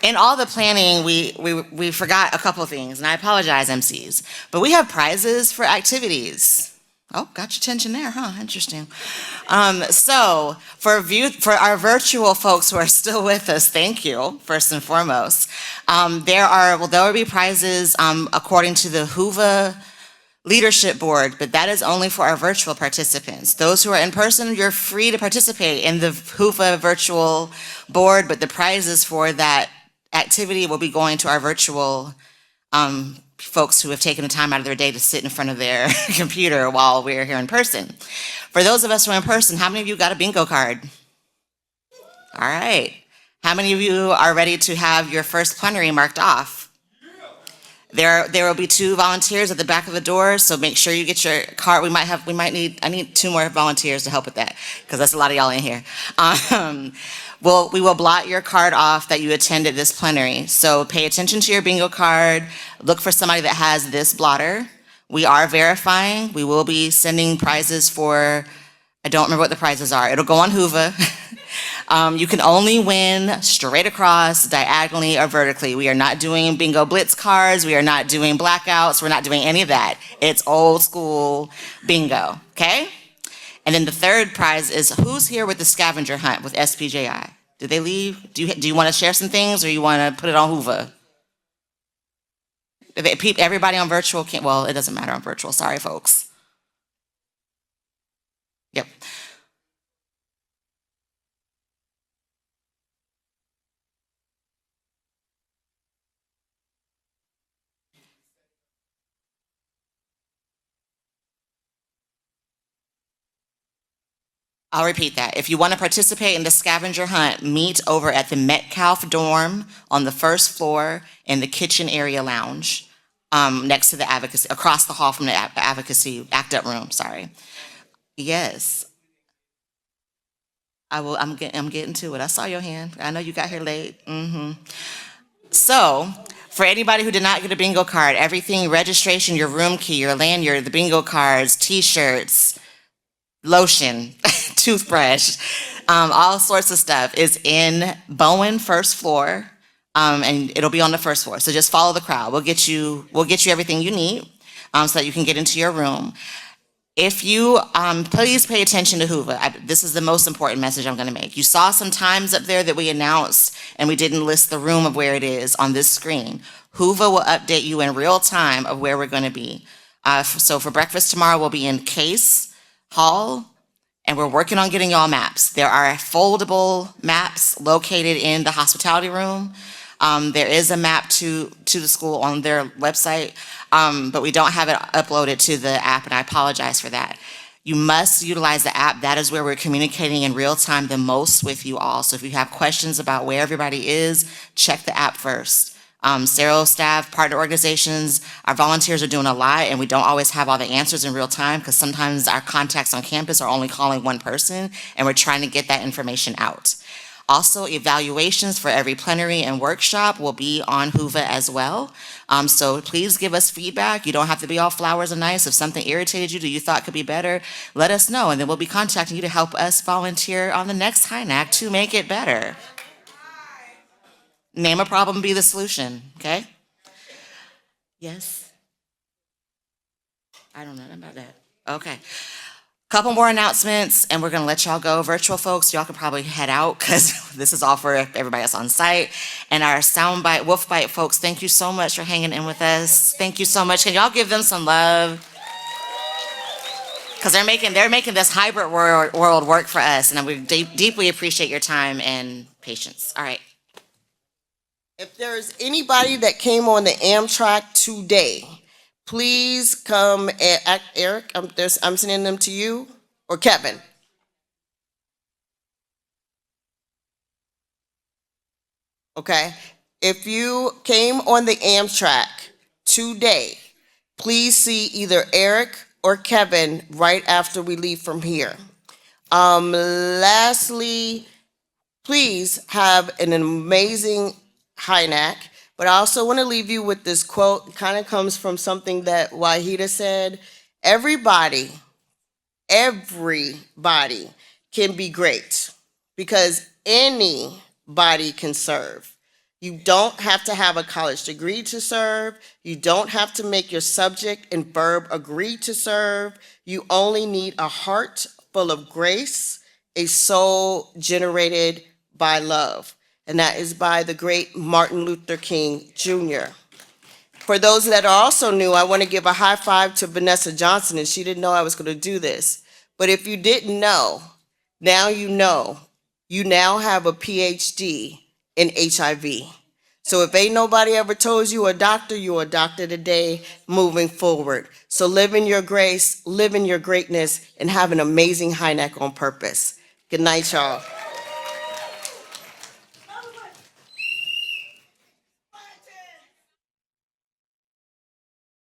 In all the planning, we forgot a couple things, and I apologize, MCs. But we have prizes for activities. Oh, got your attention there, huh? Interesting. So for our virtual folks who are still with us, thank you, first and foremost. There will be prizes according to the HUVA Leadership Board, but that is only for our virtual participants. Those who are in person, you're free to participate in the HUVA virtual board, but the prizes for that activity will be going to our virtual folks who have taken the time out of their day to sit in front of their computer while we're here in person. For those of us who are in person, how many of you got a bingo card? All right. How many of you are ready to have your first plenary marked off? There will be 2 volunteers at the back of the door, so make sure you get your card. I need 2 more volunteers to help with that, because that's a lot of y'all in here. We will blot your card off that you attended this plenary. So pay attention to your bingo card. Look for somebody that has this blotter. We are verifying. We will be sending prizes for, I don't remember what the prizes are. It'll go on HUVA. You can only win straight across, diagonally, or vertically. We are not doing bingo blitz cards. We are not doing blackouts. We're not doing any of that. It's old school bingo, okay? And then the third prize is, who's here with the scavenger hunt with SPJI? Did they leave? Do you want to share some things, or you want to put it on HUVA? Everybody on virtual can't, well, it doesn't matter on virtual. Sorry, folks. Yep. I'll repeat that. If you want to participate in the scavenger hunt, meet over at the Metcalf dorm on the first floor in the kitchen area lounge, next to the advocacy, across the hall from the advocacy ACT UP room. Sorry. Yes. I'm getting to it. I saw your hand. I know you got here late. So, for anybody who did not get a bingo card, everything, registration, your room key, your lanyard, the bingo cards, t-shirts, lotion, toothbrush, all sorts of stuff is in Bowen first floor, and it'll be on the first floor. So just follow the crowd. We'll get you everything you need so that you can get into your room. If you, please pay attention to HUVA. This is the most important message I'm gonna make. You saw some times up there that we announced and we didn't list the room of where it is on this screen. HUVA will update you in real time of where we're gonna be. So for breakfast tomorrow, we'll be in Case Hall, and we're working on getting y'all maps. There are foldable maps located in the hospitality room. There is a map to the school on their website, but we don't have it uploaded to the app, and I apologize for that. You must utilize the app. That is where we're communicating in real time the most with you all. So if you have questions about where everybody is, check the app first. Cero staff, partner organizations, our volunteers are doing a lot, and we don't always have all the answers in real time because sometimes our contacts on campus are only calling one person, and we're trying to get that information out. Also, evaluations for every plenary and workshop will be on Hoover as well. So please give us feedback. You don't have to be all flowers and nice. If something irritated you that you thought could be better, let us know, and then we'll be contacting you to help us volunteer on the next HINAC to make it better. Name a problem, be the solution, okay? Yes? I don't know nothing about that. Okay. Couple more announcements, and we're gonna let y'all go. Virtual folks, y'all can probably head out because this is all for everybody that's on site. And our Soundbite, Wolf Bite folks, thank you so much for hanging in with us. Thank you so much. Can y'all give them some love? Because they're making this hybrid world work for us, and we deeply appreciate your time and patience. All right. If there's anybody that came on the Amtrak today, please come and Eric, I'm sending them to you, or Kevin. Okay. If you came on the Amtrak today, please see either Eric or Kevin right after we leave from here. Lastly, please have an amazing HINAC, but I also want to leave you with this quote. It kind of comes from something that Wahida said. Everybody can be great because anybody can serve. You don't have to have a college degree to serve. You don't have to make your subject and verb agree to serve. You only need a heart full of grace, a soul generated by love. And that is by the great Martin Luther King Jr. For those that are also new, I want to give a high five to Vanessa Johnson, and she didn't know I was going to do this. But if you didn't know, now you know. You now have a PhD in HIV. So if ain't nobody ever told you a doctor, you're a doctor today moving forward. So live in your grace, live in your greatness, and have an amazing HINAC on purpose. Good night, y'all.